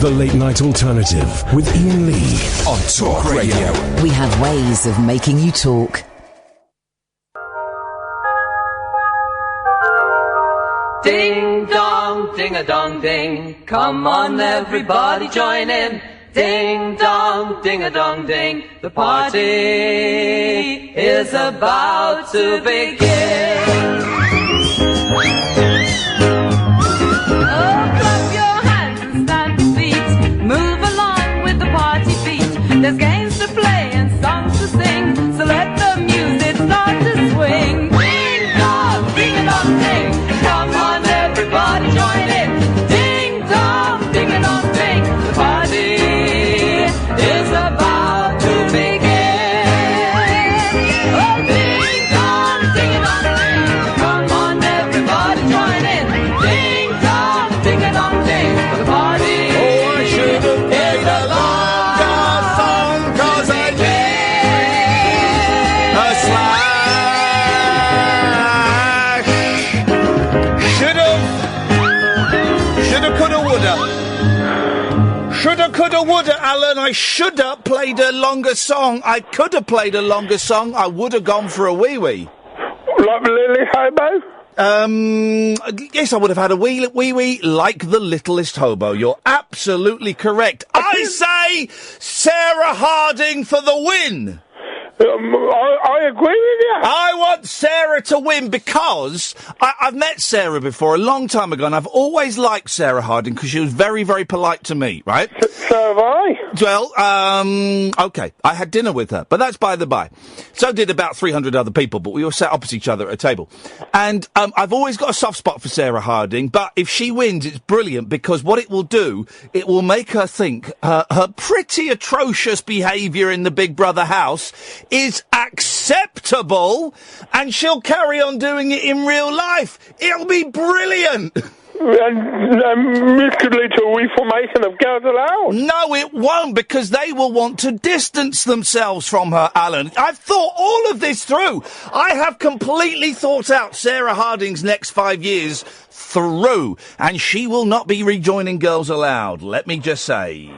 The Late Night Alternative with Iain Lee on Talk Radio. We have ways of making you talk. Ding dong, ding a dong ding. Come on, everybody, join in. Ding dong, ding a dong ding. The party is about to begin. There's games to play and songs to sing, so let the music start to swing. Ding dong, ding a dong ding. Come on, everybody, join in. Ding dong, ding a dong ding. The party is about to begin. Oh, ding dong, ding a dong ding. Come on, everybody, join in. Ding dong, ding a dong ding. The party is about. Shoulda, coulda, woulda, Alan. I shoulda played a longer song. I coulda played a longer song. I woulda gone for a wee-wee. Like the Littlest Hobo? Yes, I would have had a wee-wee like the Littlest Hobo. You're absolutely correct. I say Sarah Harding for the win. I agree with you. I want Sarah to win because I've met Sarah before a long time ago, and I've always liked Sarah Harding because she was very, very polite to me, right? So have I. Well, okay. I had dinner with her, but that's by the by. So did about 300 other people, but we all sat opposite each other at a table. And I've always got a soft spot for Sarah Harding, but if she wins, it's brilliant because what it will do, it will make her think her pretty atrocious behaviour in the Big Brother house is acceptable, and she'll carry on doing it in real life. It'll be brilliant. And this could lead to a reformation of Girls Aloud. No, it won't, because they will want to distance themselves from her, Alan. I've thought all of this through. I have completely thought out Sarah Harding's next 5 years through, and she will not be rejoining Girls Aloud, let me just say.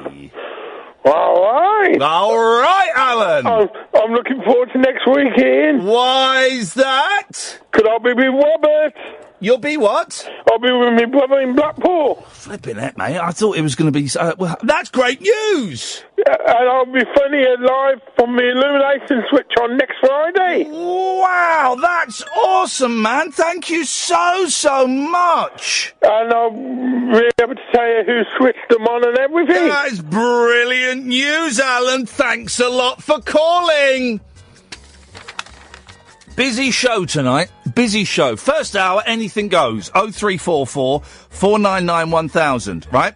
All right. All right, Alan. I'm looking forward to next week, Ian. Why's that? Could I be with Robert? You'll be what? I'll be with my brother in Blackpool. Flipping it, mate. I thought it was going to be... well, that's great news! And I'll be funny live from the Illumination Switch on next Friday. Wow, that's awesome, man. Thank you so much. And I'll be able to tell you who switched them on and everything. That's brilliant news, Alan. Thanks a lot for calling. Busy show tonight. Busy show. First hour, anything goes. 0344 499 1000, right?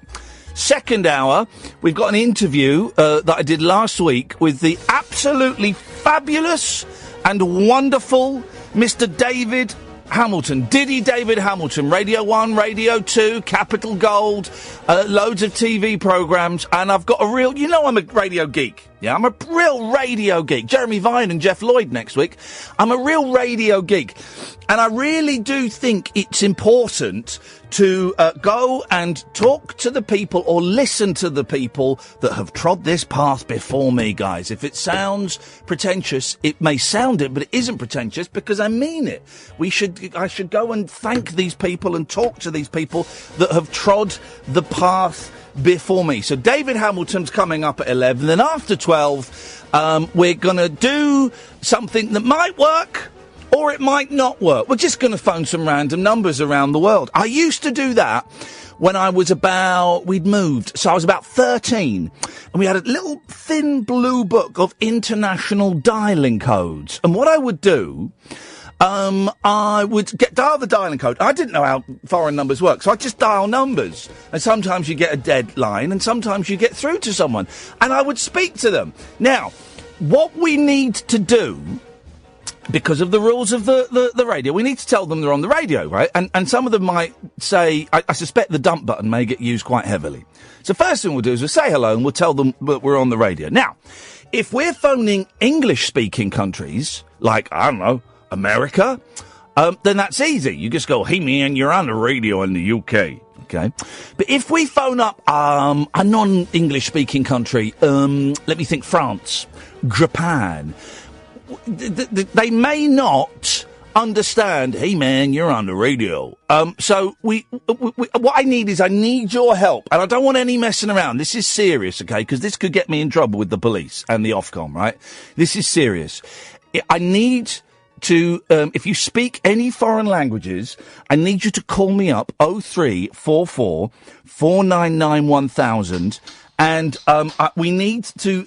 Second hour, we've got an interview that I did last week with the absolutely fabulous and wonderful Mr. David Hamilton. Diddy David Hamilton. Radio 1, Radio 2, Capital Gold, loads of TV programmes, and I've got a real... You know I'm a radio geek. Yeah, I'm a real radio geek. Jeremy Vine and Jeff Lloyd next week. I'm a real radio geek. And I really do think it's important to go and talk to the people or listen to the people that have trod this path before me, guys. If it sounds pretentious, it may sound it, but it isn't pretentious because I mean it. I should go and thank these people and talk to these people that have trod the path before me. So David Hamilton's coming up at 11. Then after 12, we're going to do something that might work or it might not work. We're just going to phone some random numbers around the world. I used to do that when I was we'd moved, so I was about 13. And we had a little thin blue book of international dialing codes. And what I would do... I would dial the dialing code. I didn't know how foreign numbers work, so I'd just dial numbers. And sometimes you get a dead line, and sometimes you get through to someone. And I would speak to them. Now, what we need to do, because of the rules of the radio, we need to tell them they're on the radio, right? And some of them might say, I suspect the dump button may get used quite heavily. So first thing we'll do is we'll say hello, and we'll tell them that we're on the radio. Now, if we're phoning English-speaking countries, like, I don't know, America, then that's easy. You just go, hey man, you're on the radio in the UK. Okay. But if we phone up a non-English speaking country, let me think, France, Japan, they may not understand, hey man, you're on the radio. So what I need your help, and I don't want any messing around. This is serious, okay? Because this could get me in trouble with the police and the Ofcom, right? This is serious. I need to, if you speak any foreign languages, I need you to call me up 0344 499 1000. And we need to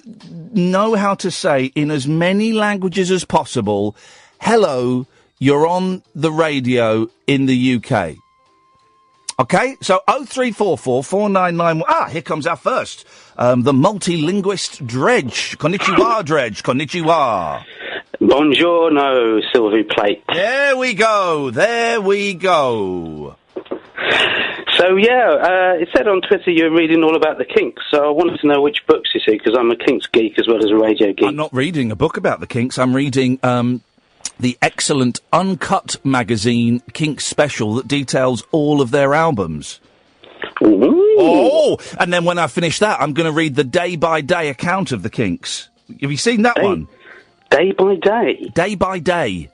know how to say in as many languages as possible, hello, you're on the radio in the UK. Okay? So 0344 499... here comes our first. The multilinguist Dredge. Konnichiwa, Dredge. Konnichiwa. Buongiorno, Sylvie Plate. There we go. So, it said on Twitter you're reading all about the Kinks, so I wanted to know which books you see, because I'm a Kinks geek as well as a radio geek. I'm not reading a book about the Kinks. I'm reading the excellent Uncut magazine Kinks special that details all of their albums. Ooh. Oh! And then when I finish that, I'm going to read the day-by-day account of the Kinks. Have you seen that one? Day by day? Day by day.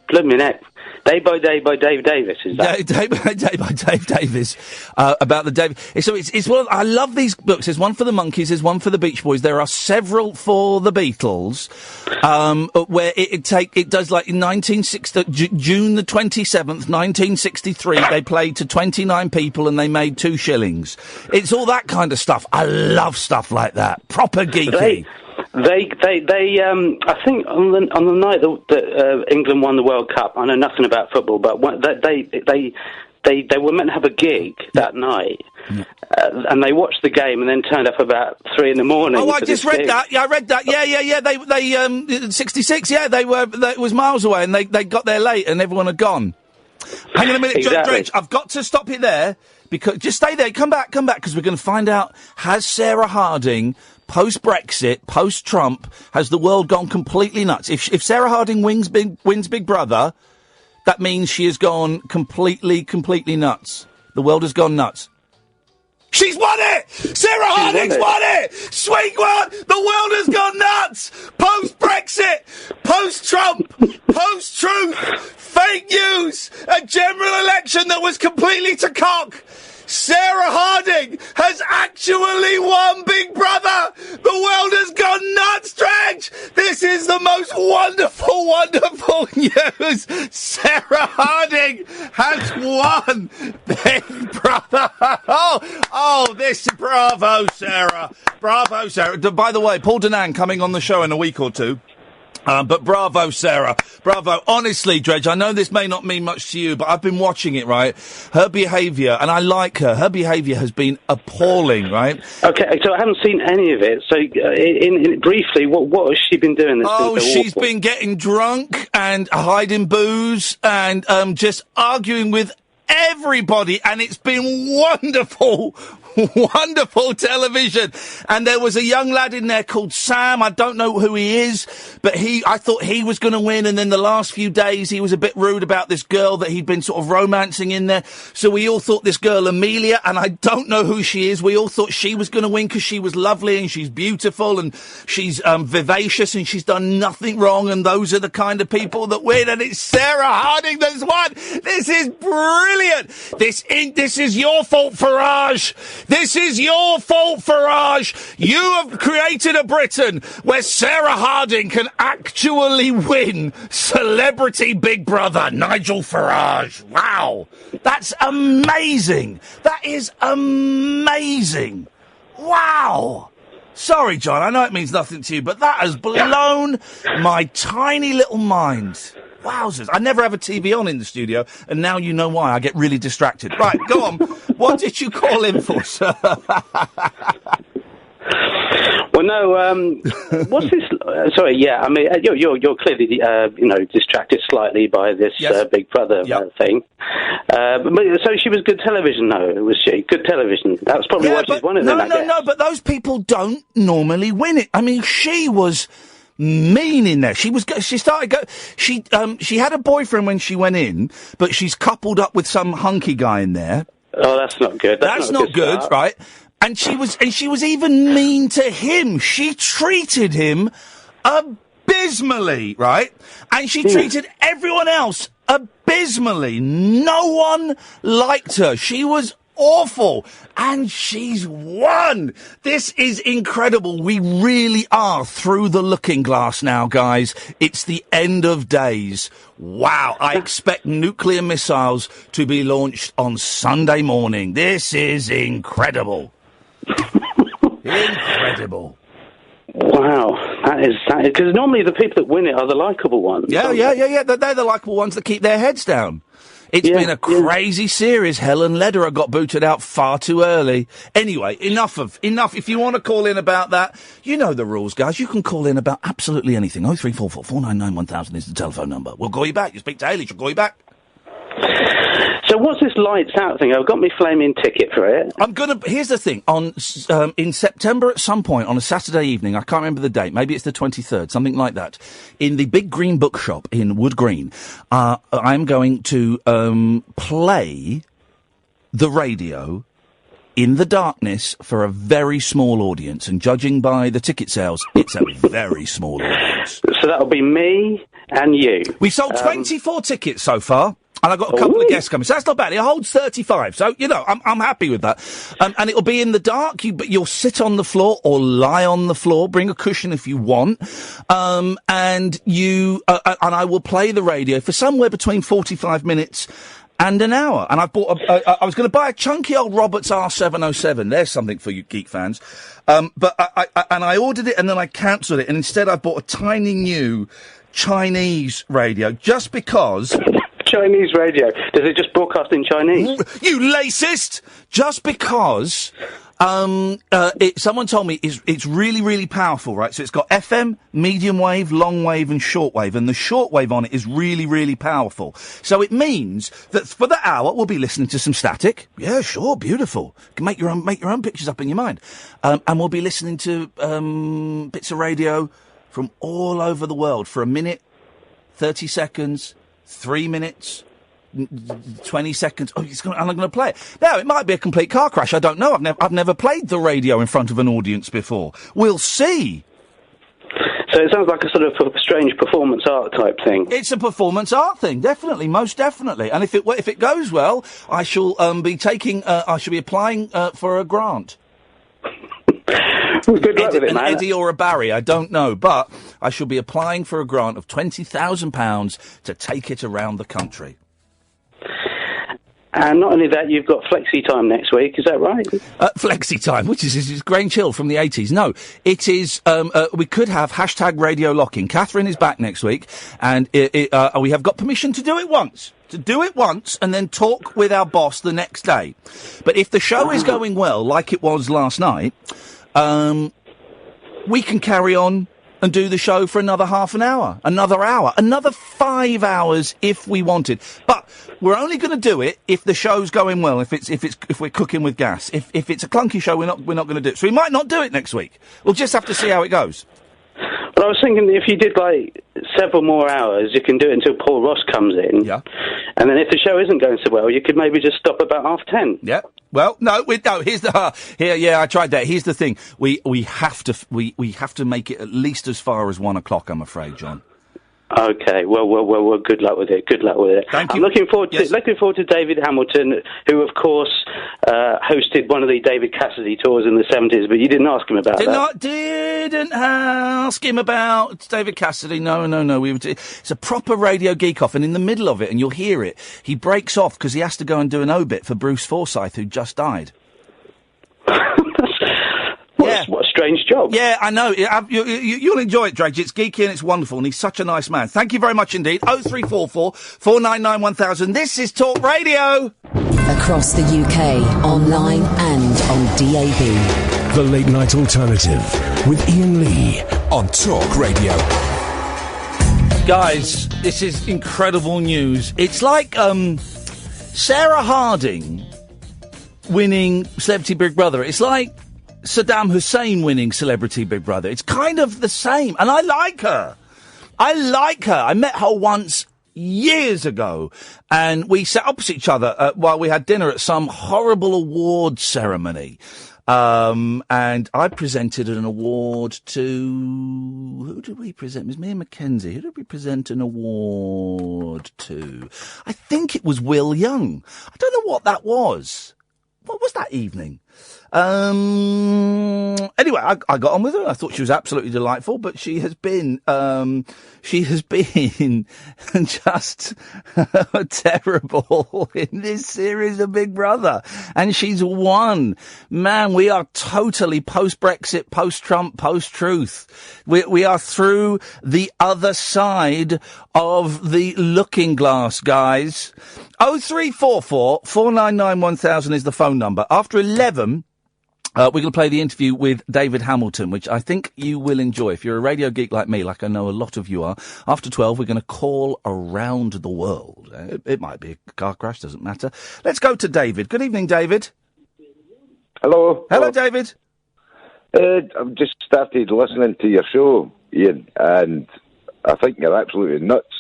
Blooming heck. Day by Day by Dave Davis, is that? Day by Dave Davis. About the Dave. So it's one. I love these books. There's one for the Monkees. There's one for the Beach Boys. There are several for the Beatles. Where it does like in 1960 June the 27th, 1963. They played to 29 people and they made 2 shillings. It's all that kind of stuff. I love stuff like that. Proper geeky. They I think on the night that England won the World Cup, I know nothing about football, but they were meant to have a gig that night, and they watched the game and then turned up about 3 a.m. Oh, I just read that. Yeah, I read that. Yeah. They 66. Yeah, it was miles away, and they got there late, and everyone had gone. Hang on a minute, Exactly. Dredge. I've got to stop it there because just stay there. Come back, because we're going to find out: has Sarah Harding, post-Brexit, post-Trump, has the world gone completely nuts? If Sarah Harding wins Big Brother, that means she has gone completely nuts. The world has gone nuts. She's won it! Sarah Harding's won it! Sweet one! The world has gone nuts! Post-Brexit, post-Trump, post-truth, fake news, a general election that was completely to cock. Sarah Harding has actually won Big Brother! The world has gone nuts, Dredge! This is the most wonderful, wonderful news! Sarah Harding has won Big Brother! Bravo, Sarah! Bravo, Sarah! By the way, Paul Danan coming on the show in a week or two. But bravo, Sarah. Bravo. Honestly, Dredge, I know this may not mean much to you, but I've been watching it, right? Her behaviour, and I like her, her behaviour has been appalling, right? Okay, so I haven't seen any of it. So, briefly, what has she been doing? She's been getting drunk and hiding booze and just arguing with everybody, and it's been wonderful. Wonderful television. And there was a young lad in there called Sam. I don't know who he is, but I thought he was going to win. And then the last few days, he was a bit rude about this girl that he'd been sort of romancing in there. So we all thought this girl, Amelia, and I don't know who she is. We all thought she was going to win because she was lovely and she's beautiful and she's vivacious and she's done nothing wrong. And those are the kind of people that win. And it's Sarah Harding that's won. This is brilliant. This is your fault, Farage. This is your fault, Farage. You have created a Britain where Sarah Harding can actually win Celebrity Big Brother. Nigel Farage. Wow. That's amazing. That is amazing. Wow. Sorry, John, I know it means nothing to you, but that has blown my tiny little mind. Wowzers. I never have a TV on in the studio, and now you know why. I get really distracted. Right, go on. What did you call in for, sir? Well, no, what's this? Sorry, yeah, I mean, you're clearly, distracted slightly by this Big Brother thing. So she was good television, though, was she? Good television. That's probably why she's won it. No, but those people don't normally win it. I mean, she was mean in there. She had a boyfriend when she went in, but she's coupled up with some hunky guy in there. Oh, that's not good. That's not good, right? And she was even mean to him. She treated him abysmally, right? And she treated everyone else abysmally. No one liked her. She was awful. And she's won. This is incredible. We really are through the looking glass now, guys. It's the end of days. Wow. I expect nuclear missiles to be launched on Sunday morning. This is incredible. Incredible. Wow, that is because normally the people that win it are the likeable ones. Yeah. They're the likeable ones that keep their heads down. It's been a crazy series. Helen Lederer got booted out far too early. Anyway, enough. If you want to call in about that, you know the rules, guys. You can call in about absolutely anything. 0344 499 1000 is the telephone number. We'll call you back. You speak to Haley, she'll call you back. So what's this lights out thing? I've got me flaming ticket for it. Here's the thing. In September at some point, on a Saturday evening, I can't remember the date, maybe it's the 23rd, something like that, in the Big Green Bookshop in Wood Green, I'm going to play the radio in the darkness for a very small audience. And judging by the ticket sales, it's a very small audience. So that'll be me and you. We've sold 24 tickets so far. And I've got a couple of guests coming, so that's not bad. It holds 35, so, you know, I'm happy with that. And it'll be in the dark. You'll sit on the floor or lie on the floor. Bring a cushion if you want. And I will play the radio for somewhere between 45 minutes and an hour. And I was going to buy a chunky old Roberts R707. There's something for you geek fans. But I ordered it and then I cancelled it. And instead I bought a tiny new Chinese radio just because... Chinese radio. Does it just broadcast in Chinese? You lacist! Just because someone told me it's really, really powerful, right? So it's got FM, medium wave, long wave, and short wave, and the short wave on it is really, really powerful. So it means that for the hour we'll be listening to some static. Yeah, sure, beautiful. You can make your own pictures up in your mind, and we'll be listening to bits of radio from all over the world for a minute, 30 seconds. 3 minutes, 20 seconds. I'm going to play it. Now, it might be a complete car crash. I don't know. I've never played the radio in front of an audience before. We'll see. So it sounds like a sort of strange performance art type thing. It's a performance art thing, definitely, most definitely. And if it goes well, I shall be applying for a grant. Good luck with it, man. An Eddie or a Barry, I don't know, but I shall be applying for a grant of £20,000 to take it around the country. And not only that, you've got Flexi Time next week, is that right? Flexi Time, which is Grange Hill from the 80s. No, it is, we could have hashtag radio locking. Catherine is back next week, and we have got permission to do it once. To do it once and then talk with our boss the next day. But if the show is going well, like it was last night, we can carry on and do the show for another half an hour, another hour, another 5 hours if we wanted. But we're only going to do it if the show's going well, if we're cooking with gas. If it's a clunky show, we're not going to do it. So we might not do it next week. We'll just have to see how it goes. But I was thinking if you did like several more hours, you can do it until Paul Ross comes in. Yeah. And then if the show isn't going so well, you could maybe just stop about 10:30. Yeah. Well, no. Here's the I tried that. Here's the thing. We have to make it at least as far as 1 o'clock. I'm afraid, John. Okay. Well. Good luck with it. Good luck with it. Thank you. I'm looking forward to David Hamilton, who of course hosted one of the David Cassidy tours in the 70s. But you didn't ask him about that. Didn't ask him about David Cassidy. No. It's a proper radio geek off, and in the middle of it, and you'll hear it, he breaks off because he has to go and do an obit for Bruce Forsyth, who just died. What a strange job. Yeah, I know. You'll enjoy it, Drake. It's geeky and it's wonderful, and he's such a nice man. Thank you very much indeed. 0344 499 1000. This is Talk Radio. Across the UK, online and on DAB. The Late Night Alternative with Iain Lee on Talk Radio. Guys, this is incredible news. It's like Sarah Harding winning Celebrity Big Brother. It's like Saddam Hussein winning Celebrity Big Brother. It's kind of the same. And I like her. I met her once years ago, and we sat opposite each other while we had dinner at some horrible award ceremony. And I presented an award to... Who did we present? It was me and Mackenzie. Who did we present an award to? I think it was Will Young. I don't know what that was. What was that evening? Anyway, I got on with her. I thought she was absolutely delightful, but she has been just terrible in this series of Big Brother. And she's won. Man, we are totally post-Brexit, post-Trump, post-truth. We are through the other side of the looking glass, guys. 0344 499 1000 is the phone number. After 11... we're going to play the interview with David Hamilton, which I think you will enjoy. If you're a radio geek like me, like I know a lot of you are, after 12, we're going to call around the world. It might be a car crash, doesn't matter. Let's go to David. Good evening, David. Hello. Hello, David. I've just started listening to your show, Ian, and I think you're absolutely nuts.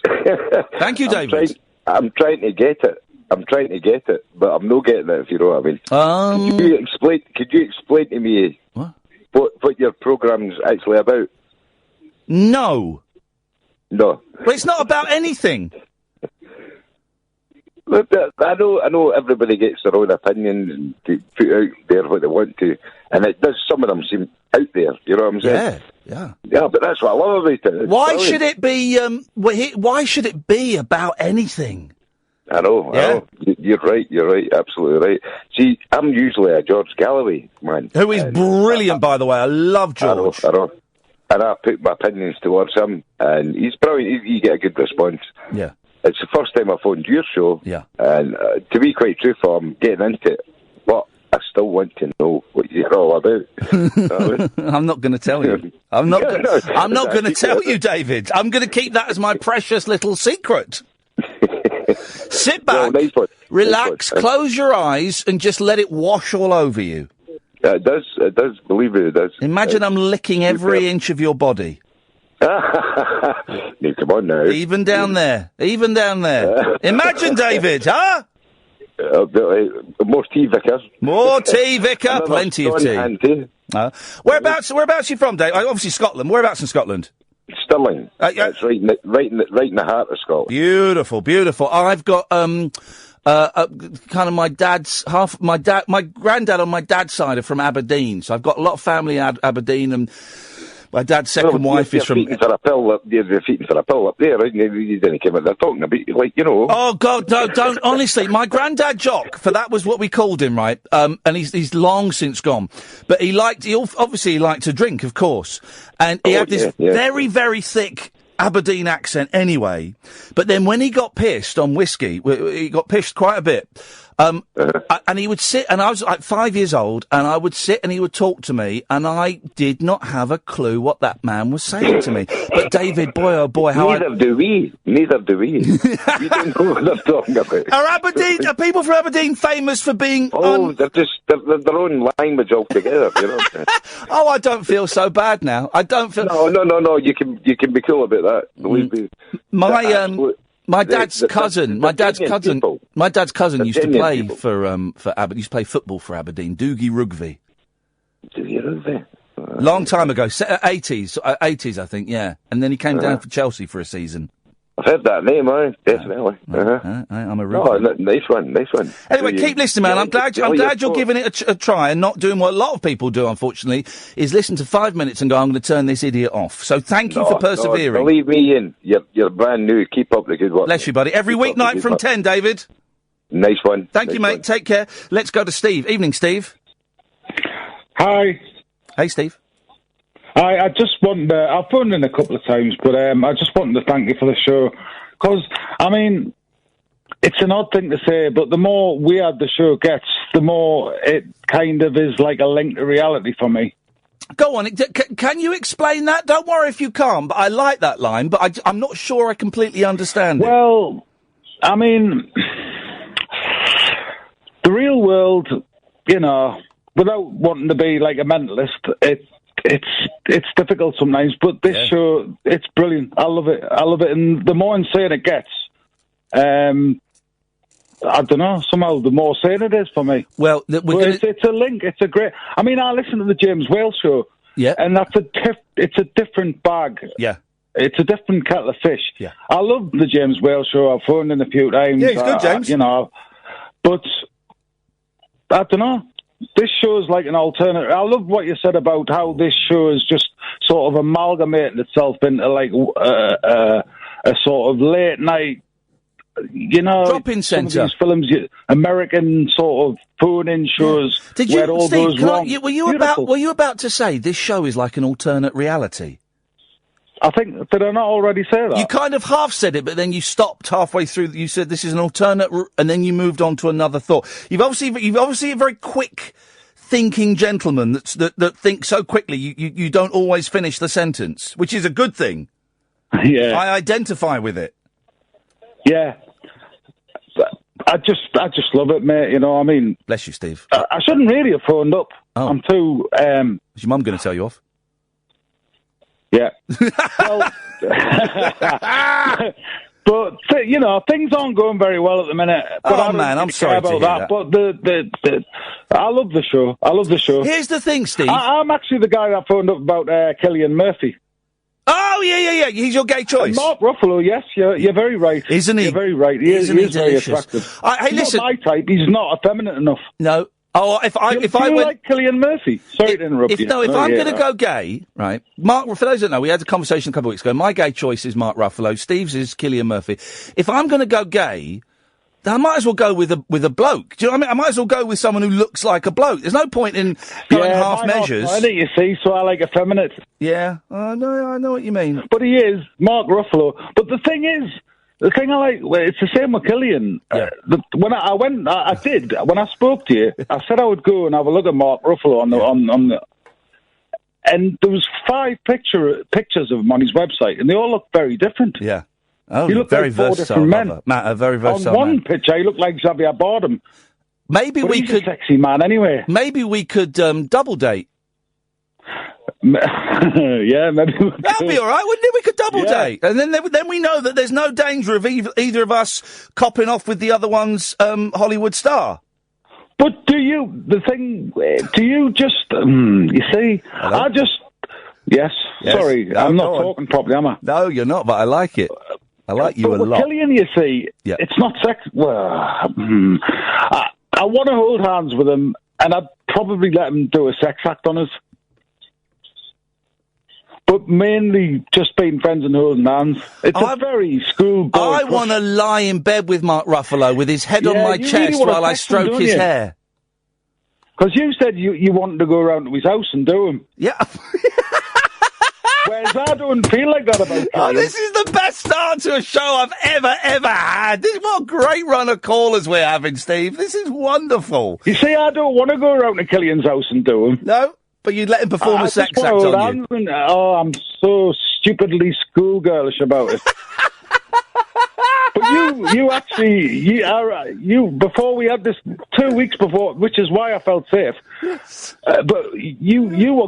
Thank you, David. I'm trying to get it. But I'm not getting it, if you know what I mean. Could you explain to me what your program's actually about? No. No. Well, it's not about anything. Look, I know everybody gets their own opinion and to put out there what they want to, and it does, some of them seem out there, you know what I'm saying? Yeah. Yeah, but that's what I love about it. Why should it be, why should it be about anything? I know. You're right, absolutely right. See, I'm usually a George Galloway man. Who is brilliant, by the way. I love George. I know. And I put my opinions towards him, and he's brilliant. You get a good response. Yeah. It's the first time I phoned your show. Yeah. And to be quite truthful, I'm getting into it. But I still want to know what you're all about. I'm not going to tell you. I'm not going to tell you, David. I'm going to keep that as my precious little secret. Sit back, relax, close your eyes, and just let it wash all over you. Yeah, it does, believe me, it does. Imagine I'm licking every inch of your body. No, come on now. Even down there. Imagine, David, huh? More tea, Vicar. More tea, Vicar. Plenty of tea. Whereabouts are you from, Dave? Obviously Scotland. Whereabouts in Scotland? Stirling. That's right in the heart of Scotland. Beautiful. I've got kind of my granddad on my dad's side are from Aberdeen, so I've got a lot of family in Aberdeen, and my dad's second wife is from... You're feeding for a pill up there, right? You didn't come out there talking about, like, you know... Oh, God, no, don't. Honestly, my granddad Jock, for that was what we called him, right? And he's long since gone. But he obviously liked to drink, of course. And he had this very, very thick Aberdeen accent anyway. But then when he got pissed on whiskey, he got pissed quite a bit... and he would sit, and I was like 5 years old, and I would sit and he would talk to me, and I did not have a clue what that man was saying to me. But David, boy oh boy, Neither do we. We don't know what they're talking about. Are people from Aberdeen famous for being... they're their own language altogether, you know. Oh, I don't feel so bad now. I don't feel... No, you can be cool about that. Believe me. My dad's cousin used to play for Aberdeen. Used to play football for Aberdeen. Doogie Rugby. Long time ago, 80s, I think. Yeah, and then he came down for Chelsea for a season. I've heard that name, definitely. I'm a rookie. Nice one. Anyway, keep listening, man. I'm glad you're giving it a try and not doing what a lot of people do, unfortunately, is listen to 5 minutes and go, I'm going to turn this idiot off. So thank you for persevering. No, believe me, Ian, you're brand new. Keep up the good work. Bless you, buddy. Every weeknight from 10, David. Nice one. Thank you, mate. Take care. Let's go to Steve. Evening, Steve. Hi. Hey, Steve. I just wanted I've phoned in a couple of times, but I just wanted to thank you for the show. Because, I mean, it's an odd thing to say, but the more weird the show gets, the more it kind of is like a link to reality for me. Go on. Can you explain that? Don't worry if you can't, but I like that line, but I'm not sure I completely understand it. Well, I mean, the real world, you know, without wanting to be like a mentalist, it's difficult sometimes, but this show, it's brilliant. I love it. And the more insane it gets, I don't know. Somehow, the more sane it is for me. Well, it's a link. It's a great. I mean, I listen to the James Whale show. Yeah, and it's a different bag. Yeah, it's a different kettle of fish. Yeah, I love the James Whale show. I've phoned in a few times. Yeah, he's good, James. But I don't know. This show is like an alternative. I love what you said about how this show is just sort of amalgamating itself into like a sort of late night. Drop-in centre. These films, American sort of phone-in shows. Did you, where it all Steve? goes wrong. Were you about to say this show is like an alternate reality? I think, did I not already say that? You kind of half said it, but then you stopped halfway through. You said this is an alternate, and then you moved on to another thought. You've obviously a very quick thinking gentleman that thinks so quickly. You don't always finish the sentence, which is a good thing. Yeah, I identify with it. Yeah. I just love it, mate. You know what I mean? Bless you, Steve. I shouldn't really have phoned up. Oh. I'm too... Is your mum going to tell you off? Yeah. Well... But, things aren't going very well at the minute. But I'm sorry to hear that. But I love the show. I love the show. Here's the thing, Steve. I'm actually the guy that phoned up about Cillian Murphy. Oh, yeah. He's your gay choice. Mark Ruffalo, yes, you're very right. Isn't he? You're very right. He is very attractive. Hey, listen. Not my type. He's not effeminate enough. No. Oh, if I went like Cillian Murphy. Sorry to interrupt you. If I'm going to go gay, right? Mark, for those that don't know, we had a conversation a couple of weeks ago. My gay choice is Mark Ruffalo. Steve's is Cillian Murphy. If I'm going to go gay, then I might as well go with a bloke. Do you know what I mean? I might as well go with someone who looks like a bloke. There's no point in going half measures. I think you see, so I like effeminate. Yeah, I know what you mean. But he is Mark Ruffalo. But the thing I like, it's the same with Cillian. Yeah. When I did. When I spoke to you, I said I would go and have a look at Mark Ruffalo on the. And there was 5 pictures of him on his website, and they all look very different. Yeah. Oh, he looked very like 4 versatile. different men. Matt, a very versatile on one man. picture, he looked like Xavier Bardem. Maybe but we he's could. a sexy man, anyway. Maybe we could double date. Yeah, maybe we could. That'd be all right, wouldn't it? We could double date, and then we know that there's no danger of either of us copping off with the other one's Hollywood star. But do you just? You see, Hello? Yes. Sorry, No, I'm not talking properly, am I? No, you're not, but I like it. I like you a But with lot. Cillian, you see, it's not sex. Well, I want to hold hands with him, and I'd probably let him do a sex act on us. But mainly just being friends and holding hands. It's a very schoolboy. I want to lie in bed with Mark Ruffalo with his head on my you chest really wanna while I text him, stroke don't his you? hair. Because you said you wanted to go around to his house and do him. Yeah. Whereas I don't feel like that about Cillian. Oh, this is the best start to a show I've ever had. What a great run of callers we're having, Steve. This is wonderful. You see, I don't want to go around to Cillian's house and do him. No, but you'd let him perform a sex act on you. I'm so stupidly schoolgirlish about it. But you before we had this 2 weeks before, which is why I felt safe. Yes. But you were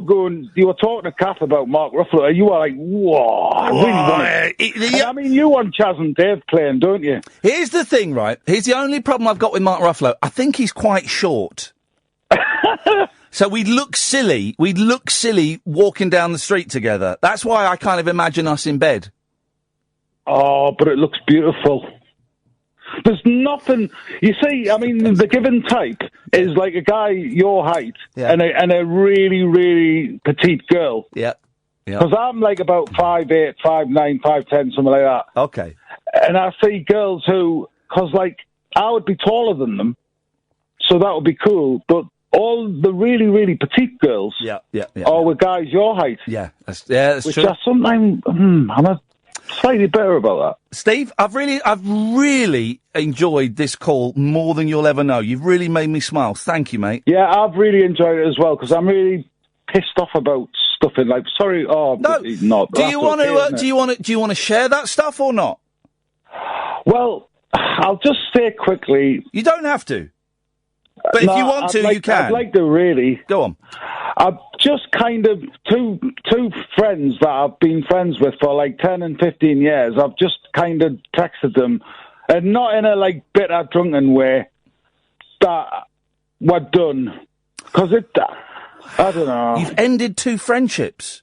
talking to Kath about Mark Ruffalo, and you were like, whoa, I really want it. I mean, you want Chaz and Dave playing, don't you? Here's the thing, right? Here's the only problem I've got with Mark Ruffalo. I think he's quite short. So we'd look silly walking down the street together. That's why I kind of imagine us in bed. Oh, but it looks beautiful. There's nothing. You see, I mean, the given type is like a guy your height and a really, really petite girl. Yeah. Because I'm like about 5'8", 5'9", 5'10", something like that. Okay. And I see girls who, because like I would be taller than them, so that would be cool. But all the really, really petite girls are with guys your height. Yeah, that's true. Which sometimes I'm slightly better about that. Steve, I've really enjoyed this call more than you'll ever know. You've really made me smile. Thank you, mate. Yeah, I've really enjoyed it as well, because I'm really pissed off about stuff in life. Sorry, no. Not. Do you want to share that stuff or not? Well, I'll just say quickly. You don't have to. But if you want to, you can. I'd like to really. Go on. I've just kind of two friends that I've been friends with for like 10 and 15 years. I've just kind of texted them and not in a, like, bitter, drunken way, that we're done. Because I don't know. You've ended 2 friendships.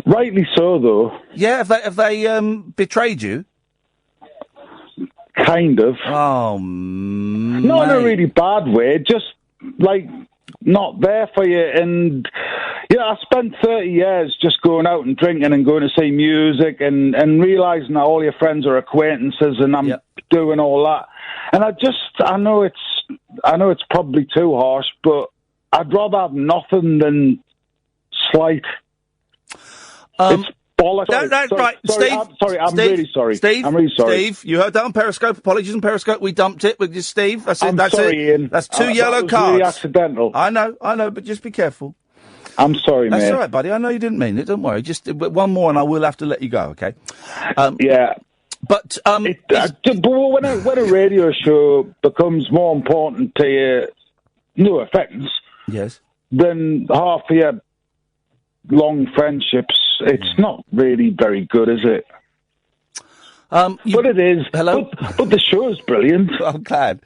Rightly so, though. Yeah, have they betrayed you? Kind of. Oh, not in a really bad way, just, like, not there for you. And, I spent 30 years just going out and drinking and going to see music and realising that all your friends are acquaintances and I'm doing all that. And I know it's probably too harsh, but I'd rather have nothing than slight. It's bollocks. That's right, Steve. I'm really sorry. Steve, I'm really sorry. Steve, you heard that on Periscope. Apologies on Periscope. We dumped it with just Steve. That's it. I'm That's sorry, it. Ian. That's 2 yellow that was cards. Really accidental. I know, but just be careful. I'm sorry, mate. That's all right, buddy. I know you didn't mean it. Don't worry. Just one more, and I will have to let you go. Okay. Yeah. But when a radio show becomes more important to you, no offence. Yes. Than half of your long friendships, it's not really very good, is it? But it is. Hello? But the show's brilliant. I'm glad.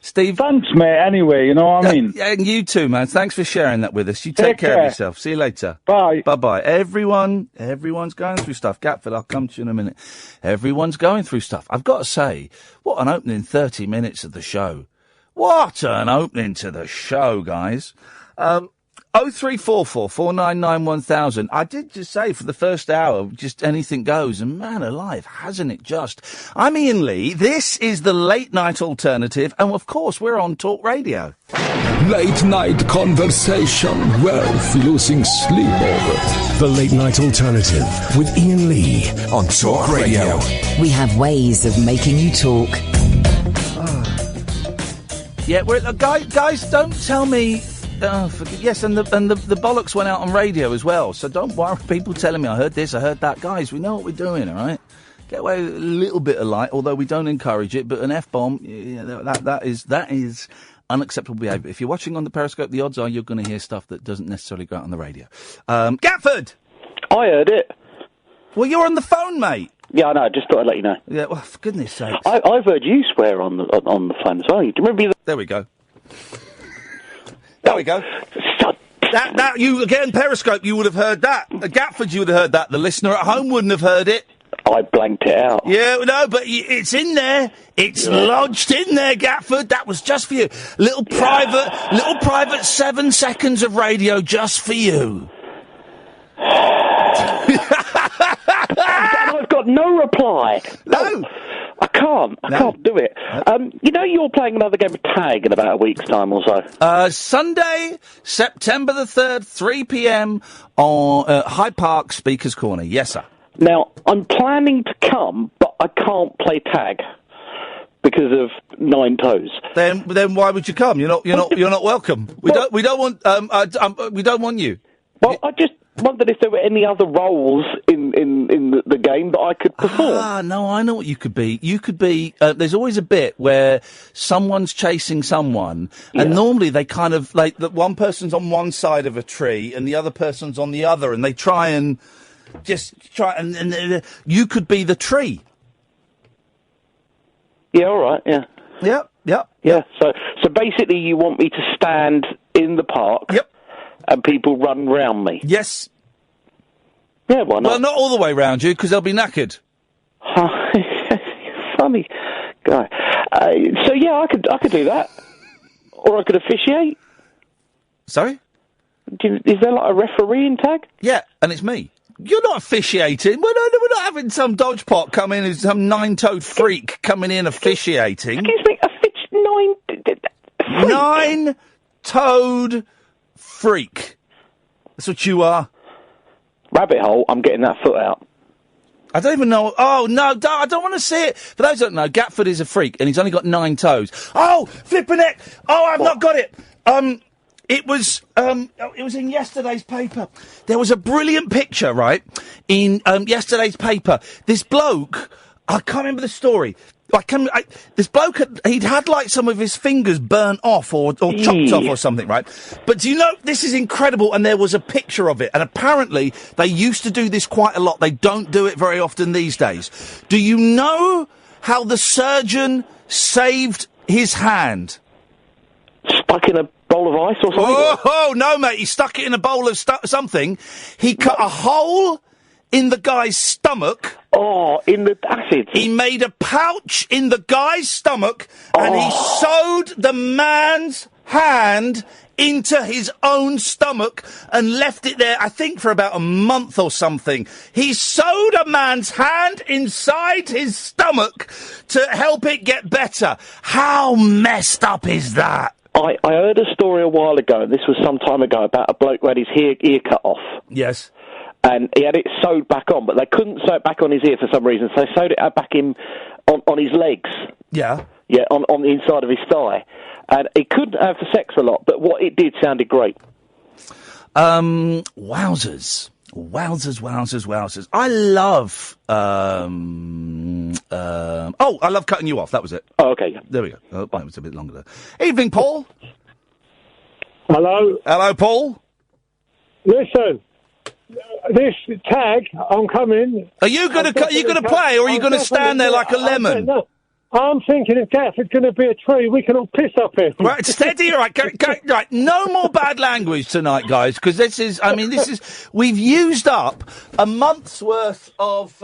Steve. Thanks, mate, anyway, you know what I mean? Yeah, and you too, man. Thanks for sharing that with us. You take care of yourself. See you later. Bye. Bye-bye. Everyone's going through stuff. Gatford, I'll come to you in a minute. Everyone's going through stuff. I've got to say, what an opening 30 minutes of the show. What an opening to the show, guys. 0344 499 1000. I did just say for the first hour, just anything goes. And man alive, hasn't it just? I'm Iain Lee. This is the late night alternative. And of course, we're on Talk Radio. Late night conversation worth losing sleep over. The late night alternative with Iain Lee on Talk Radio. We have ways of making you talk. Yeah, guys, don't tell me. Yes, and the bollocks went out on radio as well. So don't worry, people telling me I heard this, I heard that. Guys, we know what we're doing, all right? Get away with a little bit of light, although we don't encourage it. But an F-bomb, that is unacceptable behaviour. If you're watching on the Periscope, the odds are you're going to hear stuff that doesn't necessarily go out on the radio. Gatford! I heard it. Well, you're on the phone, mate. Yeah, I know. Just thought I'd let you know. Yeah, well, for goodness sakes. I've heard you swear on the phone as well. Do you remember? There we go. There we go. That you again, Periscope. You would have heard that. Gatford, you would have heard that. The listener at home wouldn't have heard it. I blanked it out. Yeah, no, but it's in there. It's lodged in there, Gatford. That was just for you. Little private 7 seconds of radio just for you. I've got no reply. No. I can't do it. You're playing another game of tag in about a week's time or so. Sunday, September the 3rd, 3 p.m. on Hyde Park Speaker's Corner. Yes, sir. Now, I'm planning to come, but I can't play tag because of 9 toes. Then why would you come? You're not welcome. We don't want you. Well, I just wondered if there were any other roles in the game that I could perform. No, I know what you could be. You could be, there's always a bit where someone's chasing someone, and normally they kind of, like, that one person's on one side of a tree and the other person's on the other, and they try and you could be the tree. Yeah, all right, yeah. Yeah. So basically you want me to stand in the park. Yep. And people run round me. Yes. Yeah, why not? Well, not all the way round you, because they'll be knackered. Funny guy. I could do that, or I could officiate. Sorry? Is there like a referee in tag? Yeah, and it's me. You're not officiating. We're not having some dodgepot come in, some 9-toed freak coming in officiating. Excuse me, freak? 9-toed freak. That's what you are. Rabbit hole, I'm getting that foot out. I don't even know. Oh, no, I don't want to see it. For those who don't know, Gatford is a freak, and he's only got 9 toes. Oh, flipping it. Oh, I've not got it. It was in yesterday's paper. There was a brilliant picture, right, in yesterday's paper. This bloke, I can't remember the story. This bloke, he'd had like some of his fingers burnt off or chopped off or something, right? But do you know, this is incredible, and there was a picture of it, and apparently they used to do this quite a lot. They don't do it very often these days. Do you know how the surgeon saved his hand? Stuck in a bowl of ice or something? Oh, no, mate. He stuck it in a bowl of something. He cut a hole in the guy's stomach. Oh, in the acid. He made a pouch in the guy's stomach, and he sewed the man's hand into his own stomach and left it there, I think, for about a month or something. He sewed a man's hand inside his stomach to help it get better. How messed up is that? I heard a story a while ago, and this was some time ago, about a bloke who had his ear cut off. Yes. And he had it sewed back on, but they couldn't sew it back on his ear for some reason, so they sewed it back on his legs. Yeah. Yeah, on the inside of his thigh. And he couldn't have the sex a lot, but what it did sounded great. Wowzers. I love, I love cutting you off. That was it. Oh, okay. Yeah. There we go. Oh, it was a bit longer there. Evening, Paul. Hello. Hello, Paul. Listen, this tag, I'm coming. Are you going to play, or are you going to stand there like a lemon? No. I'm thinking if Gatford's going to be a tree, we can all piss up him. Right, steady, right, right. No more bad language tonight, guys, because we've used up a month's worth of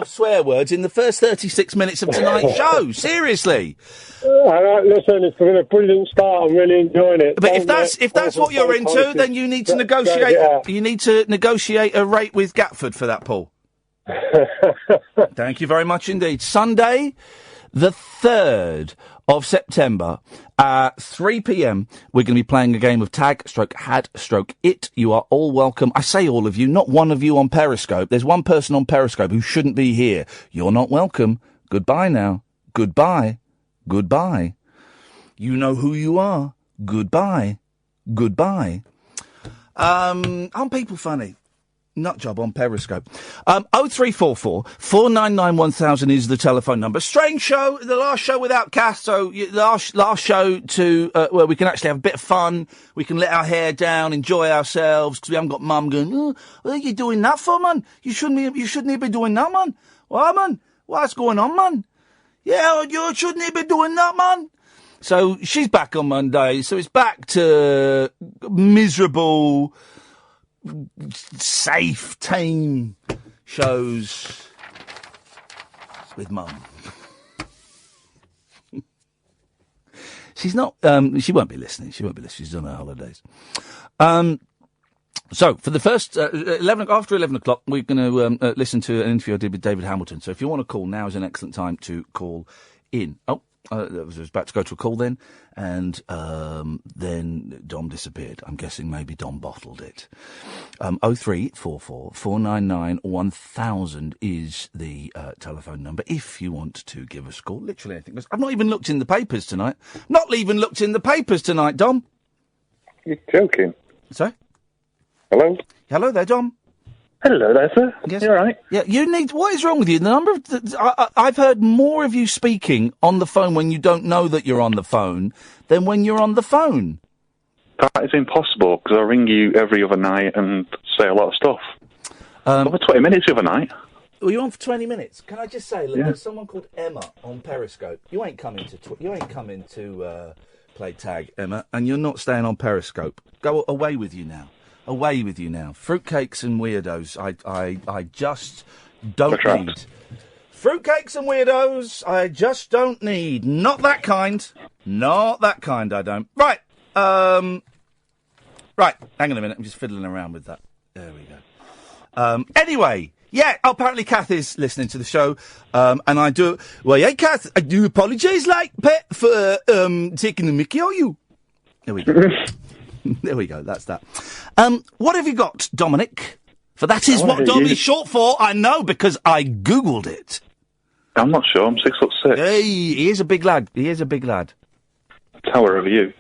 swear words in the first 36 minutes of tonight's show. Seriously. Listen, it's been a brilliant start. I'm really enjoying it. But if that's what you're into, then you need to negotiate. You need to negotiate a rate with Gatford for that, Paul. Thank you very much indeed. Sunday, the 3rd of September, at 3 p.m, we're going to be playing a game of tag, stroke, had, stroke, it. You are all welcome. I say all of you, not one of you on Periscope. There's one person on Periscope who shouldn't be here. You're not welcome. Goodbye now. Goodbye. Goodbye. You know who you are. Goodbye. Goodbye. Aren't people funny? Nutjob on Periscope. 0344 499 1000 is the telephone number. Strange show, the last show without Kath, so the last show to where we can actually have a bit of fun. We can let our hair down, enjoy ourselves, because we haven't got Mum going, what are you doing that for, man? You shouldn't even be doing that, man. What, man? What's going on, man? Yeah, you shouldn't even be doing that, man. So she's back on Monday, so it's back to miserable, safe, tame shows with Mum. She's not, she won't be listening. She's on her holidays. So, for the first, after 11 o'clock, we're going to listen to an interview I did with David Hamilton. So if you want to call, now is an excellent time to call in. I was about to go to a call then, and then Dom disappeared. I'm guessing maybe Dom bottled it. 0344 499 1000 is the telephone number if you want to give us a call. Literally anything. I've not even looked in the papers tonight. Dom. You're joking. Sorry? Hello? Hello there, Dom. Hello there, sir. Yes. You all right? Yeah, what is wrong with you? The number of, I've heard more of you speaking on the phone when you don't know that you're on the phone than when you're on the phone. That is impossible, because I ring you every other night and say a lot of stuff. Over 20 minutes the other night. Were you on for 20 minutes? Can I just say, look, there's someone called Emma on Periscope. You ain't coming to play tag, Emma, and you're not staying on Periscope. Go away with you now. Away with you now. Fruitcakes and weirdos, I just don't need. Fruitcakes and weirdos, I just don't need. Not that kind. Not that kind, I don't. Right. Right, hang on a minute. I'm just fiddling around with that. There we go. Anyway, yeah, apparently Kath is listening to the show, and I do... Well, yeah, Kath, I do apologise, for taking the mickey on you. There we go. There we go, that's that. What have you got, Dominic? For that is what Dom is short for, I know, because I Googled it. I'm not sure, I'm 6'6". Hey, he is a big lad. Tower over you.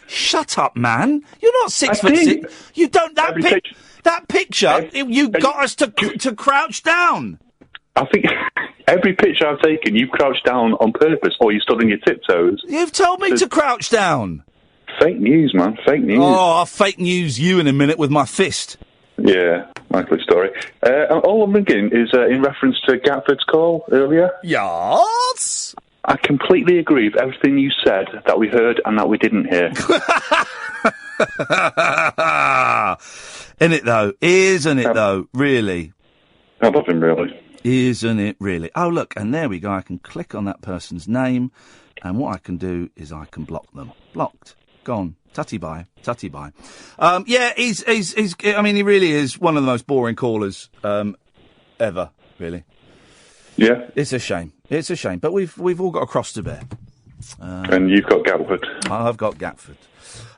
Shut up, man. You're not 6'6". You don't... That picture, you got us to crouch down. I think every picture I've taken, you've crouched down on purpose, or you stood on your tiptoes. You've told me to crouch down. Fake news, man. Fake news. Oh, I'll fake news you in a minute with my fist. Yeah, likely story. All I'm thinking is in reference to Gatford's call earlier. Yes? I completely agree with everything you said that we heard and that we didn't hear. Isn't it, though? Isn't it, though? Really? I love him, really. Isn't it, really? Oh, look, and there we go. I can click on that person's name, and what I can do is I can block them. Blocked. Gone. Tutty bye. Tutty bye. Yeah, he's, I mean, he really is one of the most boring callers, ever, really. Yeah. It's a shame. It's a shame. But we've all got a cross to bear. And you've got Gatford. I've got Gatford.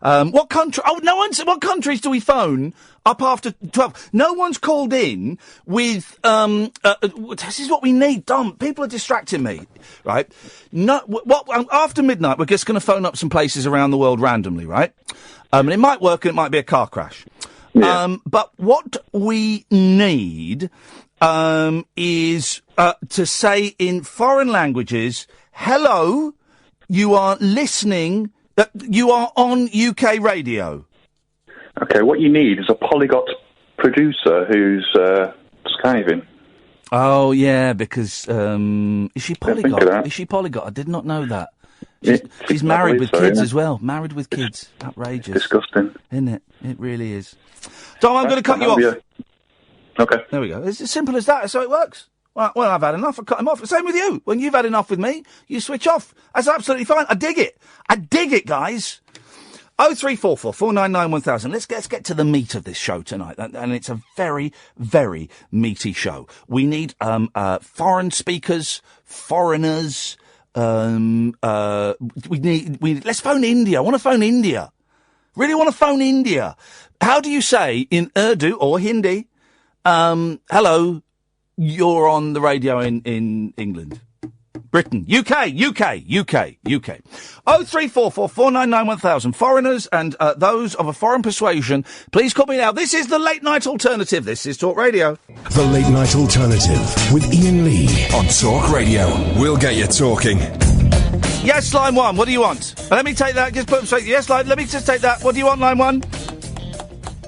What country? Oh, no one's. What countries do we phone up after 12? No one's called in with. This is what we need. Dumb. People are distracting me. Right. No. After midnight, we're just going to phone up some places around the world randomly. Right. And it might work, and it might be a car crash. Yeah. But what we need is to say in foreign languages, "Hello, you are listening." You are on UK radio. Okay, what you need is a polyglot producer who's skiving. Oh, yeah, because... is she polyglot? Is she polyglot? I did not know that. She's married with kids as well. Married with kids. Outrageous. Disgusting. Isn't it? It really is. Tom, I'm going to cut you off. Okay. There we go. It's as simple as that. So it works. Well, I've had enough. I cut him off. Same with you. When you've had enough with me, you switch off. That's absolutely fine. I dig it. I dig it, guys. 0344 499 1000. Let's get to the meat of this show tonight. And it's a very, very meaty show. We need foreign speakers, foreigners. Let's phone India. I want to phone India. Really want to phone India. How do you say in Urdu or Hindi, hello, you're on the radio in England? Britain. UK. 0344 499 1000. Foreigners and those of a foreign persuasion, please call me now. This is the Late Night Alternative. This is Talk Radio. The Late Night Alternative with Iain Lee on Talk Radio. We'll get you talking. Yes, line one. What do you want? Let me take that. Just put them straight. Yes, line. Let me just take that. What do you want, line one?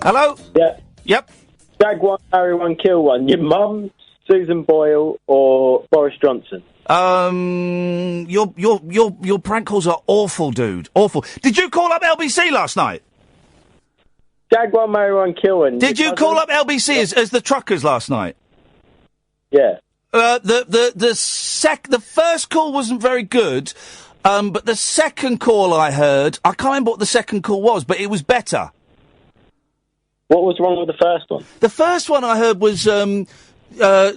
Hello? Yeah. Yep. Jag one, marry one, kill one. Your mum, Susan Boyle, or Boris Johnson? Your prank calls are awful, dude. Awful. Did you call up LBC last night? Jag one, marry one, kill one. Did you call up LBC as the truckers last night? Yeah. The first call wasn't very good, but the second call I heard, I can't remember what the second call was, but it was better. What was wrong with the first one? The first one I heard was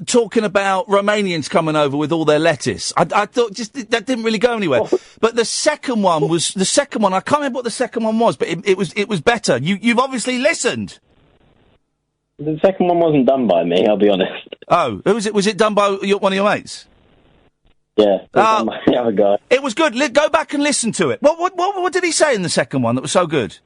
talking about Romanians coming over with all their lettuce. I thought that didn't really go anywhere. But the second one I can't remember what the second one was, but it was better. You've obviously listened. The second one wasn't done by me, I'll be honest. Oh, who was it? Was it done by one of your mates? Yeah, it was done by the other guy. It was good. Go back and listen to it. What did he say in the second one that was so good?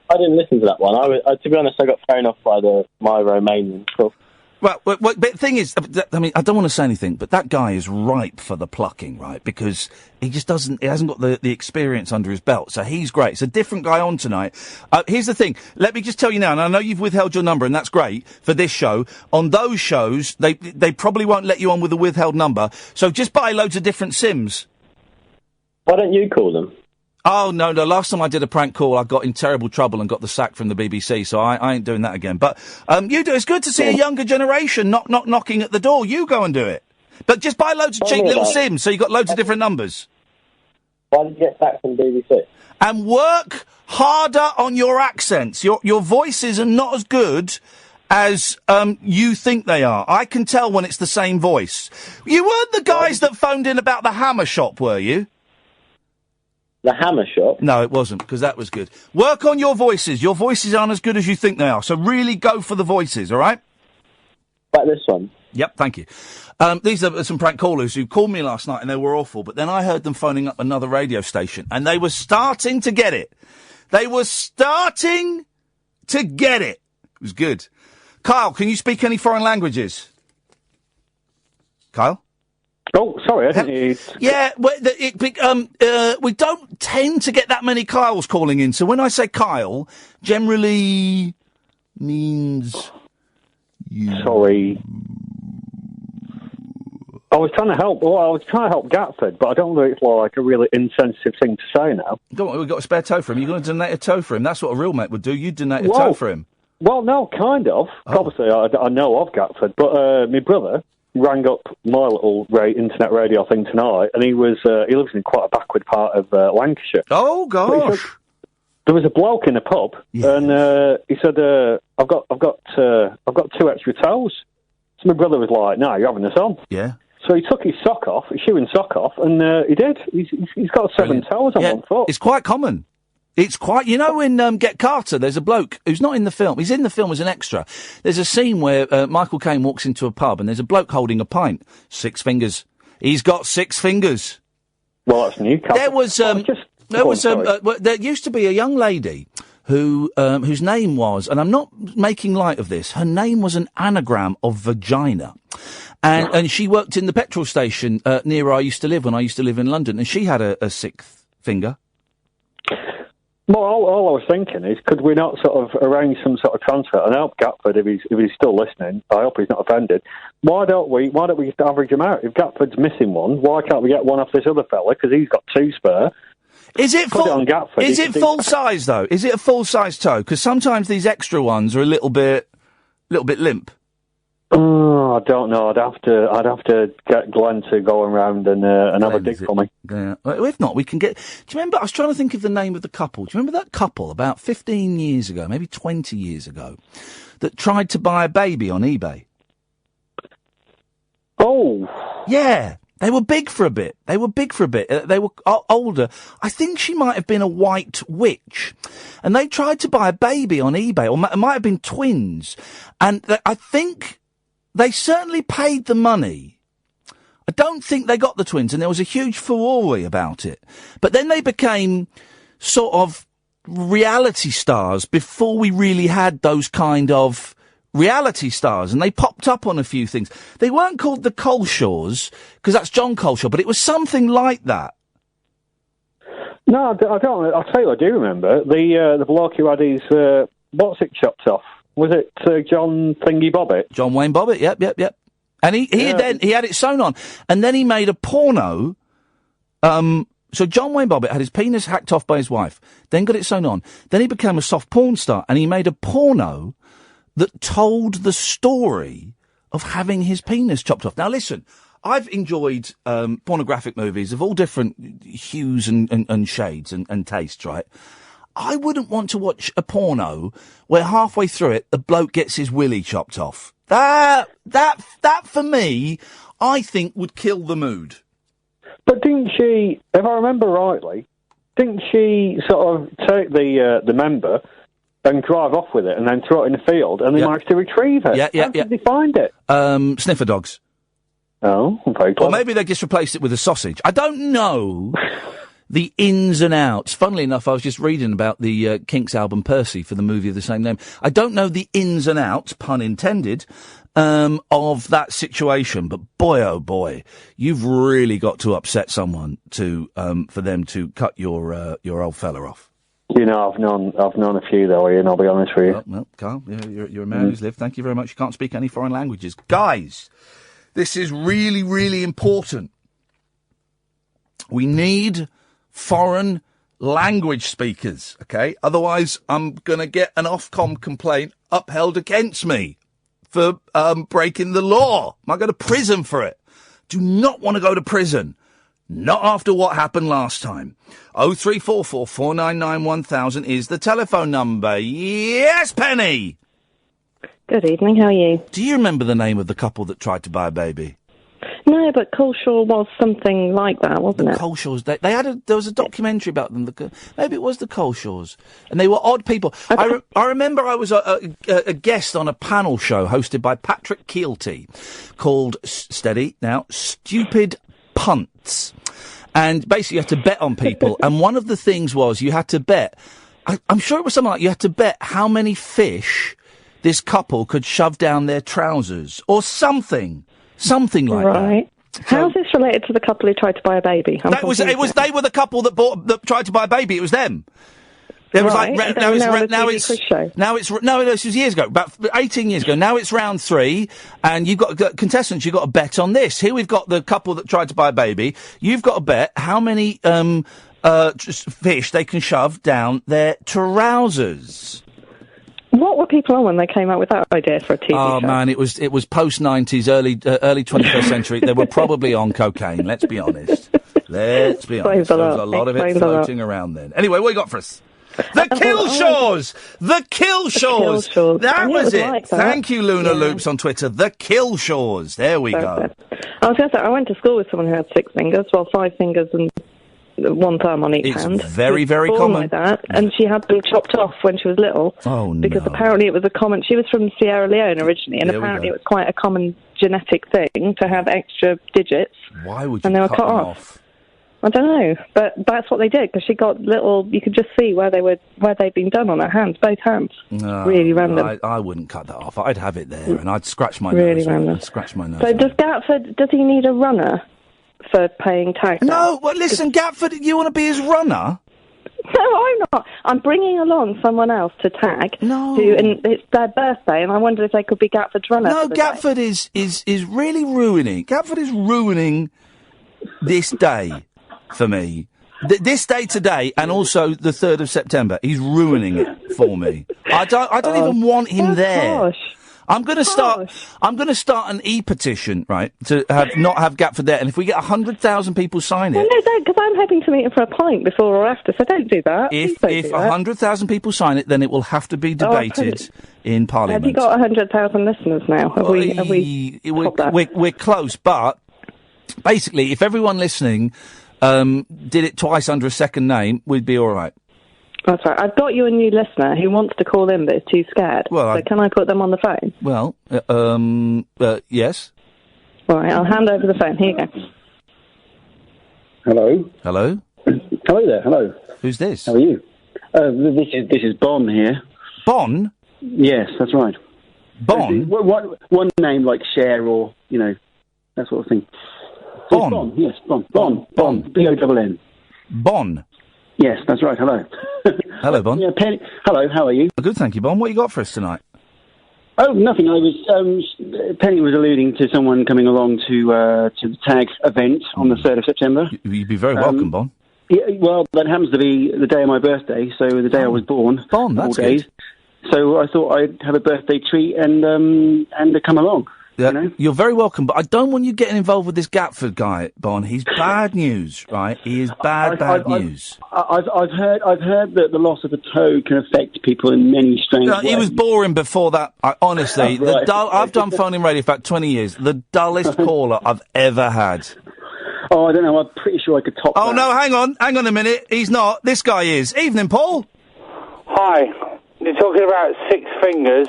I didn't listen to that one. To be honest, I got thrown off by my Romanian stuff. Well, but the thing is, I mean, I don't want to say anything, but that guy is ripe for the plucking, right? Because he hasn't got the experience under his belt, so he's great. It's a different guy on tonight. Here's the thing. Let me just tell you now, and I know you've withheld your number, and that's great for this show. On those shows, they probably won't let you on with a withheld number, so just buy loads of different SIMs. Why don't you call them? Oh, no, last time I did a prank call, I got in terrible trouble and got the sack from the BBC, so I ain't doing that again. But, it's good to see a younger generation knocking at the door. You go and do it. But just buy loads of cheap little SIMs, so you got loads of different numbers. Why did you get sacked from BBC? And work harder on your accents. Your voices are not as good as, you think they are. I can tell when it's the same voice. You weren't the guys that phoned in about the hammer shop, were you? The hammer shop? No, it wasn't, because that was good. Work on your voices. Your voices aren't as good as you think they are, so really go for the voices, all right? Like this one? Yep, thank you. These are some prank callers who called me last night, and they were awful, but then I heard them phoning up another radio station, and they were starting to get it. It was good. Kyle, can you speak any foreign languages? Kyle? Oh, sorry, I didn't hear you. Yeah, we don't tend to get that many Kyles calling in, so when I say Kyle, generally means you. Sorry. I was trying to help. Well, I was trying to help Gatford, but I don't know if it's like a really insensitive thing to say now. Don't worry, we've got a spare toe for him. You're going to donate a toe for him. That's what a real mate would do. You'd donate a toe for him. Well, no, kind of. Oh. Obviously, I know of Gatford, but my brother rang up my little internet radio thing tonight, and he lives in quite a backward part of Lancashire. Oh gosh! There was a bloke in a pub, and he said, "I've got 2 extra toes." So my brother was like, "No, you're having this on." Yeah. So he took his shoe and sock off, and he did. He's got 7 toes on one foot. It's quite common. It's quite, in Get Carter, there's a bloke who's not in the film. He's in the film as an extra. There's a scene where Michael Caine walks into a pub and there's a bloke holding a pint. 6 fingers. He's got 6 fingers. Well, that's new. There used to be a young lady whose name was, and I'm not making light of this, her name was an anagram of vagina. And she worked in the petrol station near where I used to live when I used to live in London, and she had a 6th finger. Well, all I was thinking is, could we not sort of arrange some sort of transfer? And I hope Gatford, if he's still listening, I hope he's not offended. Why don't we just average them out? If Gatford's missing one, why can't we get one off this other fella? Because he's got 2 spare. Is it full size though? Is it a full size toe? Because sometimes these extra ones are a little bit limp. Oh, I don't know. I'd have to get Glen to go around and have a dig for me. Yeah. Well, if not, we can get. Do you remember? I was trying to think of the name of the couple. Do you remember that couple about 15 years ago, maybe 20 years ago, that tried to buy a baby on eBay? Oh, yeah. They were big for a bit. They were older. I think she might have been a white witch. And they tried to buy a baby on eBay, or it might have been twins. And I think they certainly paid the money. I don't think they got the twins, and there was a huge furore about it. But then they became sort of reality stars before we really had those kind of reality stars, and they popped up on a few things. They weren't called the Coleshaws, because that's John Coleshaw, but it was something like that. No, I don't. I'll tell you, I do remember. The bloke who had his, what's it chopped off? Was it John Thingy Bobbitt? John Wayne Bobbitt, yep. And he had it sewn on. And then he made a porno. So John Wayne Bobbitt had his penis hacked off by his wife, then got it sewn on. Then he became a soft porn star, and he made a porno that told the story of having his penis chopped off. Now listen, I've enjoyed pornographic movies of all different hues and shades and tastes, right? I wouldn't want to watch a porno where halfway through it the bloke gets his willy chopped off. That for me, I think would kill the mood. But didn't she, if I remember rightly, didn't she sort of take the member and drive off with it and then throw it in the field and they managed to retrieve it? How did they find it? Sniffer dogs. Oh, very clever. Or maybe they just replaced it with a sausage. I don't know the ins and outs. Funnily enough, I was just reading about the Kinks album Percy for the movie of the same name. I don't know the ins and outs, pun intended, of that situation. But boy, oh boy, you've really got to upset someone for them to cut your old fella off. You know, I've known a few though, Ian, I'll be honest with you. Well, Carl, you're a man who's lived. Thank you very much. You can't speak any foreign languages. Guys, this is really, really important. We need foreign language speakers, okay? Otherwise, I'm going to get an Ofcom complaint upheld against me for breaking the law. I might go to prison for it. Do not want to go to prison. Not after what happened last time. 0344 499 1000 is the telephone number. Yes, Penny! Good evening, how are you? Do you remember the name of the couple that tried to buy a baby? No, but Coleshaw was something like that, wasn't it? Coleshaws, there was a documentary about them. Maybe it was the Coleshaws. And they were odd people. Okay. I remember I was a guest on a panel show hosted by Patrick Keelty called, steady now, Stupid Punts. And basically you had to bet on people. And one of the things was you had to bet, I'm sure it was something like you had to bet how many fish this couple could shove down their trousers or something like that. Right. How's this related to the couple who tried to buy a baby? They were the couple that tried to buy a baby. It was them. There was Right, like and now they it's were now on a now TV it's quiz show. now it's no, this was years ago, about 18 years ago. Now it's round 3, and you've got contestants. You've got to bet on this. Here we've got the couple that tried to buy a baby. You've got to bet how many fish they can shove down their trousers. What were people on when they came out with that idea for a TV Oh show? man, it was post 90s, early 21st century. They were probably on cocaine. Let's be honest. Let's be honest. There was a lot of it floating around then. Anyway, what you got for us? The Killshaws! The Killshaws! That was it. Like that. Thank you, Luna Loops on Twitter. The Killshaws. There we go. I was going to say, I went to school with someone who had 6 fingers, 5 fingers and 1 thumb on each hand. It's very, very born common. Like that, and she had them chopped off when she was little. Oh, no. Because apparently it was a common... She was from Sierra Leone originally, and There we apparently go. it was quite a common genetic thing to have extra digits. Why would you And they were cut cut them off. I don't know, but that's what they did, because she got little... You could just see where they'd been done on her hands, both hands. No, Really random. I wouldn't cut that off. I'd have it there, and I'd scratch my Really nose. random. I'd scratch my nose. So does Gatford... Does he need a runner for paying tax? No, well, listen, Gatford, you want to be his runner? No, I'm not. I'm bringing along someone else to tag. No. And it's their birthday, and I wonder if they could be Gatford's runner. No, for the day. Gatford is really ruining. Gatford is ruining this day for me. This day today, and also the 3rd of September. He's ruining it for me. I don't even want him there. Harsh. I'm going to start an e-petition, right, to not have Gatford there. And if we get 100,000 people sign Well, it, no, don't, because I'm hoping to meet him for a pint before or after, so don't do that. if Please don't do that. 100,000 people sign it, then it will have to be debated in Parliament. Have you got 100,000 listeners now? Have we topped that? We're close, but basically, if everyone listening did it twice under a second name, we'd be all right. That's right. I've got you a new listener who wants to call in but is too scared. Well, so can I put them on the phone? Well, yes. All right, I'll hand over the phone. Here you go. Hello. Hello. Hello there. Hello. Who's this? How are you? This is Bon here. Bon? Yes, that's right. Bon? One name like Cher or that sort of thing. Bon. Bon. Yes, Bon. Bon. B-O-N-N. Bon. Yes, that's right. Hello. Hello, Bon. Yeah, Penny. Hello. How are you? Good, thank you, Bon. What you got for us tonight? Oh, nothing. I was Penny was alluding to someone coming along to the tag event on the 3rd of September. You'd be very welcome, Bon. Yeah, well, that happens to be the day of my birthday, so the day I was born. Bon, that's all days. good. So I thought I'd have a birthday treat and come along. Yeah, you're very welcome, but I don't want you getting involved with this Gatford guy, Bon. He's bad news, right? He is bad news. I've heard that the loss of a toe can affect people in many strange ways. He was boring before that. Honestly, Right. I've done phone-in radio for about 20 years. The dullest caller I've ever had. Oh, I don't know. I'm pretty sure I could top that. Oh, no, hang on a minute. He's not. This guy is. Evening, Paul. Hi. You're talking about 6 fingers.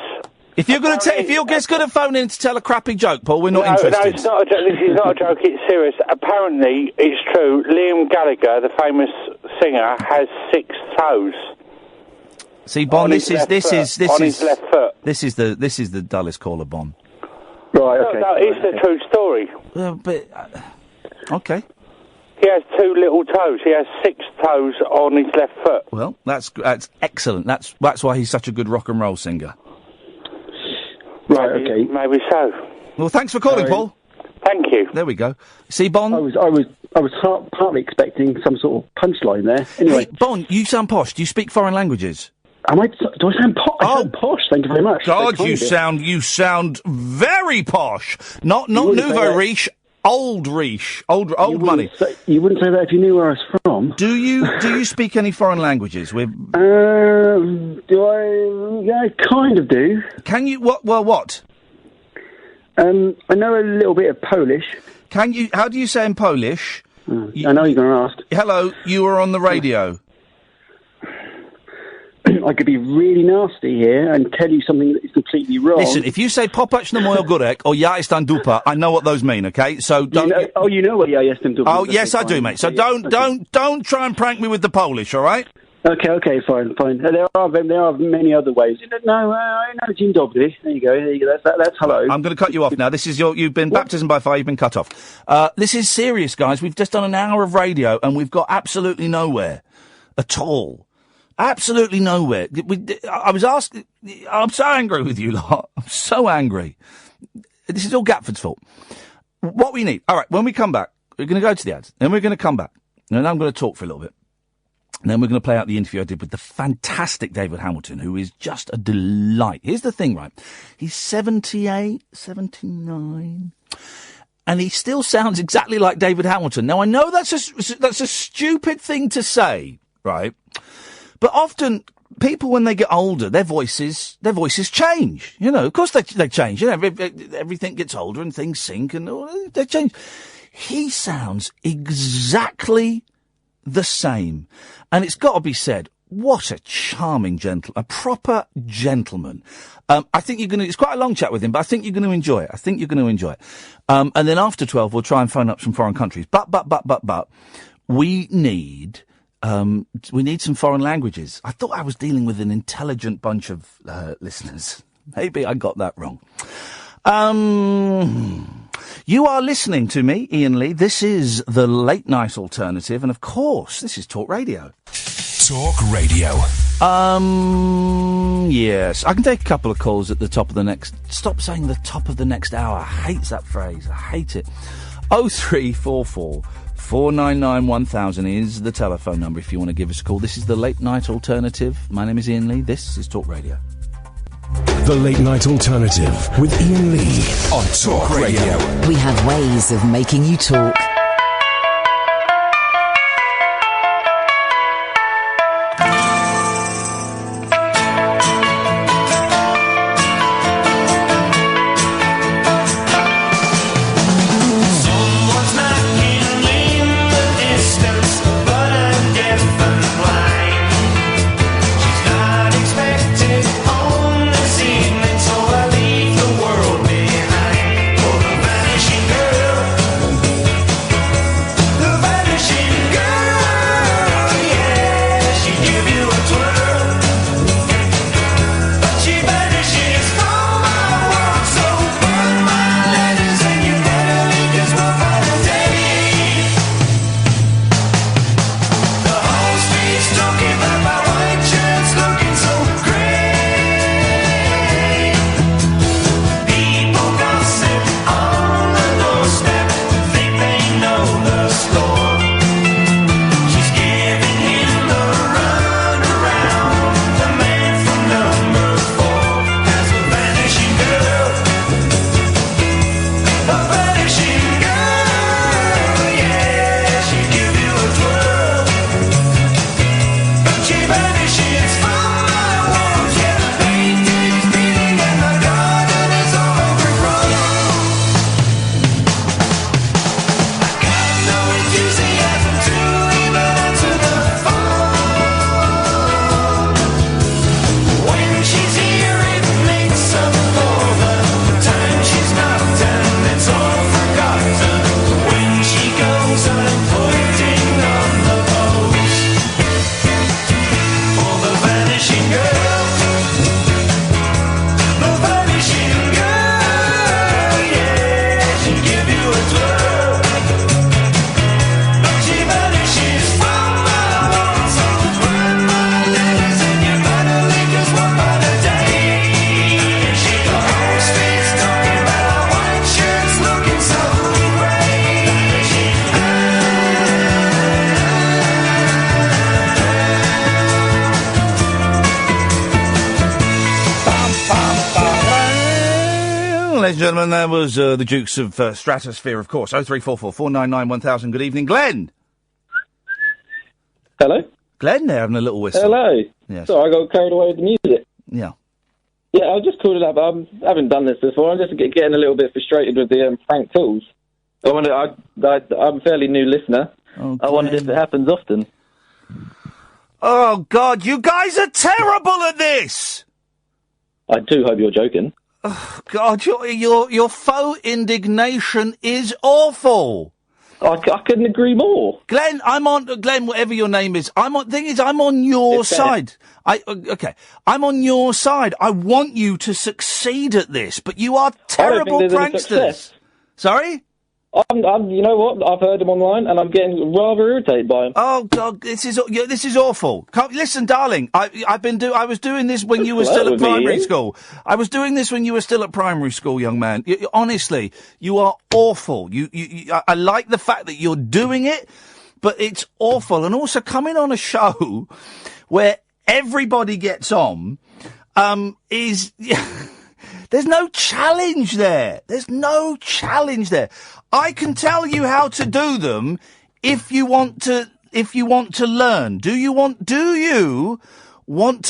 If you're just going to phone in to tell a crappy joke, Paul, we're not interested. No, it's not a joke. This is not a joke. It's serious. Apparently, it's true. Liam Gallagher, the famous singer, has 6 toes. See, Bon, this is his left foot. This is the dullest caller, Bon. Right. Okay. No, it's a true story. Okay. He has 2 little toes. He has 6 toes on his left foot. Well, that's excellent. That's why he's such a good rock and roll singer. Right. Okay. Maybe so. Well, thanks for calling, Paul. Thank you. There we go. See, Bon. I was partly expecting some sort of punchline there. Anyway, hey, Bon, you sound posh. Do you speak foreign languages? Do I sound posh? I sound posh. Thank you very much. God, you sound very posh. Not nouveau riche. Old riche, old money. You wouldn't say that if you knew where I was from. Do you speak any foreign languages? Do I? Yeah, I kind of do. Can you? What? I know a little bit of Polish. Can you? How do you say in Polish? I know you're going to ask. Hello, you are on the radio. I could be really nasty here and tell you something that is completely wrong. Listen, if you say Popac na moją górek or Ja jestem dupa, I know what those mean, okay? So don't... You know what Ja jestem dupa. Oh, yes, I do, mate. So don't try and prank me with the Polish, all right? Okay, fine. There are many other ways. No, I know Dzień dobry. There you go. That's hello. I'm going to cut you off now. This is you've been baptism by fire. You've been cut off. This is serious, guys. We've just done an hour of radio and we've got absolutely nowhere at all. Absolutely nowhere. I was asked. I'm so angry with you lot. I'm so angry. This is all Gatford's fault. What we need. All right, when we come back, we're going to go to the ads. Then we're going to come back. And I'm going to talk for a little bit. And then we're going to play out the interview I did with the fantastic David Hamilton, who is just a delight. Here's the thing, right? He's 78, 79. And he still sounds exactly like David Hamilton. Now, I know that's a stupid thing to say, right? But often people, when they get older, their voices change. You know, of course they change. You know, everything gets older and things sink and they change. He sounds exactly the same. And it's got to be said, what a charming a proper gentleman. I think it's quite a long chat with him, but I think you're going to enjoy it. And then after 12, we'll try and phone up some foreign countries. But, we need some foreign languages. I thought I was dealing with an intelligent bunch of listeners. Maybe I got that wrong. You are listening to me, Iain Lee. This is the Late Night Alternative, and of course, this is Talk Radio. Talk Radio. Yes. I can take a couple of calls at the top of the next... Stop saying the top of the next hour. I hate that phrase. I hate it. 0344 499 1000 is the telephone number if you want to give us a call. This is the Late Night Alternative. My name is Iain Lee. This is Talk Radio. The Late Night Alternative with Iain Lee on Talk Radio. We have ways of making you talk. Ladies and gentlemen, that was the Dukes of Stratosphere, of course. 0344 499 1000. Good evening, Glen. Hello? Glen there, having a little whistle. Hello. Yes. Sorry, I got carried away with the music. Yeah. Yeah, I just called it up. I haven't done this before. I'm just getting a little bit frustrated with the prank calls. I'm a fairly new listener. Oh, I wondered if it happens often. Oh, God, you guys are terrible at this! I do hope you're joking. Oh, God, your faux indignation is awful. I couldn't agree more. Glen, Glen, whatever your name is, I'm on your side. I'm on your side. I want you to succeed at this, but you are terrible pranksters. Sorry? You know what? I've heard him online, and I'm getting rather irritated by him. Oh God, this is awful. Listen, darling, I was doing this when you were still at primary school. I was doing this when you were still at primary school, young man. Honestly, you are awful. I like the fact that you're doing it, but it's awful. And also coming on a show where everybody gets on, is. There's no challenge there. There's no challenge there. I can tell you how to do them if you want to learn. Do you want to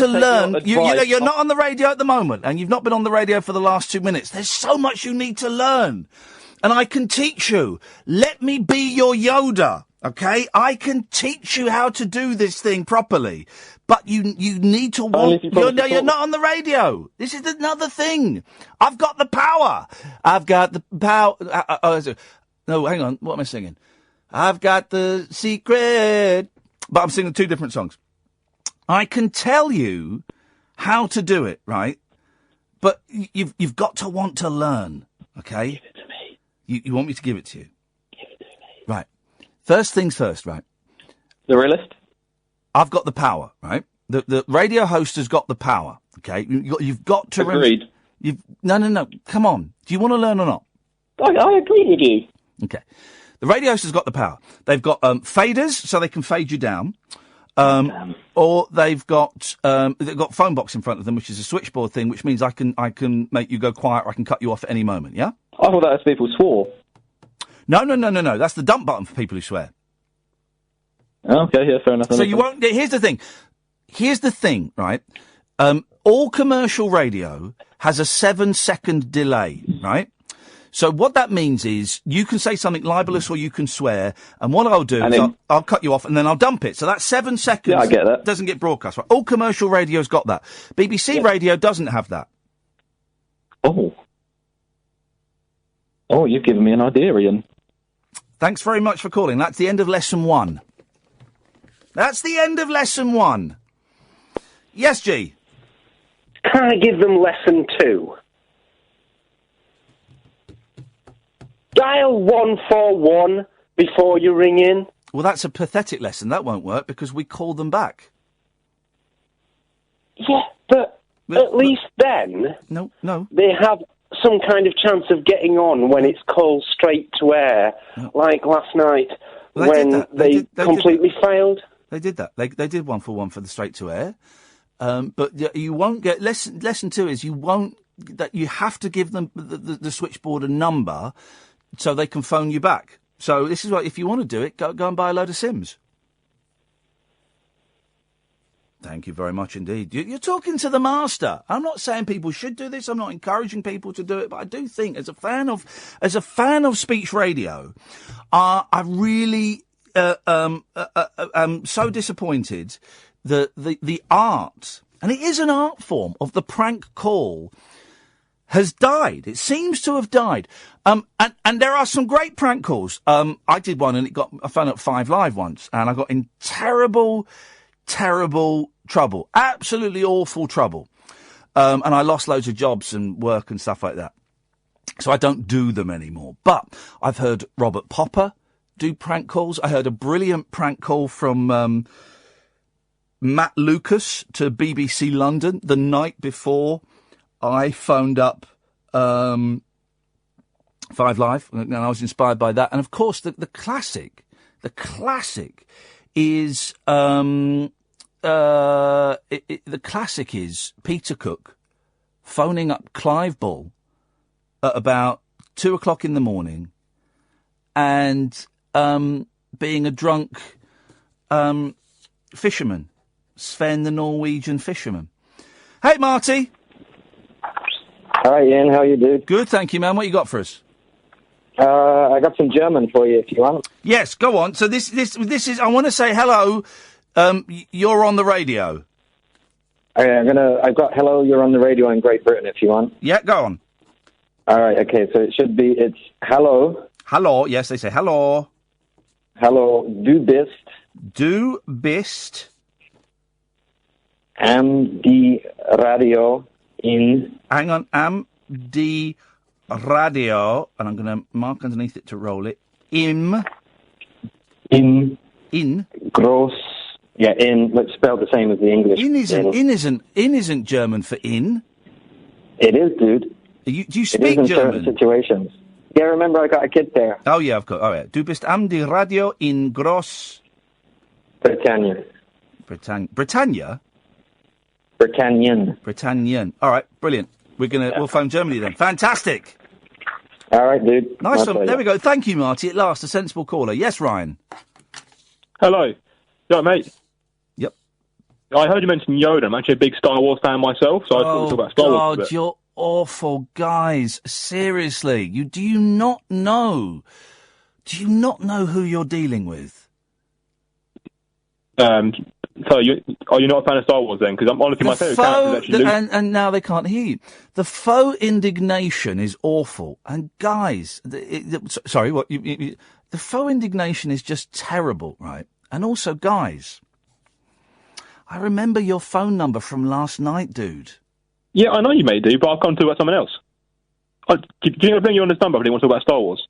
learn? You're not on the radio at the moment, and you've not been on the radio for the last 2 minutes. There's so much you need to learn. And I can teach you. Let me be your Yoda, okay? I can teach you how to do this thing properly. But you need to want... You're not on the radio. This is another thing. I've got the power. I've got the power... no, hang on. What am I singing? I've got the secret... But I'm singing 2 different songs. I can tell you how to do it, right? But you've got to want to learn, okay? Give it to me. You want me to give it to you? Give it to me. Right. First things first, right? The realist? I've got the power, right? The radio host has got the power, okay? You've got to... Agreed. No. Come on. Do you want to learn or not? I agree with you. Okay. The radio host has got the power. They've got faders, so they can fade you down. Or they've got phone box in front of them, which is a switchboard thing, which means I can make you go quiet or I can cut you off at any moment, yeah? I thought that was people swore. No. That's the dump button for people who swear. Okay, yeah, fair enough. So you won't... Here's the thing, right? All commercial radio has a 7-second delay, right? So what that means is you can say something libelous or you can swear, and what I'll do is I'll cut you off and then I'll dump it. So that's 7 seconds. Yeah, I get that. Doesn't get broadcast. Right? All commercial radio's got that. BBC radio doesn't have that. Oh, you've given me an idea, Iain. Thanks very much for calling. That's the end of lesson 1. That's the end of lesson 1. Yes, G? Can I give them lesson 2? Dial 141 before you ring in. Well, that's a pathetic lesson. That won't work because we call them back. Yeah, but at least then... No. They have some kind of chance of getting on when it's called straight to air, like last night when they completely failed. They did that. They did 141 for the straight to air. But you won't get... Lesson 2 is that you have to give them the switchboard a number so they can phone you back. So this is what, if you want to do it, go and buy a load of SIMs. Thank you very much indeed. You're talking to the master. I'm not saying people should do this. I'm not encouraging people to do it, but I do think, as a fan of speech radio, I really am so disappointed that the art, and it is an art form, of the prank call has died. It seems to have died. And there are some great prank calls. I did one and I found out 5 Live once, and I got in terrible trouble. Absolutely awful trouble. And I lost loads of jobs and work and stuff like that. So I don't do them anymore. But I've heard Robert Popper do prank calls. I heard a brilliant prank call from Matt Lucas to BBC London the night before I phoned up 5 Live, and I was inspired by that. And of course, the classic is the classic is Peter Cook phoning up Clive Bull at about 2:00 in the morning and being a drunk fisherman, Sven the Norwegian fisherman. Hey, Marty. Hi, Ian. How you doing? Good, thank you, man. What you got for us? I got some German for you if you want. Yes, go on. So this is. I want to say hello. You're on the radio. I've got hello. You're on the radio in Great Britain if you want. Yeah, go on. All right. Okay. So it's hello. Hello. Yes, they say hello. Hello. Du bist. Du bist. Am die Radio in. Hang on. Am die radio, and I'm going to mark underneath it to roll it. In. Gross. Yeah, in. It's spelled the same as the English. In isn't German for in. It is, dude. Do you It speak is in German? certain situations. Yeah, remember I got a kid there. Oh yeah, of course. Oh yeah. Du bist am die Radio in Groß Britannia. Britannia. Britannian. All right, brilliant. We'll phone Germany then. Fantastic. All right, dude. Nice one. There we go. Thank you, Marty. At last, a sensible caller. Yes, Ryan. Hello. Yeah, mate. Yep. I heard you mention Yoda. I'm actually a big Star Wars fan myself, so I thought we'd talk about Star Wars a God, bit. you're awful, guys. Seriously, do you not know? Do you not know who you're dealing with? So are you not a fan of Star Wars then? Because I'm honestly my favourite character is actually Luke. And now they can't hear you. The faux indignation is awful. And guys, sorry, what? The faux indignation is just terrible, right? And also, guys, I remember your phone number from last night, dude. Yeah, I know you may do, but I've come to talk about someone else. Do you want to bring you on this number if you want to talk about Star Wars?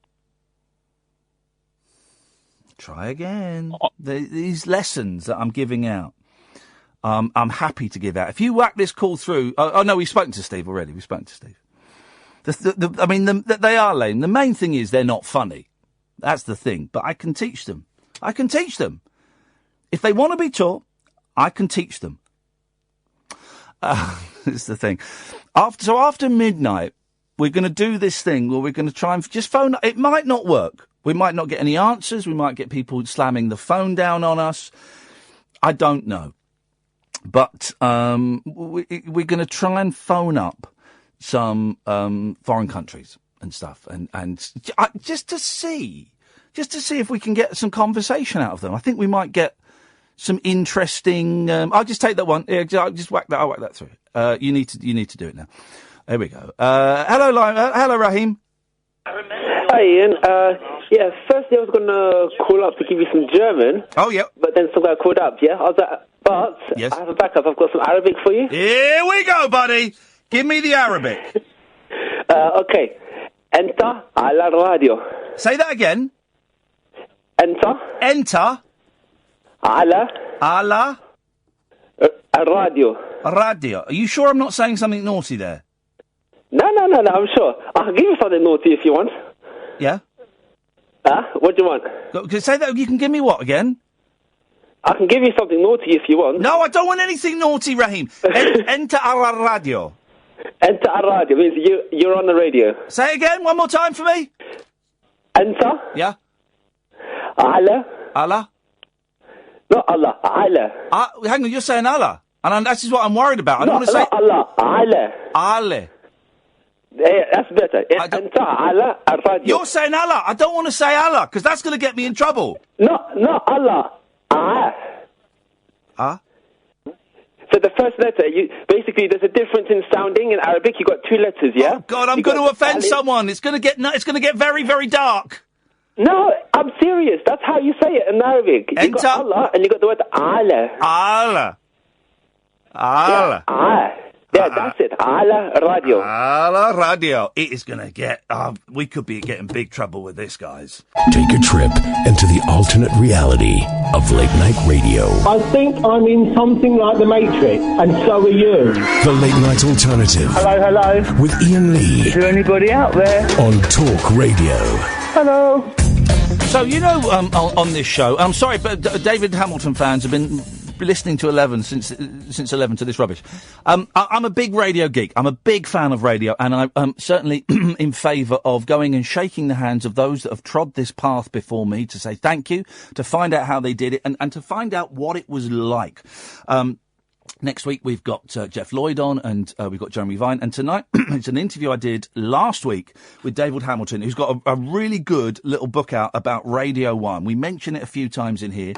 Try again. These lessons that I'm giving out, I'm happy to give out. If you whack this call through... Oh, no, we've spoken to Steve already. We've spoken to Steve. They are lame. The main thing is they're not funny. That's the thing. But I can teach them. If they want to be taught, I can teach them. It's the thing. After midnight, we're going to do this thing where we're going to try and just phone... It might not work. We might not get any answers. We might get people slamming the phone down on us. I don't know. But we're going to try and phone up some foreign countries and stuff, and just to see if we can get some conversation out of them. I think we might get some interesting. I'll just take that one. Yeah, I'll just whack that. I'll whack that through. You need to do it now. There we go. Hello, Raheem. Hi, Ian. Firstly I was going to call up to give you some German. Oh, yeah. But then some guy called up, yeah? Yes. I have a backup. I've got some Arabic for you. Here we go, buddy. Give me the Arabic. Okay. Enter ala radio. Say that again. Enter. Ala. Radio. Radio. Are you sure I'm not saying something naughty there? No, I'm sure. I can give you something naughty if you want. Yeah? What do you want? Say that. You can give me what again? I can give you something naughty if you want. No, I don't want anything naughty, Raheem. Enter ala radio. Enter a radio means you're on the radio. Say it again, one more time for me. Enter. Yeah. Allah. Not Allah. Allah. Hang on, you're saying Allah. And this is what I'm worried about. I don't want to say... Allah. Allah. Yeah, that's better. Enter Allah radio. You're saying Allah. I don't want to say Allah, because that's going to get me in trouble. No, Allah. So the first letter, basically there's a difference in sounding in Arabic. You've got two letters, yeah? Oh, God, I'm going to offend someone. It's going to get very, very dark. No, I'm serious. That's how you say it in Arabic. You got Allah and you got the word Allah. Yeah, that's it. Allah radio. Allah radio. It is going to get... we could be getting big trouble with this, guys. Take a trip into the alternate reality of late night radio. I think I'm in something like the Matrix, and so are you. The Late Night Alternative. Hello. With Iain Lee. Is there anybody out there? On Talk Radio. Hello. So, on this show... I'm sorry, but David Hamilton fans have been... listening to 11 since 11 to this rubbish. I'm a big radio geek. I'm a big fan of radio, and I'm certainly in favour of going and shaking the hands of those that have trod this path before me to say thank you, to find out how they did it, and to find out what it was like. Next week we've got Jeff Lloyd on, and we've got Jeremy Vine, and tonight it's an interview I did last week with David Hamilton, who's got a really good little book out about Radio 1. We mention it a few times in here,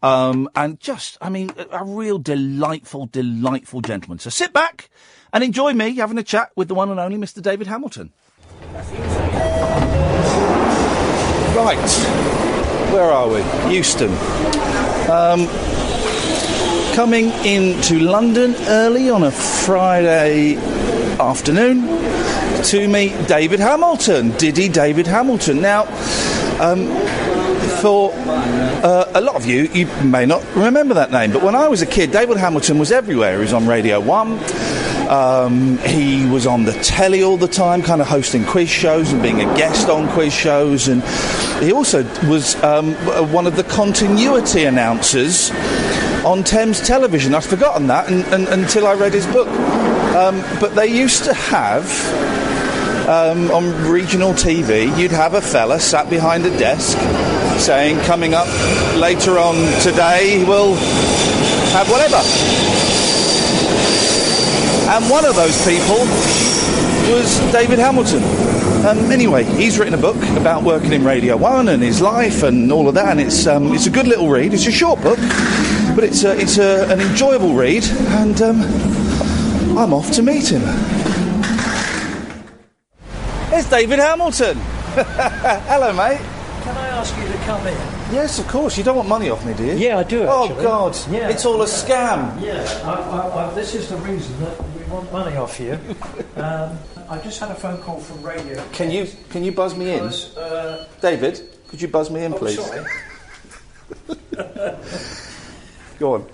and just, a real delightful gentleman. So sit back and enjoy me having a chat with the one and only Mr. David Hamilton. Right, where are we? Euston. Coming into London early on a Friday afternoon. to meet David Hamilton, Diddy David Hamilton. Now, for a lot of you may not remember that name, but when I was a kid, David Hamilton was everywhere. He was on Radio 1. He was on the telly all the time, kind of hosting quiz shows and being a guest on quiz shows, and he also was one of the continuity announcers on Thames Television. I'd forgotten that until I read his book. But they used to have, on regional TV, you'd have a fella sat behind a desk saying, coming up later on today, we'll have whatever. And one of those people was David Hamilton. Anyway, he's written a book about working in Radio 1 and his life and all of that, and it's a good little read. It's a short book, but it's an enjoyable read, and I'm off to meet him. There's David Hamilton. Hello, mate. Can I ask you to come in? Yes, of course. You don't want money off me, do you? Yeah, I do, actually. Oh, God. Yeah. It's all a scam. Yeah, this is the reason that we want money off you. I just had a phone call from radio. Can you buzz me in? David, could you buzz me in, please? Sorry. Go on.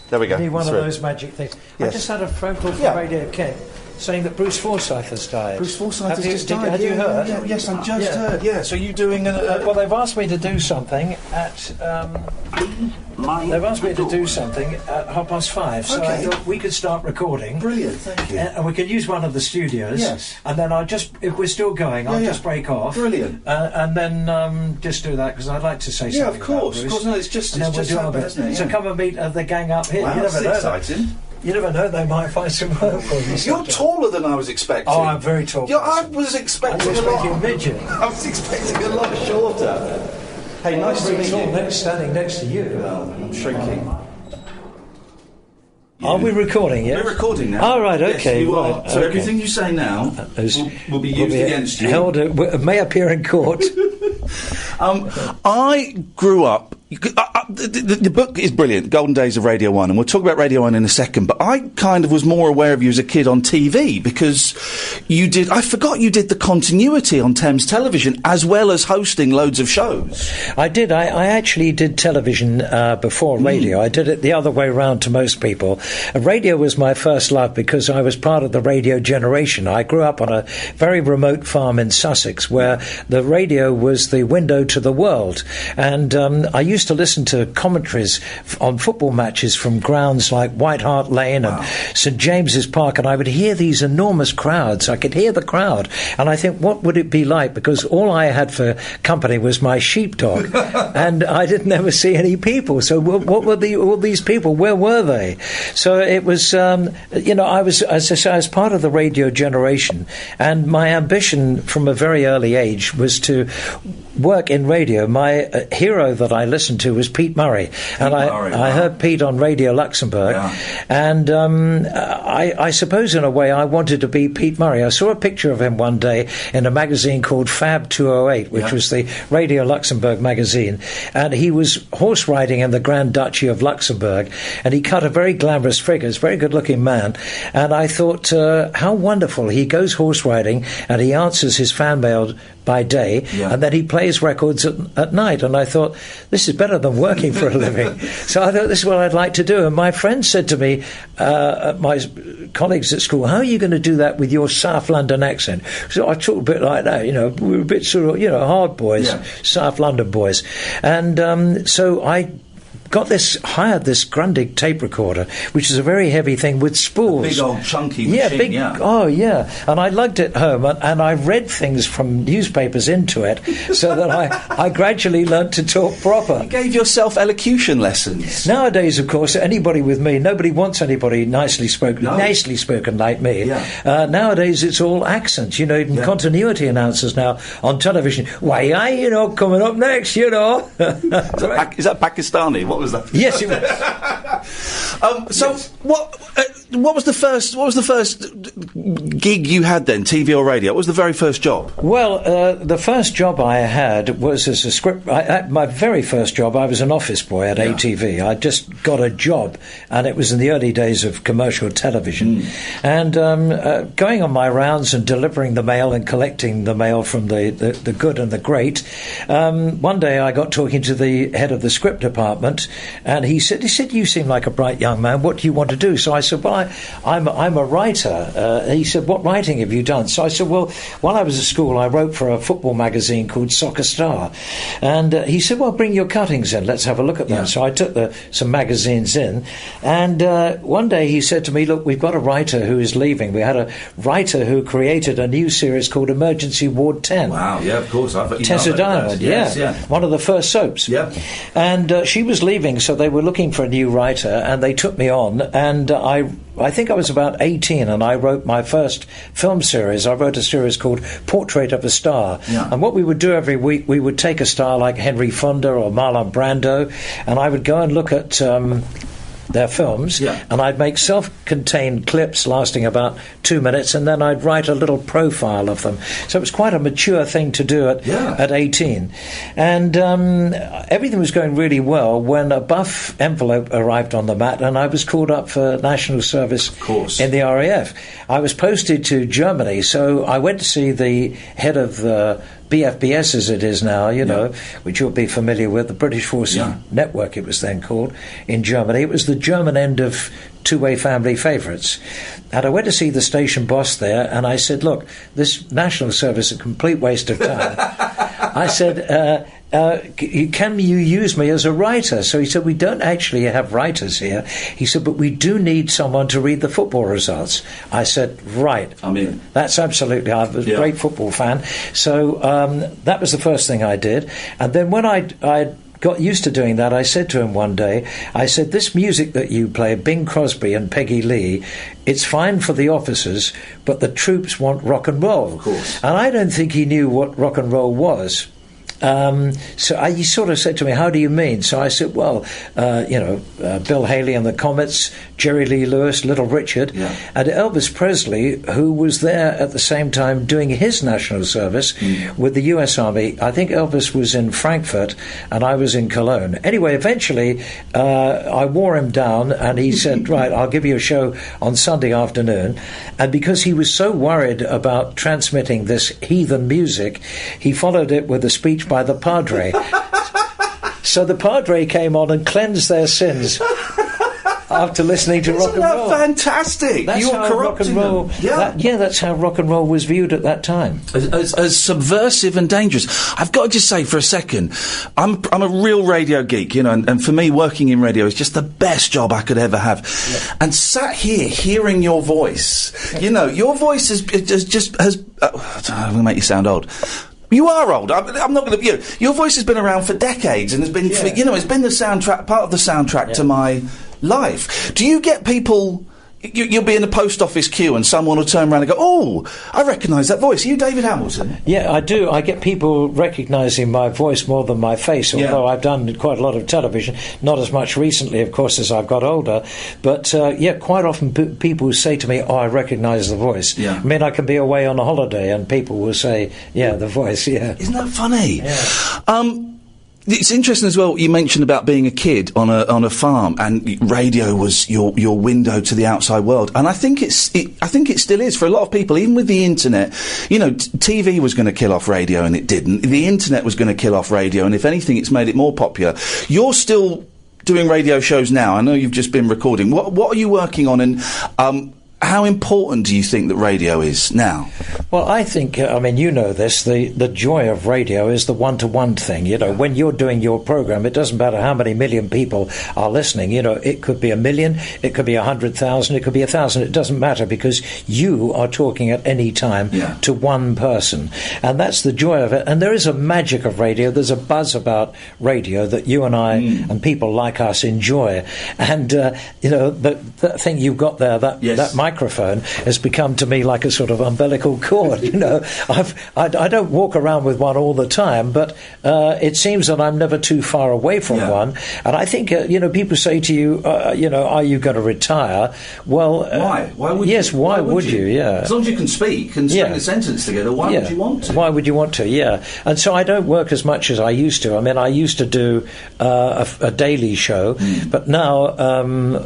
There we go. Need one of those magic things. Yes. I just had a phone call from Radio Kent saying that Bruce Forsyth has died. Bruce Forsyth has just died. Had you heard? Yeah, yes, I just heard. Yeah. So you doing? Well, they've asked me to do something at. They've asked me to do something at 5:30. So I thought we could start recording. Brilliant, thank you. And we could use one of the studios. Yes. And then if we're still going, I'll just break off. Brilliant. And then just do that because I'd like to say something. Yeah, of course. About Bruce. No, it's just happened, isn't it? So come and meet the gang up here. Wow, you never know. Exciting. You never know, they might find some work for you. You're taller than I was expecting. Oh, I'm very tall. I was expecting a midget. I was expecting a lot shorter. Hey, nice to meet you. Standing next to you. Well, I'm shrinking. Are we recording yet? We're recording now. Oh, right, okay. Yes, you are. Right, so okay. everything you say now will be used against you. May appear in court. I grew up... The book is brilliant, Golden Days of Radio 1, and we'll talk about Radio 1 in a second, but I kind of was more aware of you as a kid on TV, because I forgot you did the continuity on Thames Television, as well as hosting loads of shows. I did. I actually did television before radio. I did it the other way round to most people. Radio was my first love because I was part of the radio generation. I grew up on a very remote farm in Sussex where the radio was the window to the world, and I used to listen to commentaries on football matches from grounds like White Hart Lane and St James's Park, and I would hear these enormous crowds. I could hear the crowd, and I think, what would it be like? Because all I had for company was my sheepdog, and I didn't ever see any people. So what were all these people? Where were they? So it was, I was, as I say, I was part of the radio generation, and my ambition from a very early age was to work in radio. My hero that I listened to was Pete Murray, I heard Pete on Radio Luxembourg, and I suppose in a way I wanted to be Pete Murray. I saw a picture of him one day in a magazine called Fab 208, which was the Radio Luxembourg magazine, and he was horse riding in the Grand Duchy of Luxembourg, and he cut a very glamorous figure. He's a very good-looking man, and I thought, how wonderful. He goes horse riding, and he answers his fan mail by day, and then he plays records at night, and I thought, this is better than working for a living. So I thought, this is what I'd like to do. And my friend said to me, my colleagues at school, how are you going to do that with your South London accent? So I talk a bit like that, we were a bit sort of, hard boys, South London boys. And so I hired this Grundig tape recorder, which is a very heavy thing with spools. A big old chunky machine, Oh, yeah. And I lugged it home, and I read things from newspapers into it, so that I gradually learnt to talk proper. You gave yourself elocution lessons. Nowadays, of course, anybody with me, nobody wants anybody nicely spoken like me. Nowadays, it's all accents. Even continuity announcers now on television. Why, coming up next, Is that Pakistani? What was that? Yes, it was. What what was the first gig you had then, TV or radio? What was the very first job? Well, the first job I had was as a script. My very first job, I was an office boy at ATV. I just got a job, and it was in the early days of commercial television. And going on my rounds and delivering the mail and collecting the mail from the good and the great. One day I got talking to the head of the script department, and he said, "You seem like a bright young man. What do you want to do?" So I said, "Well, I'm a writer." He said, "What writing have you done?" So I said, "Well, while I was at school, I wrote for a football magazine called Soccer Star." And he said, "Well, bring your cuttings in. Let's have a look at that." So I took some magazines in, and one day he said to me, "Look, we've got a writer who is leaving. We had a writer who created a new series called Emergency Ward 10." Wow, yeah, of course. Tessa Diamond, one of the first soaps. Yeah. And she was leaving, so they were looking for a new writer, and they took me on, and I think I was about 18, and I wrote my first film series. I wrote a series called Portrait of a Star. Yeah. And what we would do every week, we would take a star like Henry Fonda or Marlon Brando, and I would go and look at their films, and I'd make self-contained clips lasting about 2 minutes, and then I'd write a little profile of them. So it was quite a mature thing to do at 18. And everything was going really well when a buff envelope arrived on the mat, and I was called up for national service in the RAF. I was posted to Germany, so I went to see the head of the BFBS, as it is now, which you'll be familiar with, the British Forces Network, it was then called, in Germany. It was the German end of Two-Way Family Favourites. And I went to see the station boss there, and I said, "Look, this national service is a complete waste of time." I said, "Can you use me as a writer?" So he said, "We don't actually have writers here." He said, "But we do need someone to read the football results." I said, "Right. I'm in." That's absolutely. I was a great football fan. So that was the first thing I did. And then when I got used to doing that, I said to him one day, I said, "This music that you play, Bing Crosby and Peggy Lee, it's fine for the officers, but the troops want rock and roll." Of course. And I don't think he knew what rock and roll was. He sort of said to me, "How do you mean?" So I said, "Well, Bill Haley and the Comets, Jerry Lee Lewis, Little Richard, and Elvis Presley, who was there at the same time doing his national service with the U.S. Army. I think Elvis was in Frankfurt and I was in Cologne. Anyway, eventually I wore him down, and he said, "Right, I'll give you a show on Sunday afternoon." And because he was so worried about transmitting this heathen music, he followed it with a speech by the Padre. So the Padre came on and cleansed their sins after listening to rock and roll. Fantastic! That's You're how corrupting rock and roll. them. That's how rock and roll was viewed at that time, as subversive and dangerous. I've got to just say for a second, I'm a real radio geek, and for me, working in radio is just the best job I could ever have. Yeah. And sat here hearing your voice, your voice has. I'm going to make you sound old. You are old. I'm not going to. Your voice has been around for decades and has been, it's been the soundtrack, part of the soundtrack to my life. Do you get people? You'll be in a post office queue and someone will turn around and go, "Oh, I recognise that voice. Are you David Hamilton?" Yeah, I do. I get people recognising my voice more than my face, although I've done quite a lot of television. Not as much recently, of course, as I've got older. But, quite often people say to me, "Oh, I recognise the voice." Yeah. I mean, I can be away on a holiday and people will say, "Yeah, the voice, yeah." Isn't that funny? Yeah. It's interesting as well. You mentioned about being a kid on a farm, and radio was your window to the outside world. And I think it still is for a lot of people. Even with the internet, TV was going to kill off radio, and it didn't. The internet was going to kill off radio, and if anything, it's made it more popular. You're still doing radio shows now. I know you've just been recording. What are you working on, and how important do you think that radio is now? Well, I think, you know this, the joy of radio is the one-to-one thing. When you're doing your program, it doesn't matter how many million people are listening. It could be 1 million, it could be 100,000, it could be 1,000. It doesn't matter, because you are talking at any time to one person. And that's the joy of it. And there is a magic of radio. There's a buzz about radio that you and I and people like us enjoy. And, the thing you've got there, that microphone, microphone has become to me like a sort of umbilical cord. I don't walk around with one all the time, but it seems that I'm never too far away from one. And I think people say to you, are you going to retire? Well, why? Why would you? Yes, why would you? Yeah. As long as you can speak and string a sentence together, why would you want to? Why would you want to? Yeah. And so I don't work as much as I used to. I mean, I used to do a daily show, but now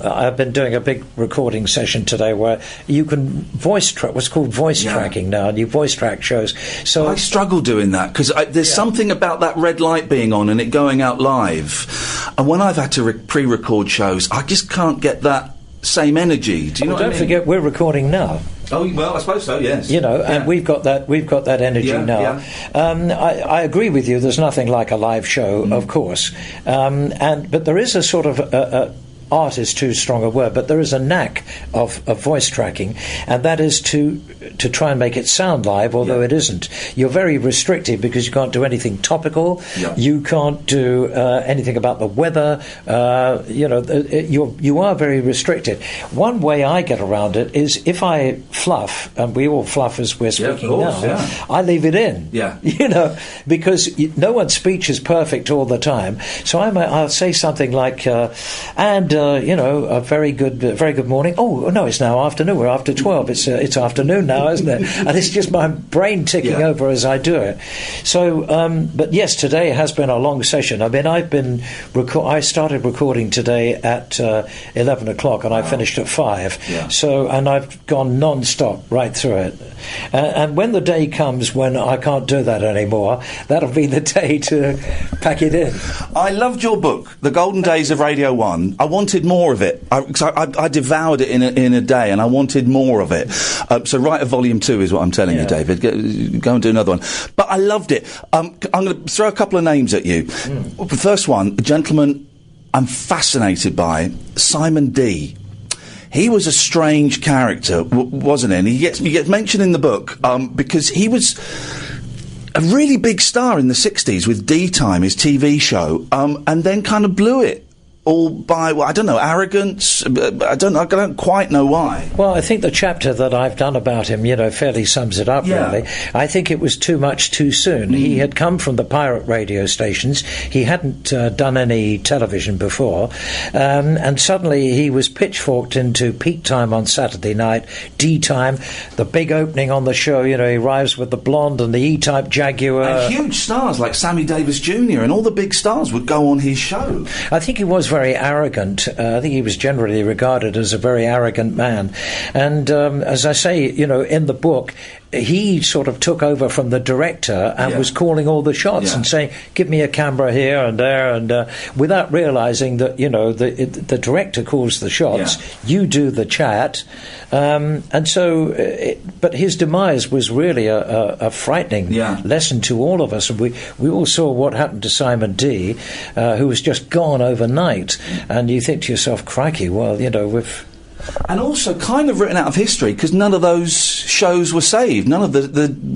I've been doing a big recording session today where you can voice track, what's called voice tracking now, and you voice track shows. So I struggle doing that because there's something about that red light being on and it going out live. And when I've had to pre-record shows, I just can't get that same energy. Do you know what I mean? Don't forget, we're recording now. Oh well, I suppose so. Yes. And we've got that energy now. Yeah. I agree with you. There's nothing like a live show, of course, but there is a sort of art is too strong a word, but there is a knack of voice tracking, and that is to try and make it sound live, although it isn't. You're very restricted because you can't do anything topical. You can't do anything about the weather. You are very restricted. One way I get around it is if I fluff, and we all fluff as we're speaking now, I leave it in. Because no one's speech is perfect all the time. So I'll say something like, a very good morning. Oh no, it's now afternoon. We're after 12. It's afternoon now, isn't it? And it's just my brain ticking over as I do it. So, but yes, today has been a long session. I mean, I started recording today at 11 o'clock, and I finished at 5. So, and I've gone non-stop right through it. And when the day comes when I can't do that anymore, that'll be the day to pack it in. I loved your book, The Golden Days of Radio 1. I wanted more of it. I devoured it in a day, and I wanted more of it. So write a volume 2 is what I'm telling you, David. Go and do another one. But I loved it. I'm going to throw a couple of names at you. The first one, a gentleman I'm fascinated by, Simon D. He was a strange character, wasn't he? And he gets mentioned in the book because he was a really big star in the 60s with D Time, his TV show, and then kind of blew it. All by, I don't know, arrogance. I don't quite know why. Well, I think the chapter that I've done about him, fairly sums it up, really. I think it was too much too soon. He had come from the pirate radio stations. He hadn't done any television before. And suddenly he was pitchforked into peak time on Saturday night, D Time, the big opening on the show. He arrives with the blonde and the E-Type Jaguar. And huge stars like Sammy Davis Jr. and all the big stars would go on his show. I think he was very arrogant. I think he was generally regarded as a very arrogant man. And as I say, in the book, he sort of took over from the director and was calling all the shots and saying, give me a camera here and there, and without realising that, the director calls the shots, you do the chat. And so, but his demise was really a frightening lesson to all of us. And we all saw what happened to Simon D., who was just gone overnight. And you think to yourself, crikey, well, we've... And also kind of written out of history because none of those shows were saved. None of the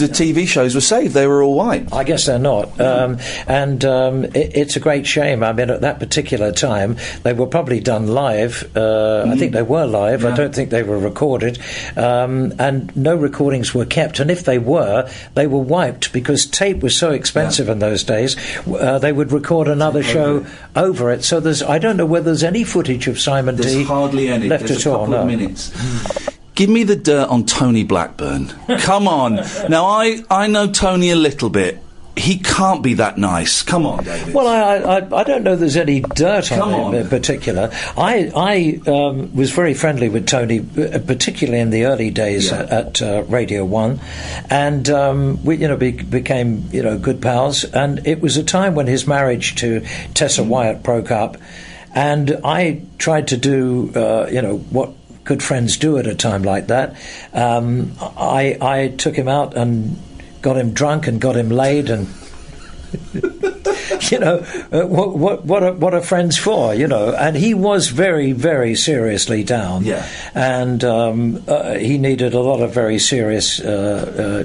TV shows were saved. They were all white. I guess they're not. It's a great shame. I mean, at that particular time, they were probably done live. I think they were live. I don't think they were recorded. And no recordings were kept. And if they were wiped because tape was so expensive in those days. They would record another show over it. So I don't know whether there's any footage of Simon D. There's hardly any. Left at all. Couple of minutes. Give me the dirt on Tony Blackburn. Come on. Now, I know Tony a little bit. He can't be that nice. Come on, David. Well, I don't know there's any dirt on him in particular. I was very friendly with Tony, particularly in the early days at Radio 1, and we became good pals. And it was a time when his marriage to Tessa Wyatt broke up. And I tried to do, what good friends do at a time like that. I took him out and got him drunk and got him laid and what are friends for? And he was very, very seriously down. Yeah. And he needed a lot of very serious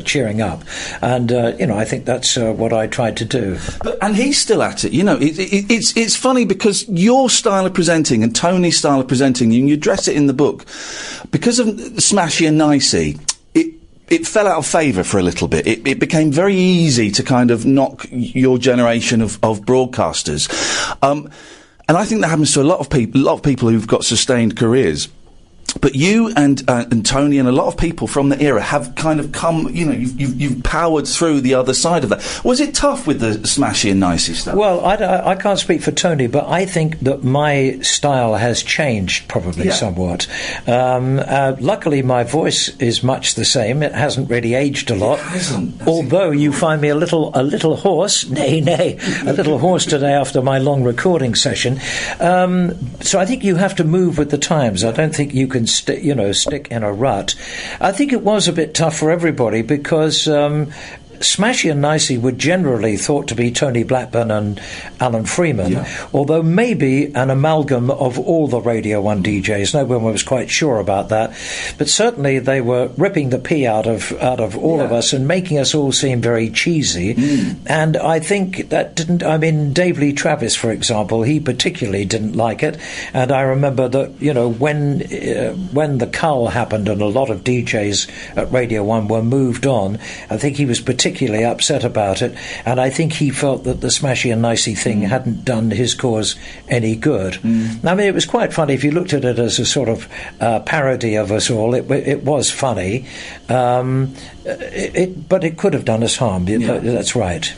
cheering up. And I think that's what I tried to do. And he's still at it. It's funny because your style of presenting and Tony's style of presenting, and you address it in the book, because of Smashy and Nicey, it fell out of favour for a little bit. It became very easy to kind of knock your generation of broadcasters. And I think that happens to a lot of people who've got sustained careers. But you and Tony and a lot of people from the era have kind of come, you've powered through the other side of that. Was it tough with the Smashy and Nicey stuff? Well, I can't speak for Tony, but I think that my style has changed probably somewhat. Luckily, my voice is much the same. It hasn't really aged a lot. Although you find me a little hoarse, a little hoarse today after my long recording session. So I think you have to move with the times. I don't think you can stick in a rut. I think it was a bit tough for everybody because Smashy and Nicey were generally thought to be Tony Blackburn and Alan Freeman, although maybe an amalgam of all the Radio 1 DJs. No one was quite sure about that, but certainly they were ripping the pee out of all of us and making us all seem very cheesy. And I think that didn't. I mean, Dave Lee Travis, for example, he particularly didn't like it. And I remember that when the cull happened and a lot of DJs at Radio 1 were moved on, I think he was particularly upset about it, and I think he felt that the Smashy and Nicey thing hadn't done his cause any good. I mean, it was quite funny if you looked at it as a sort of parody of us all. It was funny, but it could have done us harm. That's right.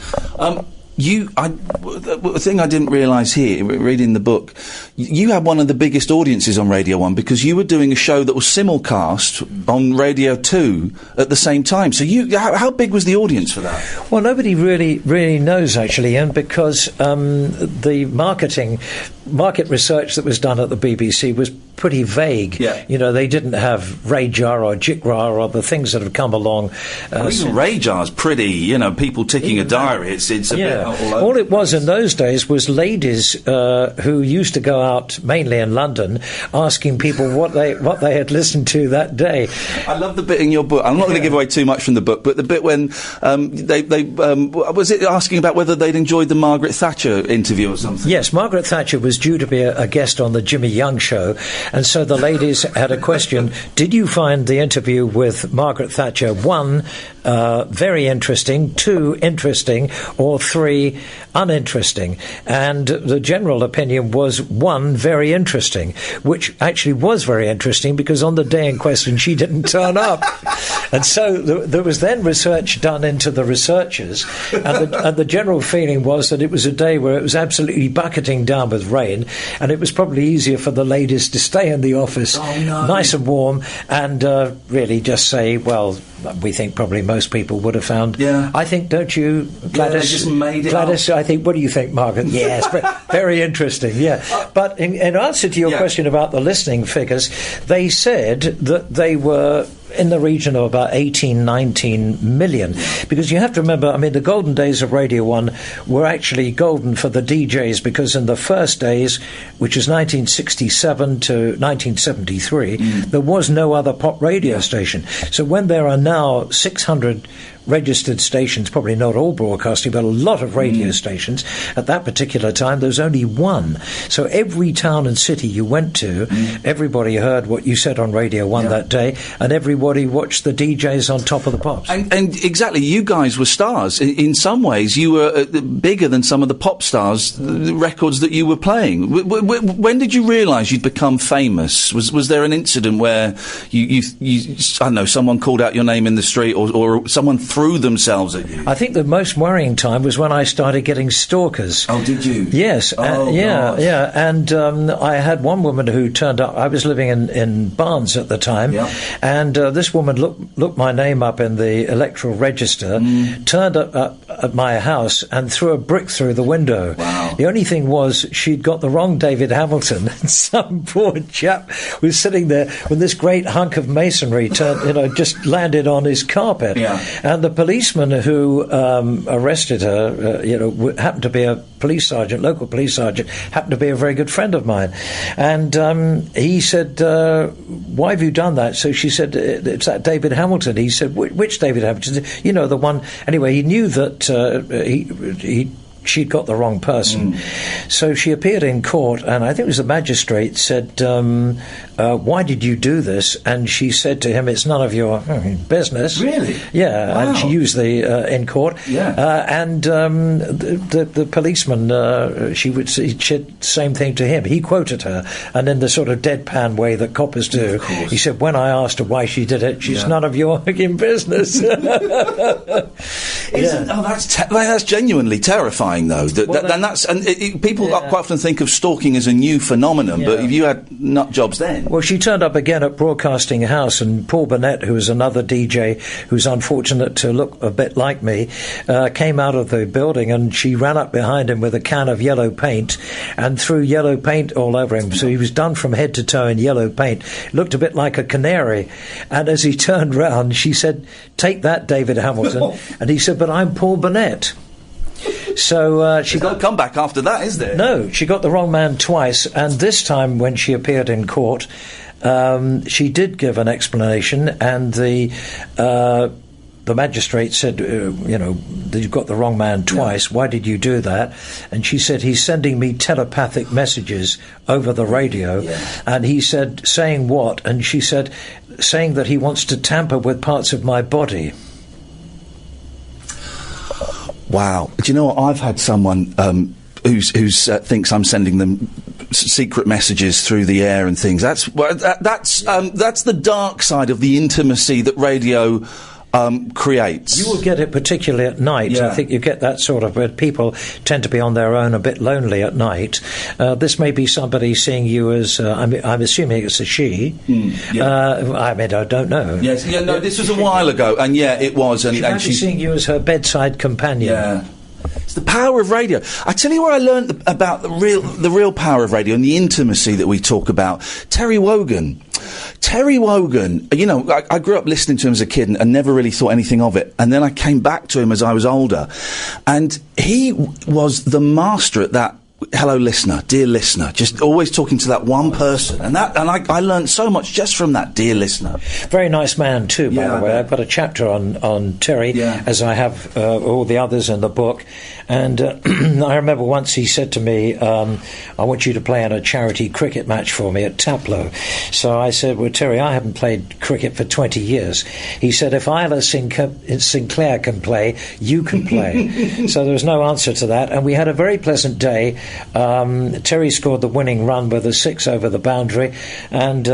The thing I didn't realise here, reading the book, you had one of the biggest audiences on Radio 1 because you were doing a show that was simulcast on Radio 2 at the same time. So how big was the audience for that? Well, nobody really knows, actually, and because the market research that was done at the BBC was pretty vague. They didn't have Radar or Jikra or the things that have come along. Even Radar's pretty, people ticking a diary. It's a bit... All it was in those days was ladies who used to go out mainly in London asking people what they had listened to that day. I love the bit in your book. I'm not going to give away too much from the book, but the bit when they was it asking about whether they'd enjoyed the Margaret Thatcher interview or something? Yes, Margaret Thatcher was due to be a guest on the Jimmy Young show, and so the ladies had a question: did you find the interview with Margaret Thatcher 1 very interesting, 2 interesting, or 3 uninteresting? And the general opinion was 1 very interesting, which actually was very interesting because on the day in question she didn't turn up. And so there was then research done into the researchers, and the general feeling was that it was a day where it was absolutely bucketing down with rain, and it was probably easier for the ladies to stay in the office nice and warm and really just say, well, we think probably most people would have found. I think, don't you, Gladys? They just made it Gladys, I think, what do you think, Margaret? Yes, very interesting, But in answer to your question about the listening figures, they said that they were in the region of about 18, 19 million. Because you have to remember, I mean, the golden days of Radio 1 were actually golden for the DJs because in the first days, which is 1967 to 1973, there was no other pop radio station. So when there are now 600 registered stations, probably not all broadcasting, but a lot of radio stations. At that particular time, there was only 1. So every town and city you went to, everybody heard what you said on Radio 1 that day, and everybody watched the DJs on Top of the Pops. And exactly, you guys were stars. In some ways, you were bigger than some of the pop stars, the records that you were playing. When did you realise you'd become famous? Was there an incident where you I don't know, someone called out your name in the street or someone threw themselves at you? I think the most worrying time was when I started getting stalkers. Oh, did you? Yes. Yeah. And I had one woman who turned up. I was living in Barnes at the time, and this woman looked my name up in the electoral register, turned up at my house and threw a brick through the window. Wow. The only thing was she'd got the wrong David Hamilton, and some poor chap was sitting there with this great hunk of masonry just landed on his carpet. Yeah. And the policeman who arrested her, happened to be a police sergeant, local police sergeant, happened to be a very good friend of mine. And he said, why have you done that? So she said, it's that David Hamilton. He said, which David Hamilton? You know, the one... Anyway, he knew that she'd got the wrong person. So she appeared in court, and I think it was the magistrate said, why did you do this? And she said to him, it's none of your business. Really? Yeah, wow. And she used the in court. Yeah. And the policeman, she said the same thing to him. He quoted her, and in the sort of deadpan way that coppers do, he said, when I asked her why she did it, she's none of your business. That's genuinely terrifying, though. People quite often think of stalking as a new phenomenon, but if you had nut jobs then. Well, she turned up again at Broadcasting House, and Paul Burnett, who was another DJ who's unfortunate to look a bit like me, came out of the building, and she ran up behind him with a can of yellow paint and threw yellow paint all over him. So he was done from head to toe in yellow paint. Looked a bit like a canary. And as he turned round, she said, "Take that, David Hamilton." And he said, "But I'm Paul Burnett." So she got come back after that, is there? No, she got the wrong man twice, and this time when she appeared in court, she did give an explanation, and the magistrate said, you've got the wrong man twice. Why did you do that? And she said, he's sending me telepathic messages over the radio. And he said, saying what? And she said, saying that he wants to tamper with parts of my body. Wow. Do you know what? I've had someone who thinks I'm sending them secret messages through the air and things. That's the dark side of the intimacy that radio creates. You will get it particularly at night. I think you get that sort of where people tend to be on their own, a bit lonely at night. This may be somebody seeing you as I'm assuming it's a she. I mean, I don't know. Yes, this was a while ago, and it was. And she's seeing you as her bedside companion. Yeah. It's the power of radio. I tell you where I learned about the real power of radio and the intimacy that we talk about. Terry Wogan, I grew up listening to him as a kid and never really thought anything of it. And then I came back to him as I was older. And he was the master at that. Hello, listener, dear listener, just always talking to that one person, and I learned so much just from that, dear listener. Very nice man too, by the way. I've got a chapter on Terry, as I have all the others in the book. And I remember once he said to me, "I want you to play in a charity cricket match for me at Taplow." So I said, "Well, Terry, I haven't played cricket for 20 years." He said, "If Isla Sinclair can play, you can play." So there was no answer to that, and we had a very pleasant day. Terry scored the winning run with a 6 over the boundary, and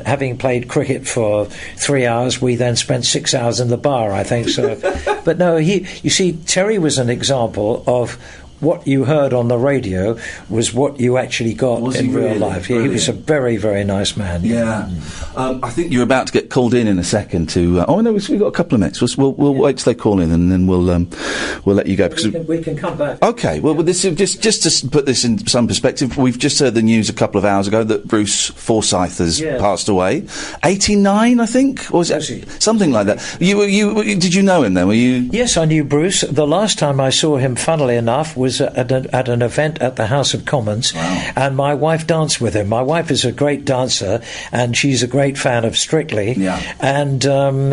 having played cricket for 3 hours, we then spent 6 hours in the bar, I think. So, but no, you see, Terry was an example of what you heard on the radio was what you actually got in real life. He was a very, very nice man. Yeah. I think you're about to get called in a second to... we've got a couple of minutes. We'll wait till they call in, and then we'll let you go. Because we can come back. Okay. Well, this is just to put this in some perspective, we've just heard the news a couple of hours ago that Bruce Forsyth has passed away. 89, I think? Or was it something like that? Did you know him then? Were you... Yes, I knew Bruce. The last time I saw him, funnily enough, was at an event at the House of Commons, and my wife danced with him. My wife is a great dancer, and she's a great fan of Strictly. And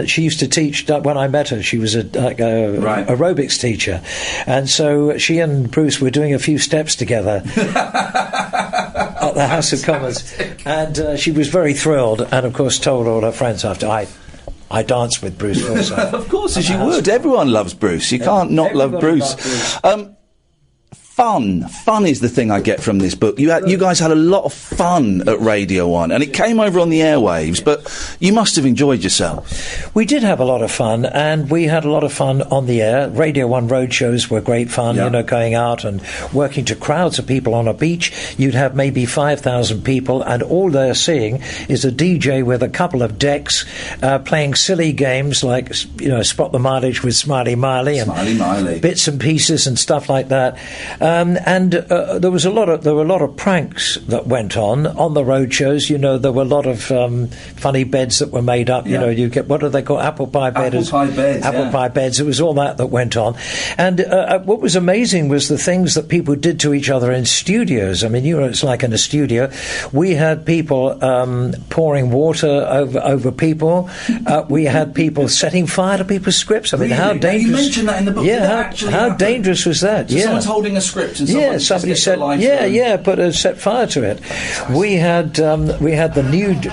she used to teach. When I met her, she was a aerobics teacher, and so she and Bruce were doing a few steps together at the House of Commons, and she was very thrilled, and of course told all her friends after I danced with Bruce Forsyth. Of course, as you would. Everyone loves Bruce. You can't not love Bruce. Fun is the thing I get from this book. You guys had a lot of fun at Radio 1, and it came over on the airwaves, but you must have enjoyed yourself. We did have a lot of fun, and we had a lot of fun on the air. Radio 1 road shows were great fun, going out and working to crowds of people on a beach. You'd have maybe 5,000 people, and all they're seeing is a DJ with a couple of decks playing silly games like, Spot the Mileage with Smiley Miley and bits and pieces and stuff like that. There were a lot of pranks that went on the road shows. There were a lot of funny beds that were made up. You get, what do they call, apple pie beds? Apple pie beds. It was all that went on. And what was amazing was the things that people did to each other in studios. I mean, it's like in a studio. We had people pouring water over people. We had people setting fire to people's scripts. I mean, how dangerous? You mentioned that in the book. Yeah, how dangerous was that? So someone's holding a script and somebody said, set fire to it. We had the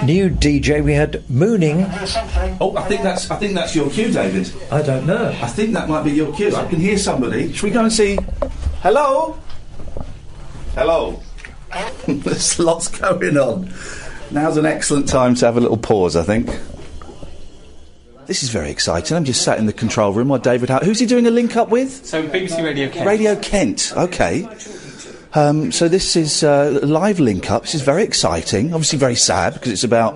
new DJ. We had Mooning. Oh, I think that's your cue, David. I don't know. I think that might be your cue. I can hear somebody. Should we go and see? Hello. There's lots going on. Now's an excellent time to have a little pause, I think. This is very exciting. I'm just sat in the control room while David... Who's he doing a link up with? So BBC Radio Kent. Radio Kent, OK. So this is a live link up. This is very exciting. Obviously very sad because it's about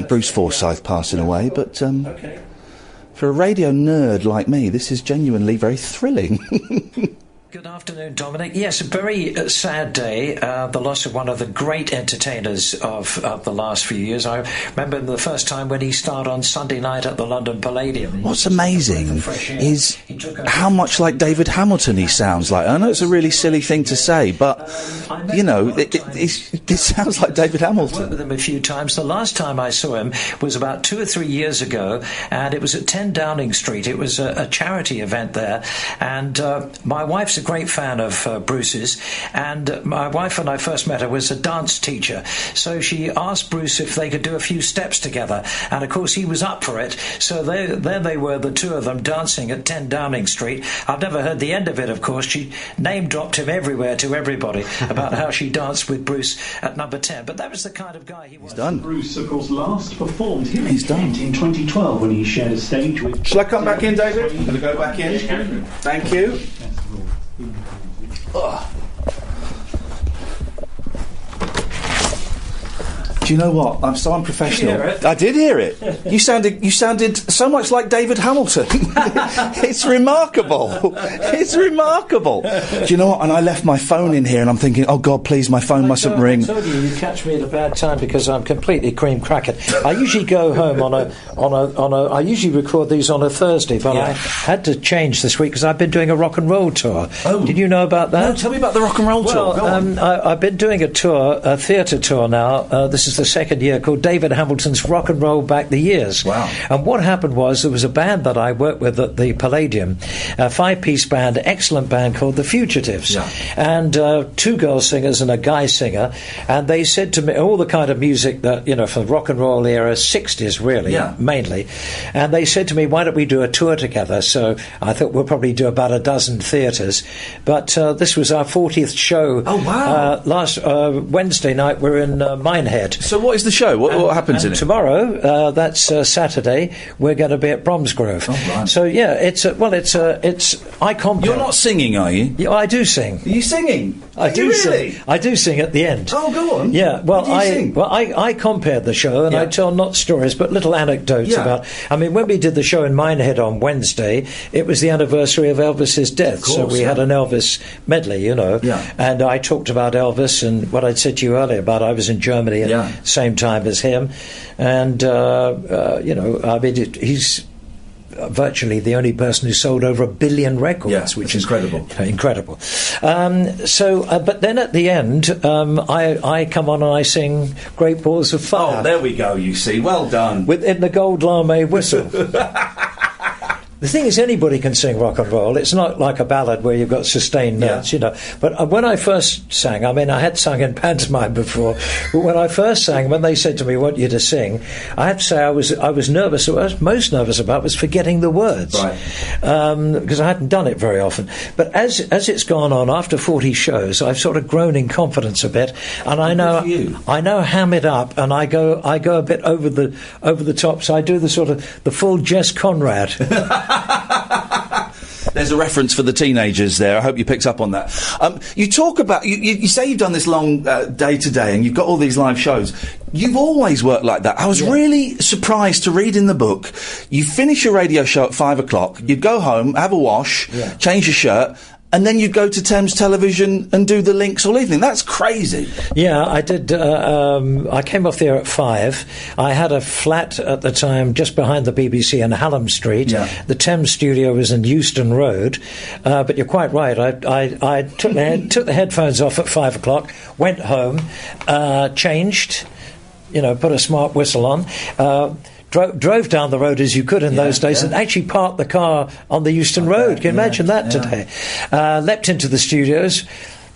Bruce Forsyth passing away. But for a radio nerd like me, this is genuinely very thrilling. Good afternoon, Dominic. Yes, a very sad day, the loss of one of the great entertainers of the last few years. I remember the first time when he starred on Sunday night at the London Palladium. What's amazing is how much like David Hamilton he sounds like. I know it's a really silly thing to say, but, it sounds like David Hamilton. I worked with him a few times. The last time I saw him was about 2 or 3 years ago, and it was at 10 Downing Street. It was a charity event there, and my wife's a great fan of Bruce's, and my wife, when I first met her, was a dance teacher, so she asked Bruce if they could do a few steps together, and of course he was up for it. So there they were, the two of them dancing at 10 Downing Street. I've never heard the end of it, of course. She name dropped him everywhere to everybody about how she danced with Bruce at number 10, but that was the kind of guy he was. He's done. Bruce, of course, last performed here in 2012 when he shared a stage with... Shall I come back in, David? I'm going to go back in. Thank you. Do you know what? I'm so unprofessional. Did you hear it? I did hear it. You sounded so much like David Hamilton. It's remarkable. It's remarkable. Do you know what? And I left my phone in here, and I'm thinking, oh God, please, my phone mustn't ring. I told you catch me at a bad time because I'm completely cream crackered. I usually go home on a. I usually record these on a Thursday, but I had to change this week because I've been doing a rock and roll tour. Oh, did you know about that? No, tell me about the rock and roll tour. Go on. I've been doing a tour, a theatre tour now. This is the second year, called David Hamilton's Rock and Roll Back the Years. Wow. And what happened was there was a band that I worked with at the Palladium, a 5-piece band, excellent band called The Fugitives, and 2 girl singers and a guy singer, and they said to me all the kind of music that, for the rock and roll era, 60s really, mainly, and they said to me, why don't we do a tour together? So I thought we'll probably do about a dozen theatres, but this was our 40th show. Oh wow. Last Wednesday night we're in Minehead. So what is the show? What happens in it? Tomorrow, that's Saturday, we're going to be at Bromsgrove. Oh, right. So yeah, it's I compare. You're not singing, are you? Yeah, I do sing. Are you singing? I do really? sing. I do sing at the end. Oh, go on. Yeah, well, sing? I compared the show, and I tell not stories, but little anecdotes about. I mean, when we did the show in Minehead on Wednesday, it was the anniversary of Elvis's death, so we had an Elvis medley, and I talked about Elvis and what I'd said to you earlier about I was in Germany at the same time as him, and I mean, he's virtually the only person who sold over 1 billion records, which is incredible. Incredible. But then at the end, I come on and I sing Great Balls of Fire. Oh, there we go, you see. Well done. In the gold lame whistle. The thing is, anybody can sing rock and roll. It's not like a ballad where you've got sustained notes, you know. But when I first sang, I mean, I had sung in pantomime before, but when I first sang, when they said to me, "I want you to sing," I have to say I was nervous. What I was most nervous about was forgetting the words, because I hadn't done it very often. But as it's gone on, after 40 shows, I've sort of grown in confidence a bit, and I know ham it up, and I go a bit over the top. So I do the sort of the full Jess Conrad. There's a reference for the teenagers there. I hope you picked up on that. You talk about... You say you've done this long day-to-day and you've got all these live shows. You've always worked like that. I was really surprised to read in the book, you finish your radio show at 5 o'clock, you'd go home, have a wash, change your shirt, and then you'd go to Thames Television and do the links all evening. That's crazy. Yeah, I did. I came off there at 5. I had a flat at the time just behind the BBC in Hallam Street. Yeah. The Thames studio was in Euston Road. But you're quite right. I took the headphones off at 5 o'clock, went home, changed, put a smart whistle on. Drove down the road as you could in those days and actually parked the car on the Euston Road. Can you imagine that today? Leapt into the studios,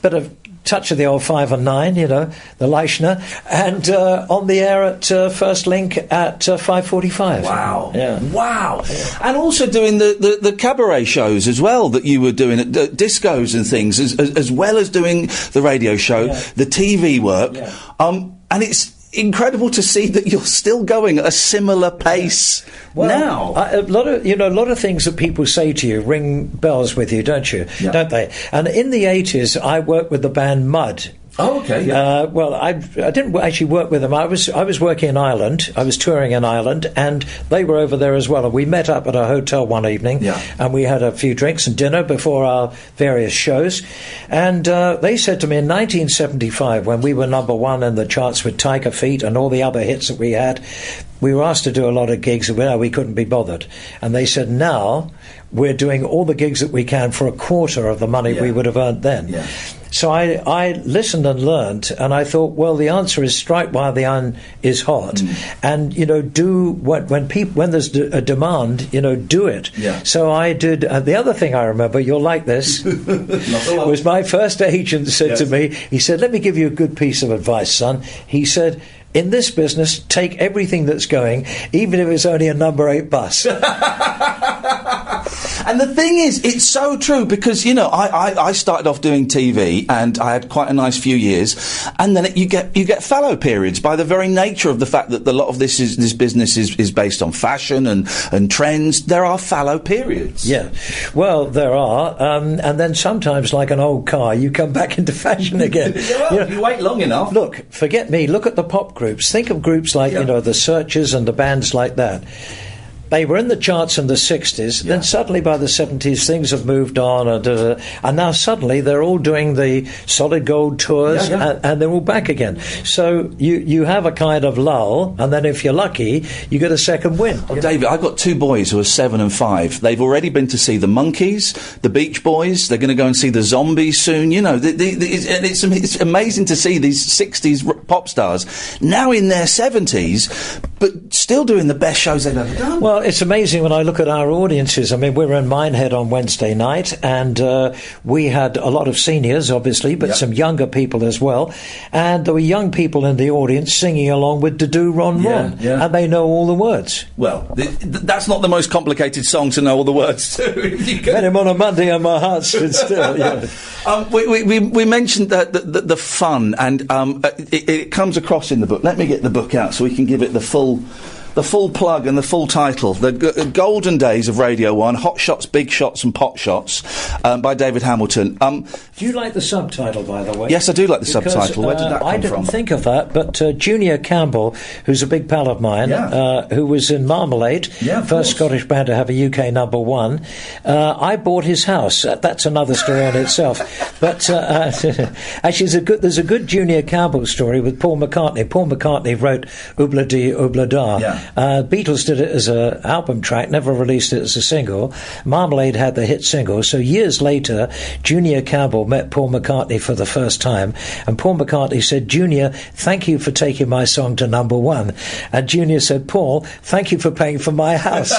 bit of touch of the old 5 and 9, the Leichner, and on the air at First Link at 5:45. Wow. Yeah. Wow. Yeah. And also doing the cabaret shows as well that you were doing at discos and things, as well as doing the radio show, the TV work. Yeah. And it's incredible to see that you're still going at a similar pace now. A lot of things that people say to you ring bells with you, don't they? And in the 80s, I worked with the band Mud. Oh, okay. Yeah. Well, I didn't actually work with them. I was working in Ireland. I was touring in Ireland, and they were over there as well. And we met up at a hotel one evening, and we had a few drinks and dinner before our various shows. And they said to me in 1975, when we were number one in the charts with Tiger Feet and all the other hits that we had, we were asked to do a lot of gigs, and we couldn't be bothered. And they said, now we're doing all the gigs that we can for a quarter of the money we would have earned then. Yeah. So I listened and learned, and I thought, well, the answer is strike while the iron is hot, and do when there's a demand, do it. Yeah. So I did. The other thing I remember, you'll like this, was my first agent said to me, he said, "Let me give you a good piece of advice, son." He said, "In this business, take everything that's going, even if it's only a number 8 bus." And the thing is, it's so true because, I started off doing TV and I had quite a nice few years, and then you get fallow periods by the very nature of the fact that a lot of this business is based on fashion and trends. There are fallow periods. Yeah, well, there are, and then sometimes, like an old car, you come back into fashion again. You wait long enough. Look, forget me. Look at the pop groups. Think of groups like the Searchers and the bands like that. They were in the charts in the 60s, then suddenly by the 70s things have moved on, and now suddenly they're all doing the Solid Gold tours, and they're all back again. So you have a kind of lull, and then if you're lucky, you get a second wind. Well, David, I've got 2 boys who are 7 and 5. They've already been to see the Monkees, the Beach Boys. They're going to go and see the Zombies soon. It's amazing to see these 60s pop stars now in their 70s, but still doing the best shows they've ever done. Well, it's amazing when I look at our audiences. I mean, we were in Minehead on Wednesday night, and we had a lot of seniors, obviously, but some younger people as well. And there were young people in the audience singing along with "To Do Ron Ron," and they know all the words. Well, that's not the most complicated song to know all the words to. Met him on a Monday and my heart stood still. We mentioned the fun, and it comes across in the book. Let me get the book out so we can give it the full plug and the full title. The Golden Days of Radio 1, Hot Shots, Big Shots and Pot Shots, by David Hamilton. Do you like the subtitle, by the way? Yes, I do like the subtitle. Where did that come from? I didn't think of that, but Junior Campbell, who's a big pal of mine, who was in Marmalade, first Scottish band to have a UK number 1, I bought his house. That's another story on itself. But actually, there's a good Junior Campbell story with Paul McCartney. Paul McCartney wrote Oobla Dee Oobla Da. Beatles did it as an album track, never released it as a single. Marmalade had the hit single, so years later Junior Campbell met Paul McCartney for the first time, and Paul McCartney said, "Junior, thank you for taking my song to number 1." And Junior said, "Paul, thank you for paying for my house."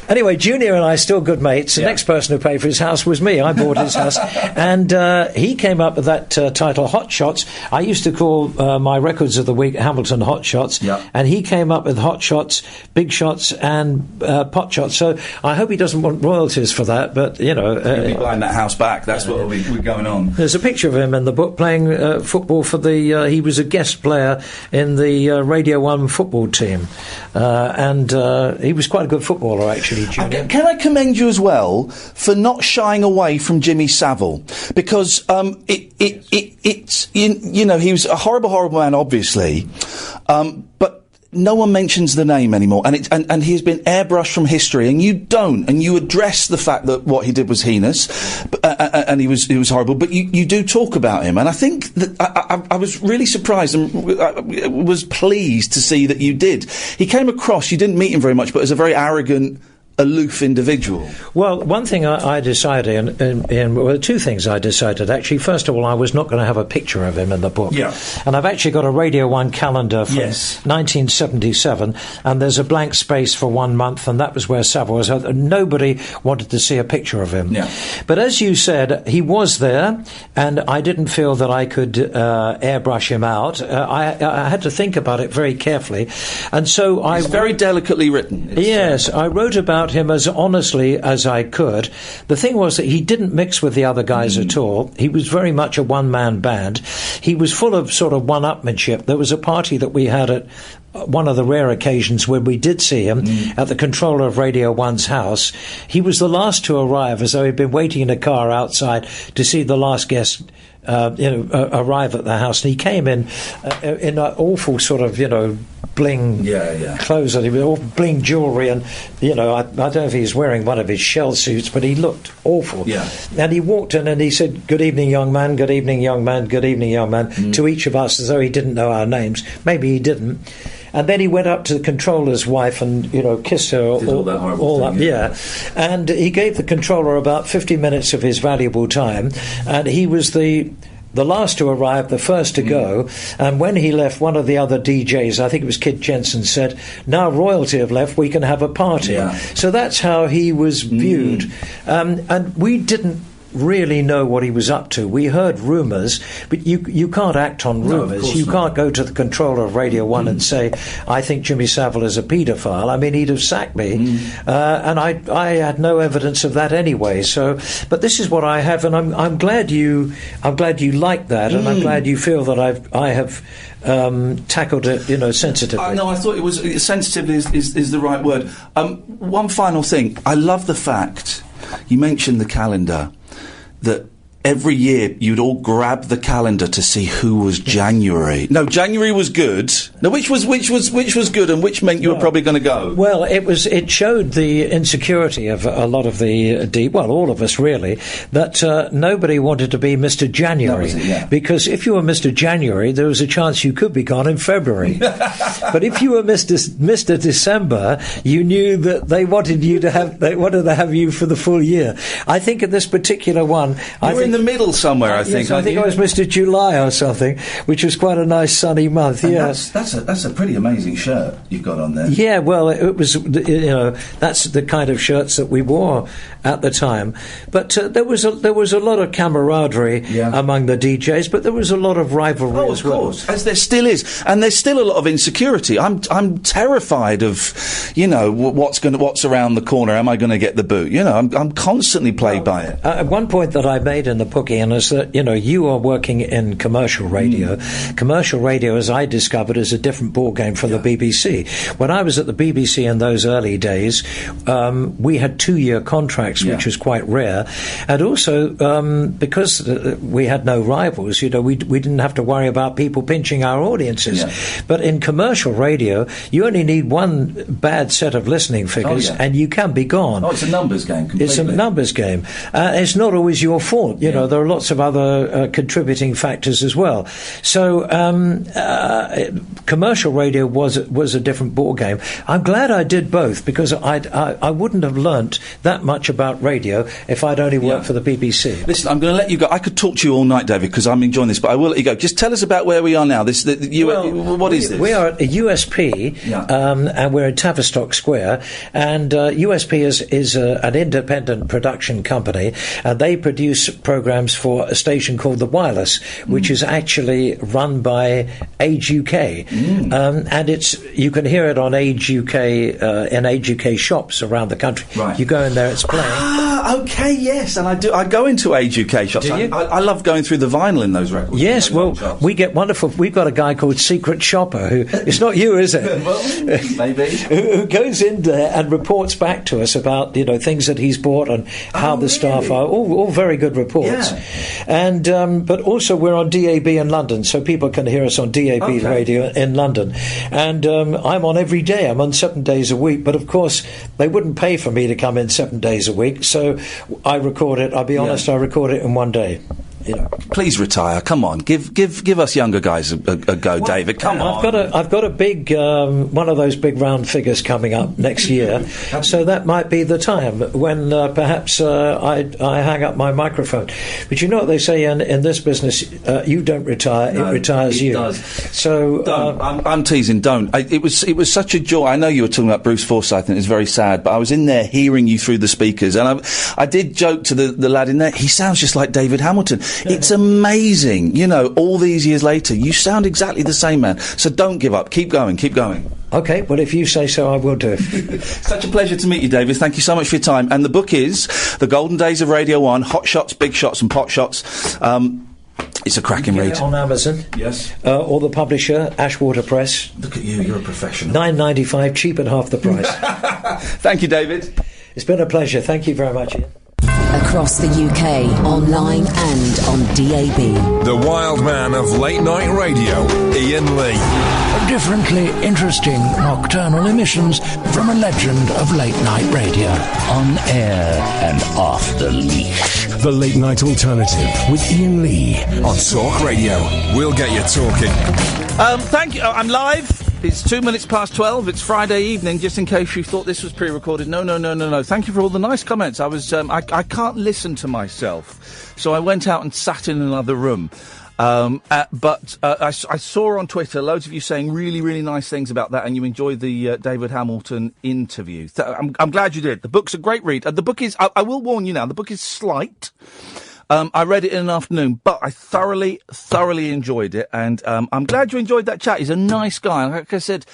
Anyway, Junior and I are still good mates. The next person who paid for his house was me. I bought his house. And he came up with that title, Hot Shots. I used to call my records of the week Hamilton Hot Shots. And he came up with Hot Shots, Big Shots, and Pot Shots. So I hope he doesn't want royalties for that, but, you know... He'll be buying that house back. That's what we're going on. There's a picture of him in the book playing football for the... he was a guest player in the Radio 1 football team. And he was quite a good footballer, actually, Junior. Can I commend you as well for not shying away from Jimmy Savile? Because it's you know, he was a horrible man, obviously, but no one mentions the name anymore, and he's been airbrushed from history, and you don't, and you address the fact that what he did was heinous, and he was horrible, but you do talk about him, and I think that I was really surprised and was pleased to see that you did. He came across, you didn't meet him very much, but as a very arrogant, aloof individual. Well, one thing I decided, well, two things I decided, actually. First of all, I was not going to have a picture of him in the book. Yeah. And I've actually got a Radio 1 calendar from 1977, and there's a blank space for 1 month, and that was where Savile was. Nobody wanted to see a picture of him. Yeah. But as you said, he was there, and I didn't feel that I could airbrush him out. I had to think about it very carefully, and so It's very delicately written. Yes, I wrote about him as honestly as I could. The thing was that he didn't mix with the other guys at all. He was very much a one-man band. He was full of sort of one-upmanship. There was a party that we had at one of the rare occasions when we did see him at the controller of Radio 1's house. He was the last to arrive, as though he'd been waiting in a car outside to see the last guest arrive at the house, and he came in an awful sort of, bling clothes, and he was all bling jewellery, and I don't know if he was wearing one of his shell suits, but he looked awful. And he walked in and he said, "Good evening, young man, good evening, young man, good evening, young man," to each of us, as though he didn't know our names. Maybe he didn't. And then he went up to the controller's wife and, kissed her all up. And he gave the controller about 50 minutes of his valuable time, and he was the last to arrive, the first to go, and when he left, one of the other DJs, I think it was Kid Jensen, said, "Now royalty have left, we can have a party." So that's how he was viewed. And we didn't really know what he was up to. We heard rumours, but you can't act on rumours. You can't go to the controller of Radio 1 and say, "I think Jimmy Savile is a paedophile." I mean, he'd have sacked me, and I had no evidence of that anyway. So, but this is what I have, and I'm glad you like that, and I'm glad you feel that I have tackled it, sensitively. No, I thought it was sensitively is the right word. One final thing, I love the fact you mentioned the calendar, that every year you'd all grab the calendar to see who was January. No, January was good. No, which was good, and which meant you were probably going to go. Well, it showed the insecurity of a lot of the all of us really, that nobody wanted to be Mr. January, because if you were Mr. January, there was a chance you could be gone in February. But if you were Mr. December, you knew that they wanted to have you for the full year. I think in this particular one, in the middle somewhere, I think. Yes, I think it was Mr. July or something, which was quite a nice sunny month. That's a pretty amazing shirt you've got on there. Yeah, well, it was, that's the kind of shirts that we wore at the time. But there was a lot of camaraderie among the DJs, but there was a lot of rivalry as well. Of course, as there still is, and there's still a lot of insecurity. I'm terrified of, what's around the corner. Am I going to get the boot? I'm constantly plagued by it. At one point that I made in the book, Ian, is that, you are working in commercial radio. Commercial radio, as I discovered, is a different ballgame from the BBC. When I was at the BBC in those early days, we had 2-year contracts, which was quite rare. And also, because we had no rivals, we didn't have to worry about people pinching our audiences. But in commercial radio, you only need one bad set of listening figures and you can be gone. Oh, it's a numbers game completely. It's a numbers game. It's not always your fault. You know, there are lots of other contributing factors as well. So commercial radio was a different ball game. I'm glad I did both, because I wouldn't have learnt that much about radio if I'd only worked for the BBC. Listen, I'm going to let you go. I could talk to you all night, David, because I'm enjoying this, but I will let you go. Just tell us about where we are now. What is this? We are at a USP, and we're in Tavistock Square, and USP is an independent production company, and they produce programmes for a station called The Wireless, which is actually run by Age UK, and you can hear it on Age UK in Age UK shops around the country. Right. You go in there, it's playing. Okay, yes, and I go into Age UK shops. Do you? I love going through the vinyl in those records. Yes, well, we get wonderful. We've got a guy called Secret Shopper who it's not you, is it? Well, maybe. Who goes in there and reports back to us about things that he's bought and how the staff are. All very good reports. Yeah. And but also we're on DAB in London, so people can hear us on DAB radio in London. And I'm on every day. I'm on 7 days a week. But of course, they wouldn't pay for me to come in 7 days a week, so I record it. I'll be honest, I record it in one day. Please retire. Come on, give us younger guys a go, David. Come on. I've got a big one of those big round figures coming up next year, so that might be the time when perhaps I hang up my microphone. But you know what they say in this business: you don't retire; it retires you. Does. So don't. I'm teasing. Don't. It was such a joy. I know you were talking about Bruce Forsyth, and it's very sad. But I was in there hearing you through the speakers, and I did joke to the lad in there. He sounds just like David Hamilton. It's amazing, all these years later, you sound exactly the same, man. So don't give up. Keep going. Okay, well, if you say so, I will do. Such a pleasure to meet you, David. Thank you so much for your time. And the book is The Golden Days of Radio 1, Hot Shots, Big Shots and Pot Shots. It's a cracking read. On Amazon. Yes. Or the publisher, Ashwater Press. Look at you, you're a professional. $9.95, cheap at half the price. Thank you, David. It's been a pleasure. Thank you very much, Iain. Across the UK, online and on DAB. The wild man of late night radio, Iain Lee. Differently interesting nocturnal emissions from a legend of late night radio. On air and off the leash. The Late Night Alternative with Iain Lee on Talk Radio. We'll get you talking. Thank you. I'm live. It's 2 minutes past 12. It's Friday evening, just in case you thought this was pre-recorded. No. Thank you for all the nice comments. I was, I can't listen to myself, so I went out and sat in another room. But I saw on Twitter loads of you saying really, really nice things about that, and you enjoyed the David Hamilton interview. I'm glad you did. The book's a great read. The book is, I will warn you now, the book is slight. I read it in an afternoon, but I thoroughly enjoyed it, and I'm glad you enjoyed that chat. He's a nice guy. Like I said,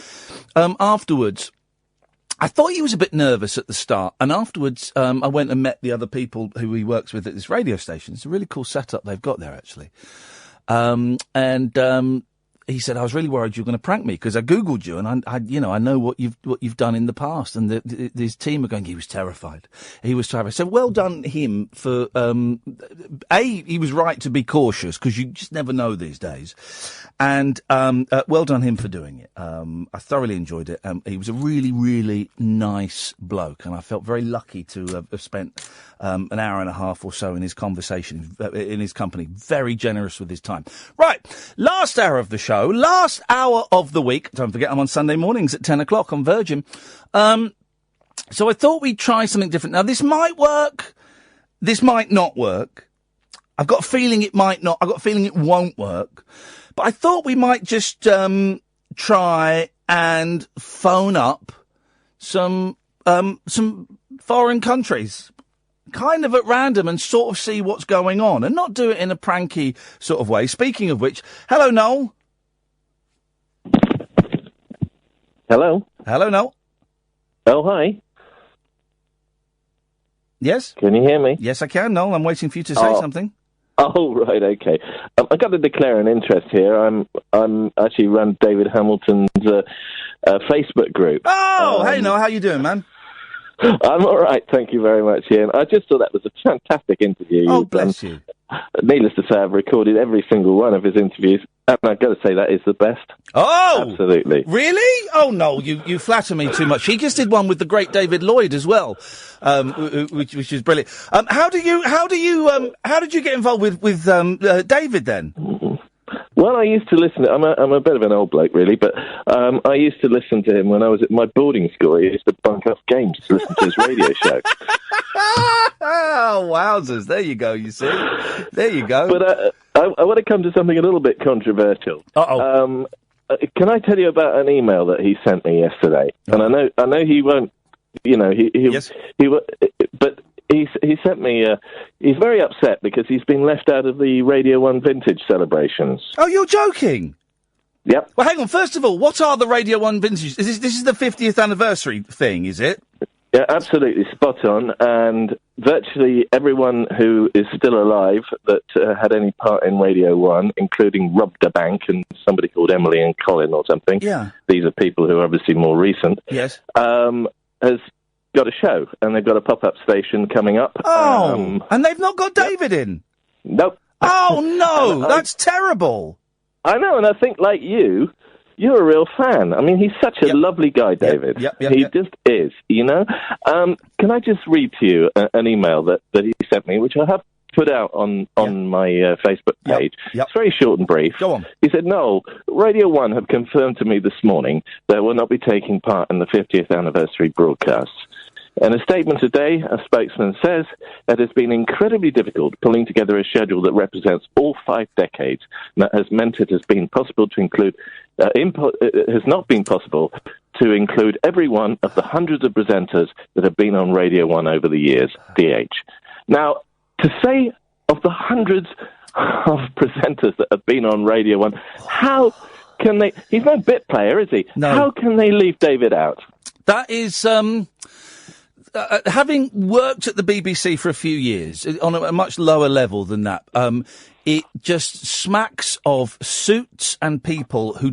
afterwards, I thought he was a bit nervous at the start, and afterwards I went and met the other people who he works with at this radio station. It's a really cool setup they've got there, actually. He said, I was really worried you were going to prank me because I Googled you and I know what you've done in the past. And his team are going, he was terrified. So well done him for, he was right to be cautious because you just never know these days. And, well done him for doing it. I thoroughly enjoyed it. He was a really, really nice bloke and I felt very lucky to have spent, an hour and a half or so in his conversation, in his company. Very generous with his time. Right. Last hour of the show. Last hour of the week. Don't forget, I'm on Sunday mornings at 10 o'clock on Virgin. So I thought we'd try something different. Now, this might work. This might not work. I've got a feeling it might not. I've got a feeling it won't work. But I thought we might just try and phone up some foreign countries, kind of at random, and sort of see what's going on, and not do it in a pranky sort of way. Speaking of which, hello, Noel. Hello, Noel. Oh, hi. Yes? Can you hear me? Yes, I can, Noel. I'm waiting for you to say something. Oh, right, okay. I've got to declare an interest here. I'm actually run David Hamilton's Facebook group. Oh, hey, Noel. How you doing, man? I'm all right, thank you very much, Iain. I just thought that was a fantastic interview. Oh, bless you. needless to say, I've recorded every single one of his interviews, and I've got to say that is the best. Oh! Absolutely. Really? Oh, no, you flatter me too much. He just did one with the great David Lloyd as well, which is brilliant. How did you get involved with David then? Well, I used to listen. I'm a bit of an old bloke, really, but I used to listen to him when I was at my boarding school. I used to bunk off games to listen to his radio show. Oh, wowzers. There you go, you see. There you go. But I want to come to something a little bit controversial. Uh-oh. Can I tell you about an email that he sent me yesterday? And I know he won't, Yes. But he sent me, he's very upset because he's been left out of the Radio 1 Vintage celebrations. Oh, you're joking? Yep. Well, hang on. First of all, what are the Radio 1 Vintage? This is the 50th anniversary thing, is it? Yeah, absolutely, spot on. And virtually everyone who is still alive that had any part in Radio 1, including Rob DeBank and somebody called Emily and Colin or something. Yeah. These are people who are obviously more recent. Yes. Has got a show, and they've got a pop-up station coming up. Oh, and they've not got David in? Nope. Oh, no, that's terrible. I know, and I think, like you're a real fan. I mean, he's such a lovely guy, David. He just is, Can I just read to you an email that he sent me, which I have put out on my Facebook page. It's very short and brief. Go on. He said, "No, Radio 1 have confirmed to me this morning they will not be taking part in the 50th anniversary broadcasts. In a statement today, a spokesman says it has been incredibly difficult pulling together a schedule that represents all 5 decades, and that has meant it has been possible to include it has not been possible to include every one of the hundreds of presenters that have been on Radio 1 over the years, DH. Now, to say of the hundreds of presenters that have been on Radio 1, how can they... He's no bit player, is he? No. How can they leave David out? That is... having worked at the BBC for a few years, on a much lower level than that, it just smacks of suits and people who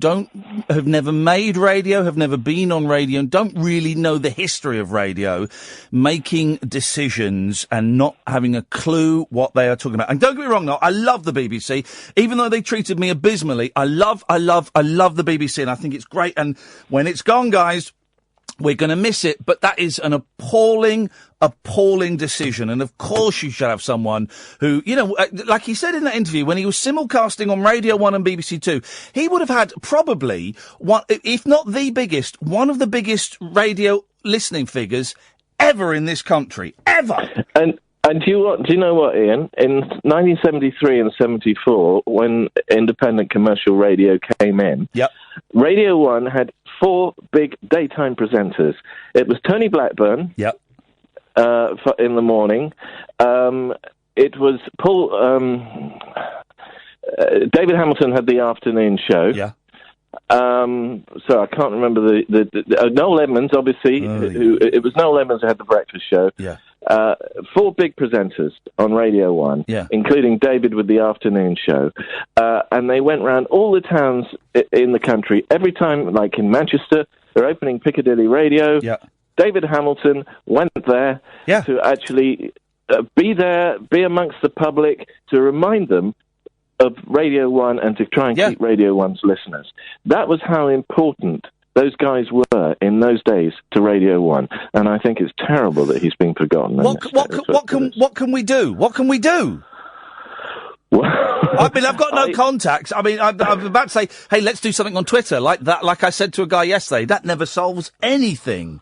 have never made radio, have never been on radio, and don't really know the history of radio, making decisions and not having a clue what they are talking about. And don't get me wrong, though, I love the BBC. Even though they treated me abysmally, I love the BBC, and I think it's great. And when it's gone, guys, we're going to miss it, but that is an appalling decision. And of course you should have someone who, like he said in that interview, when he was simulcasting on Radio 1 and BBC 2, he would have had probably one, if not the biggest, one of the biggest radio listening figures ever in this country. Ever! And do you know what, Ian? In 1973 and 74, when independent commercial radio came in, Radio 1 had 4 big daytime presenters. It was Tony Blackburn in the morning. It was David Hamilton had the afternoon show. So I can't remember the Noel Edmonds, obviously. It was Noel Edmonds who had the breakfast show. 4 big presenters on Radio 1, including David with the afternoon show. And they went round all the towns in the country. Every time, like in Manchester, they're opening Piccadilly Radio. David Hamilton went there to actually be there, be amongst the public, to remind them of Radio 1 and to try and keep Radio 1's listeners. That was how important those guys were in those days to Radio 1, and I think it's terrible that he's been forgotten. What can we do? What can we do? I've got no contacts. I mean, I'm about to say, hey, let's do something on Twitter like that. Like I said to a guy yesterday, that never solves anything.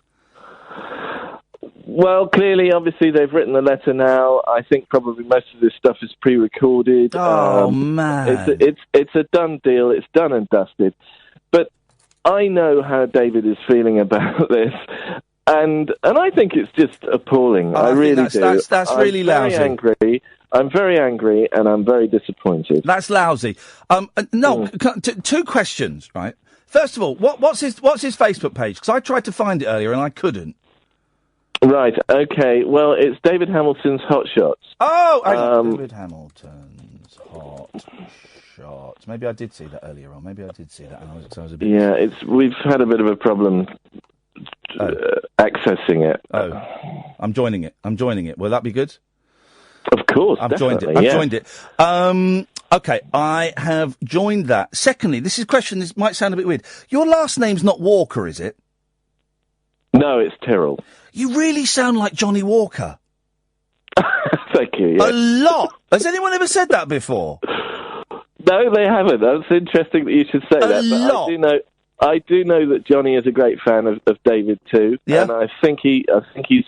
Well, clearly, obviously, they've written the letter now. I think probably most of this stuff is pre-recorded. Oh, man. It's a done deal. It's done and dusted. But I know how David is feeling about this, and I think it's just appalling. I really do. That's really lousy. I'm very angry, and I'm very disappointed. That's lousy. Two questions, right? First of all, what's his Facebook page? Because I tried to find it earlier and I couldn't. Right, okay. Well, it's David Hamilton's Hot Shots. Oh, David Hamilton's Hot Shots. Maybe I did see that earlier on. Maybe I did see that. And I was a bit... Yeah, we've had a bit of a problem accessing it. I'm joining it. Will that be good? Of course, I've joined it. I've joined it. Okay, I have joined that. Secondly, this is a question. This might sound a bit weird. Your last name's not Walker, is it? No, it's Tyrrell. You really sound like Johnny Walker. Thank you. Yeah. A lot. Has anyone ever said that before? No, they haven't. That's interesting that you should say that. But I do know that Johnny is a great fan of David too. Yeah. And I think he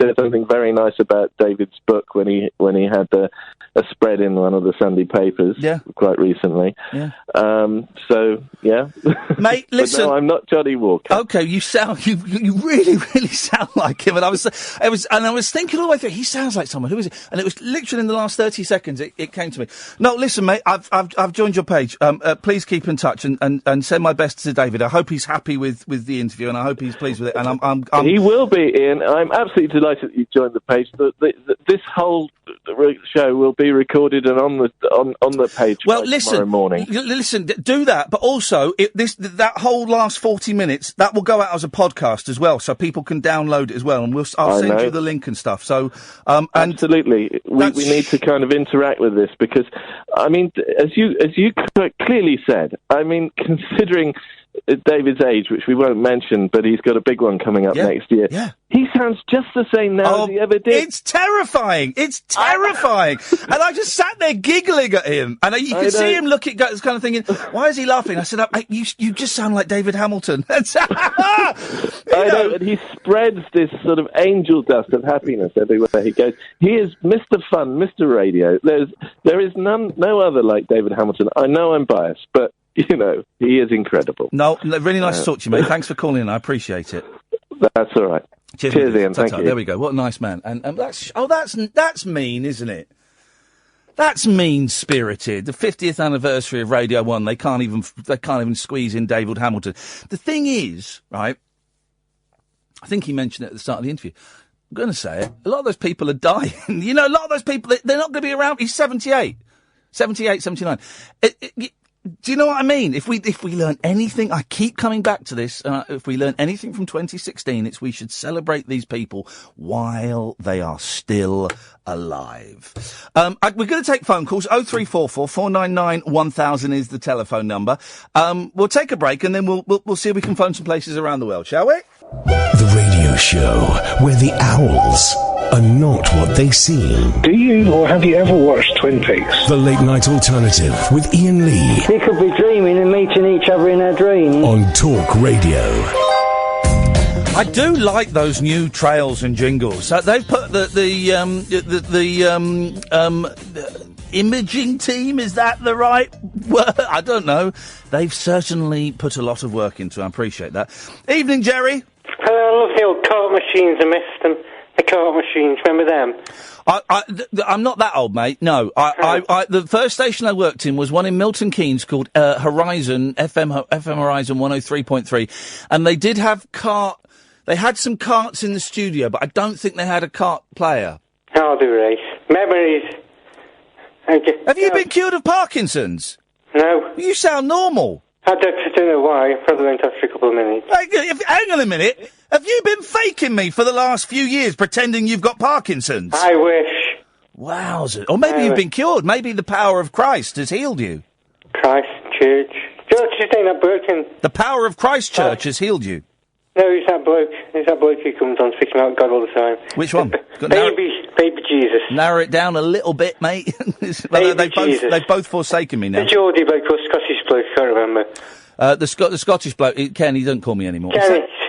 said something very nice about David's book when he had a spread in one of the Sunday papers. Yeah. Quite recently. Yeah. So yeah. Mate, listen. No, I'm not Johnny Walker. Okay, you really, really sound like him. And I was thinking all the way through, he sounds like someone. Who is it? And it was literally in the last 30 seconds it came to me. No, listen, mate, I've joined your page. Please keep in touch and send my best to David. I hope he's happy with the interview, and I hope he's pleased with it. And I'm He will be, Ian. I'm absolutely delighted that you joined the page. This whole show will be recorded and on the page. Well, listen, tomorrow morning. Listen, do that. But also, that whole last 40 minutes that will go out as a podcast as well, so people can download it as well. And I'll send you the link and stuff. So, absolutely, we need to kind of interact with this because, I mean, as you clearly said, I mean, considering David's age, which we won't mention, but he's got a big one coming up next year. Yeah. He sounds just the same now as he ever did. It's terrifying. It's terrifying. And I just sat there giggling at him. And you could see him looking, kind of thinking, why is he laughing? I said, you just sound like David Hamilton. I know, and he spreads this sort of angel dust of happiness everywhere he goes. He is Mr. Fun, Mr. Radio. There is no other like David Hamilton. I know I'm biased, but you know, he is incredible. No, really nice to talk to you, mate. Thanks for calling in. I appreciate it. That's all right. Cheers, Ian. Thank you. There we go. What a nice man. And that's mean, isn't it? That's mean-spirited. The 50th anniversary of Radio 1, they can't even squeeze in David Hamilton. The thing is, right, I think he mentioned it at the start of the interview. I'm going to say it. A lot of those people are dying. You know, a lot of those people, they're not going to be around. He's 78, 79. Do you know what I mean? If we learn anything, I keep coming back to this. If we learn anything from 2016, it's we should celebrate these people while they are still alive. We're going to take phone calls. 0344 499 1000 is the telephone number. We'll take a break and then we'll see if we can phone some places around the world, shall we? The radio show where the owls are not what they seem. Do you or have you ever watched Twin Peaks? The Late Night Alternative with Iain Lee. We could be dreaming and meeting each other in our dreams. On Talk Radio. I do like those new trails and jingles. They've put the imaging team, is that the right word? I don't know. They've certainly put a lot of work into it. I appreciate that. Evening, Gerry. Hello, I love the old cart machines. I missed them. The cart machines, remember them? I'm not that old, mate. No. The first station I worked in was one in Milton Keynes called Horizon, FM Horizon 103.3. And they did have they had some carts in the studio, but I don't think they had a cart player. I'll do right. Memories. Have you been cured of Parkinson's? No. You sound normal. I don't know why. I probably went off for a couple of minutes. Hang on a minute. Have you been faking me for the last few years, pretending you've got Parkinson's? I wish. Wowzer. Or maybe you've been cured. Maybe the power of Christ has healed you. Christ Church. Church is ain't that broken. The power of Christ Church has healed you. No, he's that bloke. He's that bloke who comes on speaking about God all the time. Which one? Baby Jesus. Narrow it down a little bit, mate. They've both forsaken me now. The Geordie bloke or Scottish bloke, I can't remember. The Scottish bloke, Ken, he doesn't call me anymore.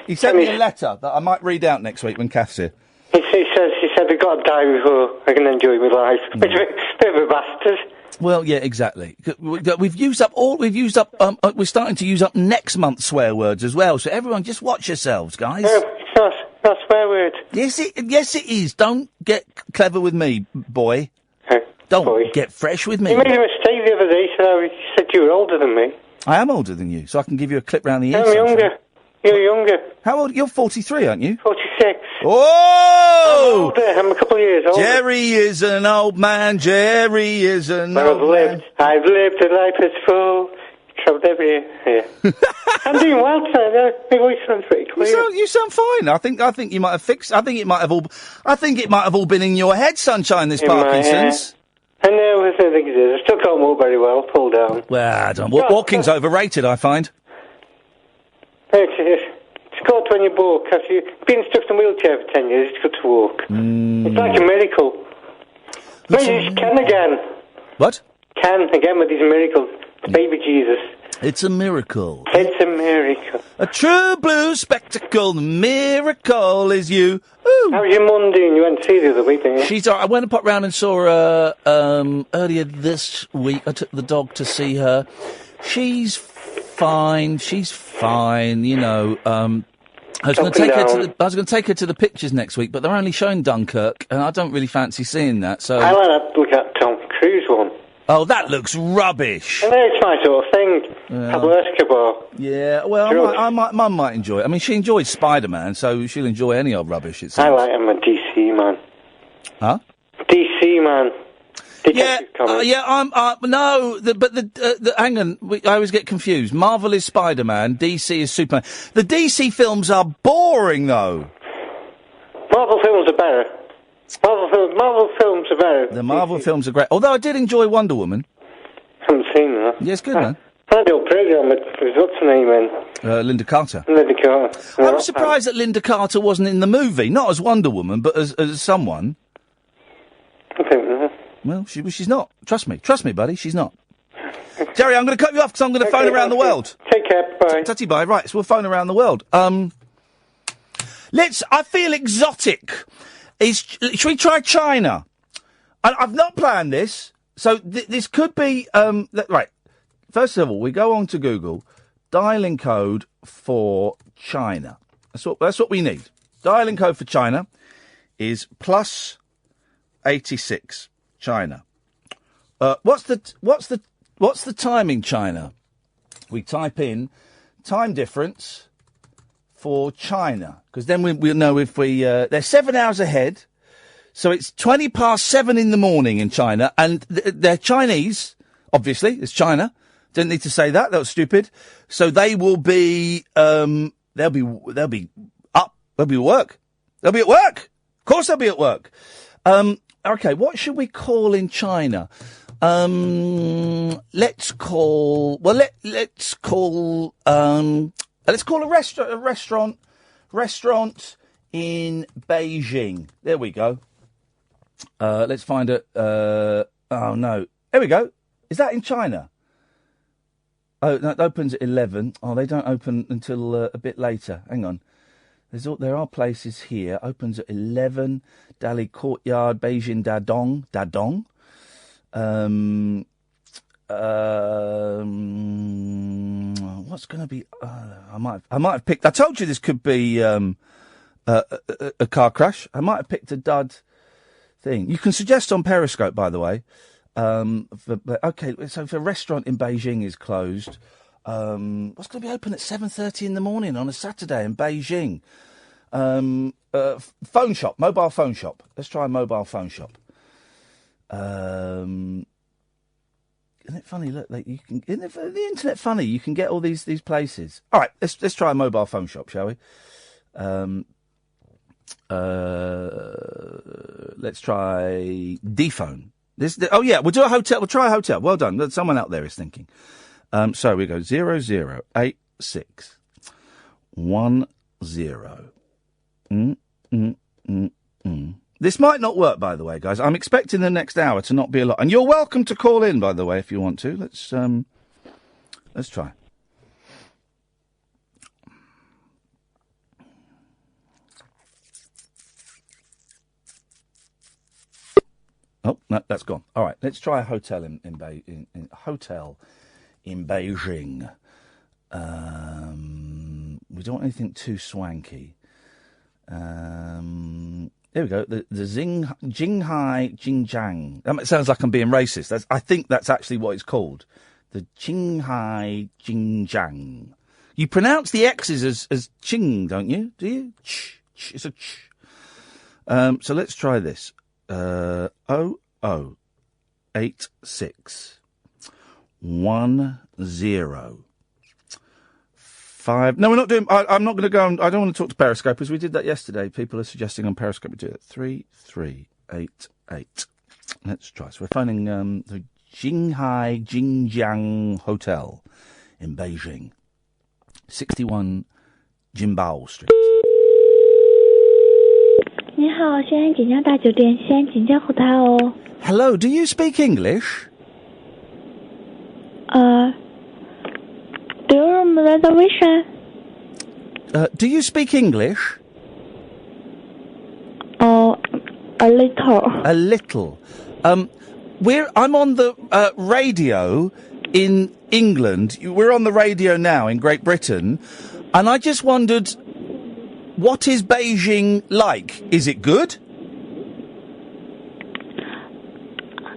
He sent me a letter that I might read out next week when Kath's here. He said I've got to die before I can enjoy my life. Which is a bit of a bastard. Well, yeah, exactly. We've used up. We're starting to use up next month's swear words as well. So everyone, just watch yourselves, guys. No, it's not swear word. Yes, it is. Don't get clever with me, boy. Don't get fresh with me. You made a mistake the other day. You said you were older than me. I am older than you, so I can give you a clip round the ears. I'm younger. You're younger. How old? You're 43, aren't you? 46. Oh! I'm older. I'm a couple of years older. Gerry is an old man. Gerry is an old man. I've lived a life that's full. Travelled every year. Yeah. I'm doing well today. My voice sounds pretty clear. You sound fine. I think you might have fixed. I think it might have all been in your head, sunshine. This Parkinson's. No, I don't think it is. I still can't walk very well. Pull down. Well, I don't know. Walking's overrated, I find. It's good when you walk. Because you've been stuck in a wheelchair for 10 years. It's good to walk. It's like a miracle. Maybe it's Ken again. What? Ken again with these miracles. Baby Jesus. It's a miracle. It's a miracle. A true blue spectacle. The miracle is you. Ooh. How was your mum doing? You went to see her the other week, didn't you? She's all right. I went and popped round and saw her earlier this week. I took the dog to see her. She's fine. You know. I was going to take her to the pictures next week, but they're only showing Dunkirk, and I don't really fancy seeing that. So I like to look at Tom Cruise one. Oh, that looks rubbish. I know, it's my sort of thing. Pablo Escobar. Yeah, well, Mum might enjoy it. I mean, she enjoys Spider-Man, so she'll enjoy any old rubbish, it seems. I like him a DC man. Huh? DC man. Hang on, I always get confused. Marvel is Spider-Man, DC is Superman. The DC films are boring, though. Marvel films are better. Marvel films are better. The Marvel films are great. Although I did enjoy Wonder Woman. Haven't seen that. Yeah, it's good, man. I had a little program with what's her name in? Linda Carter. Linda Carter. I was surprised that Linda Carter wasn't in the movie, not as Wonder Woman, but as someone. I don't know. Well, she's not. Trust me, buddy, she's not. Gerry, I'm going to cut you off because I'm going to phone around the world. Take care, bye. Tutty bye. Right, so we'll phone around the world. I feel exotic. Should we try China? I've not planned this, so this could be right. First of all, we go on to Google, dialing code for China. That's what we need. Dialing code for China is plus 86. China. What's the timing, China? We type in time difference for China, because then we'll know if they're 7 hours ahead, so it's 7:20 in the morning in China, and they're Chinese, obviously, it's China, didn't need to say that was stupid, so they will be, they'll be up, they'll be at work, of course they'll be at work. Okay, what should we call in China? Let's call a restaurant in Beijing. There we go. Let's find it. Oh no, there we go. Is that in China? Oh, no, it opens at 11. Oh, they don't open until a bit later. Hang on. There are places here. Opens at 11. Dali Courtyard, Beijing Dadong. What's going to be? I might have picked. I told you this could be a car crash. I might have picked a dud thing. You can suggest on Periscope, by the way. Okay, so if a restaurant in Beijing is closed, what's going to be open at 7:30 in the morning on a Saturday in Beijing? Phone shop, mobile phone shop. Let's try a mobile phone shop. Isn't it funny? Look, isn't the internet funny? You can get all these places. All right, let's try a mobile phone shop, shall we? Let's try D-phone. We'll do a hotel. We'll try a hotel. Well done. Someone out there is thinking. So we go 008610. This might not work, by the way, guys. I'm expecting the next hour to not be a lot. And you're welcome to call in, by the way, if you want to. Let's try. Oh, no, that's gone. All right, let's try a hotel in Beijing. We don't want anything too swanky. There we go. The Jinghai Jinjiang. That sounds like I'm being racist. I think that's actually what it's called. The Jinghai Jinjiang. You pronounce the X's as Ching, don't you? Do you? It's a ch. So let's try this. 008610. 5. No, we're not doing. I'm not going to go. I don't want to talk to Periscope because we did that yesterday. People are suggesting on Periscope we do it. 3388. Let's try. So we're phoning the Jinghai Jinjiang Hotel in Beijing. 61 Jimbao Street. 你好，西安锦江大酒店，西安锦江 Hotel。 Hello, do you speak English? Do you room reservation? Do you speak English? A little. A little. I'm on the radio in England. We're on the radio now in Great Britain, and I just wondered, what is Beijing like? Is it good?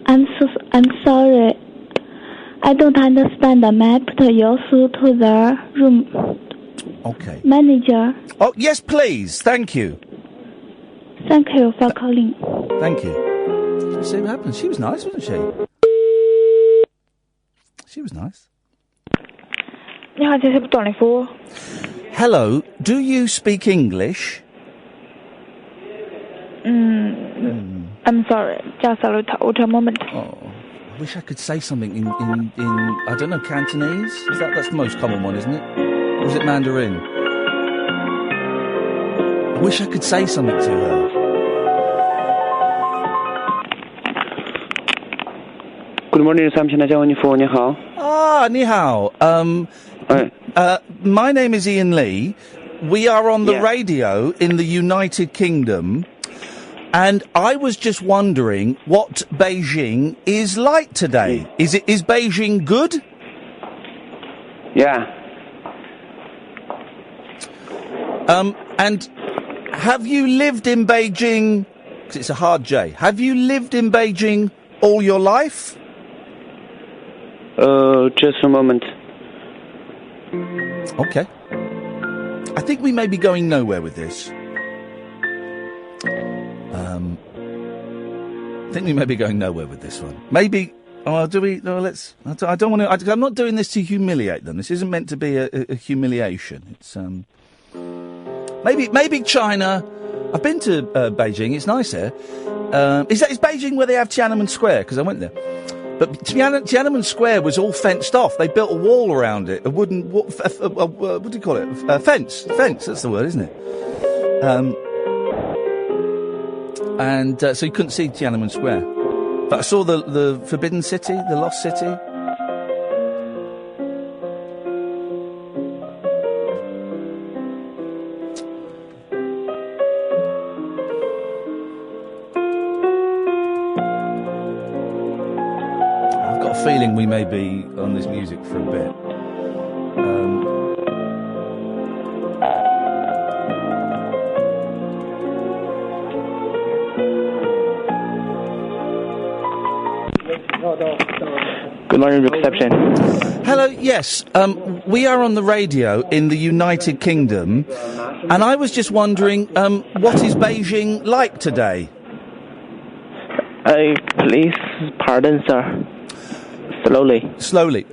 I'm sorry. I don't understand the map. Put you through to the room. Okay. Manager. Oh, yes, please. Thank you. Thank you for calling. Thank you. Let's see what happens. She was nice, wasn't she? She was nice. Hello, do you speak English? I'm sorry. Just a little moment. Oh, I wish I could say something in I don't know, Cantonese? That's the most common one, isn't it? Or is it Mandarin? I wish I could say something to her. Good morning, 3,714, 你好. Ah, ni hao. My name is Iain Lee. We are on the radio in the United Kingdom, and I was just wondering what Beijing is like today. Is Beijing good? Yeah. And have you lived in Beijing? 'Cause it's a hard J. Have you lived in Beijing all your life? Just a moment. Okay. I think we may be going nowhere with this. I think we may be going nowhere with this one. Maybe. Oh, do we? No, let's. I don't want to. I'm not doing this to humiliate them. This isn't meant to be a humiliation. It's maybe China. I've been to Beijing. It's nice there. Is Beijing where they have Tiananmen Square? Because I went there. But Tiananmen Square was all fenced off. They built a wall around it, a wooden, what do you call it? Fence. Fence, that's the word, isn't it? So you couldn't see Tiananmen Square. But I saw the Forbidden City, the Lost City. Feeling we may be on this music for a bit. Good morning, reception. Hello, yes. We are on the radio in the United Kingdom, and I was just wondering, what is Beijing like today? Please pardon, sir. Slowly.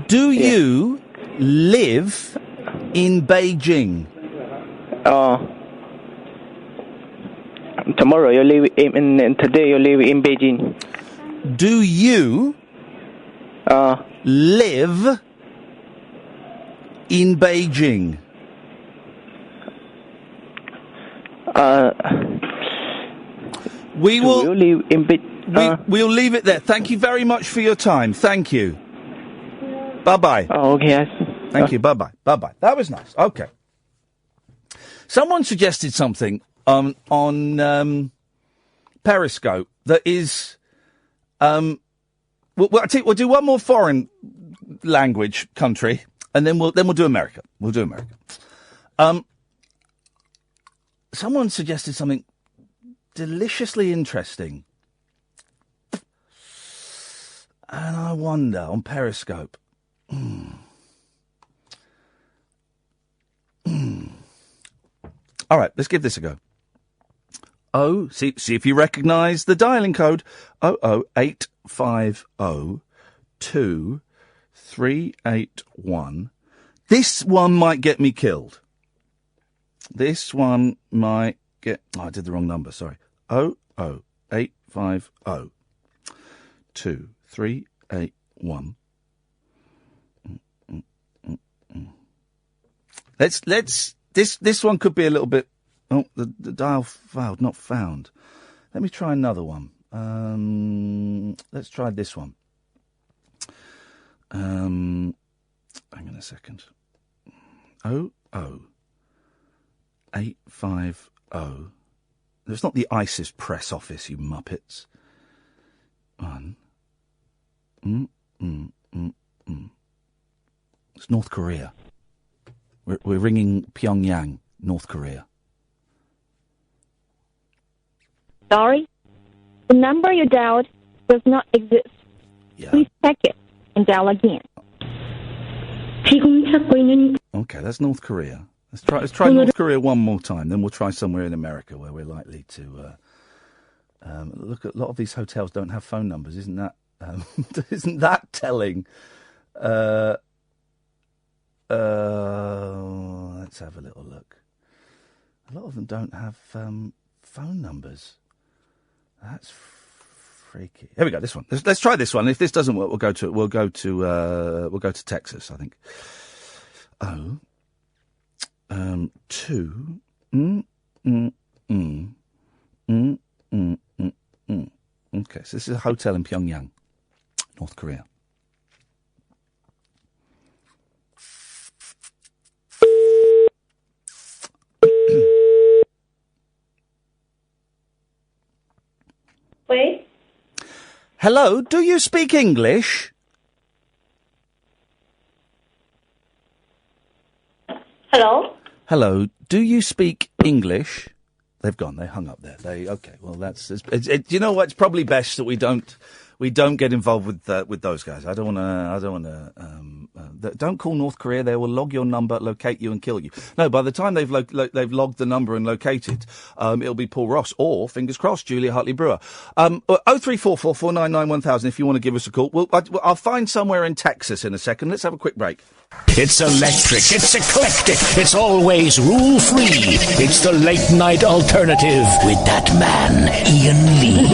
Do you live in Beijing? Tomorrow you live today you live in Beijing. Do you live in Beijing? We will live in Beijing. We'll leave it there. Thank you very much for your time. Thank you. Bye-bye. Oh, okay. Thank you. Bye-bye. Bye-bye. That was nice. Okay. Someone suggested something on Periscope that is... We'll do one more foreign language country, and then we'll do America. We'll do America. Someone suggested something deliciously interesting. And I wonder, on Periscope... All right, let's give this a go. See if you recognise the dialling code. 008502381. This one might get me killed. This one might get... Oh, I did the wrong number, sorry. 00850 381. This one could be a little bit. Oh, the dial failed, not found. Let me try another one. Let's try this one. Hang on a second. 00850. It's not the ISIS press office, you muppets. It's North Korea. We're ringing Pyongyang, North Korea. Sorry, the number you dialed does not exist. Yeah. Please check it and dial again. Okay, that's North Korea. Let's try North Korea one more time. Then we'll try somewhere in America where we're likely to look at. A lot of these hotels don't have phone numbers. Isn't that isn't that telling? Let's have a little look. A lot of them don't have phone numbers. That's freaky. Here we go. This one. Let's try this one. If this doesn't work, we'll go to Texas, I think. 2. Okay, so this is a hotel in Pyongyang, North Korea. Wait. Hello, do you speak English? Hello? Hello, do you speak English? They've gone. They hung up there. Okay. Well, that's. You know what? It's probably best that we don't get involved with those guys. I don't want to. Don't call North Korea. They will log your number, locate you, and kill you. No, by the time they've logged the number and located, it'll be Paul Ross or, fingers crossed, Julia Hartley Brewer. 0344 499 1000 if you want to give us a call. I'll find somewhere in Texas in a second. Let's have a quick break. It's electric, it's eclectic, it's always rule-free. It's the late-night alternative with that man, Iain Lee.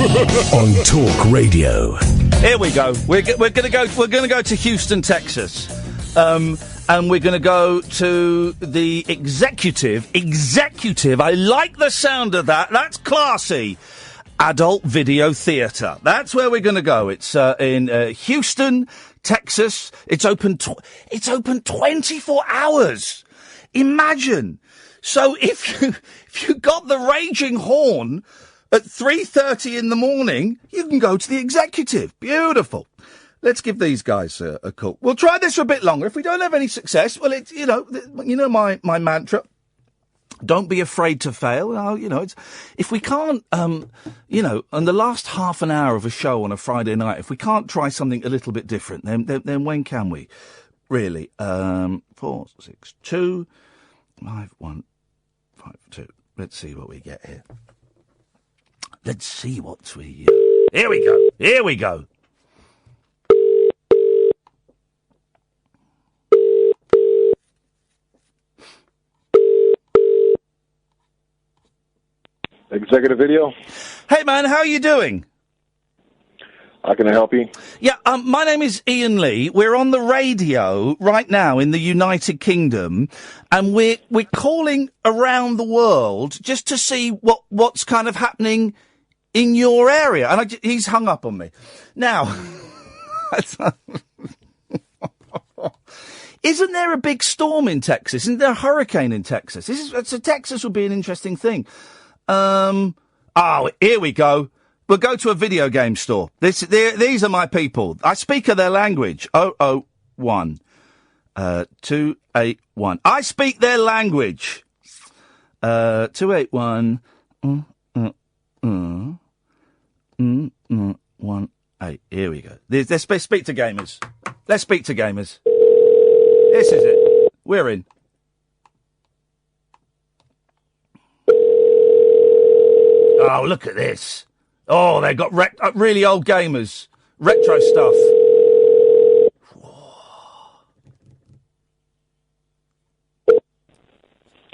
On Talk Radio. Here we go. We're going to go to Houston, Texas. And we're going to go to the executive. I like the sound of that. That's classy. Adult Video Theatre. That's where we're going to go. It's in Houston, Texas. It's open 24 hours. Imagine. So if you got the raging horn at 3:30 in the morning, you can go to the executive. Beautiful. Let's give these guys a call. We'll try this for a bit longer. If we don't have any success, well, it's my mantra. Don't be afraid to fail. It's, if we can't, in the last half an hour of a show on a Friday night, if we can't try something a little bit different, then when can we? Really? 462 5152. Let's see what we get here. Let's see what we. Here we go. Executive Video. Hey, man, how are you doing? How can I help you? Yeah, my name is Iain Lee. We're on the radio right now in the United Kingdom, and we're calling around the world just to see what's kind of happening in your area. And he's hung up on me. Now, isn't there a big storm in Texas? Isn't there a hurricane in Texas? So Texas would be an interesting thing. Here we go. We'll go to a video game store. These are my people. I speak their language. 001 281. I speak their language. 281 118. Here we go. Let's speak to gamers. Let's speak to gamers. This is it. We're in. Oh, look at this. Oh, they've got really old gamers. Retro stuff.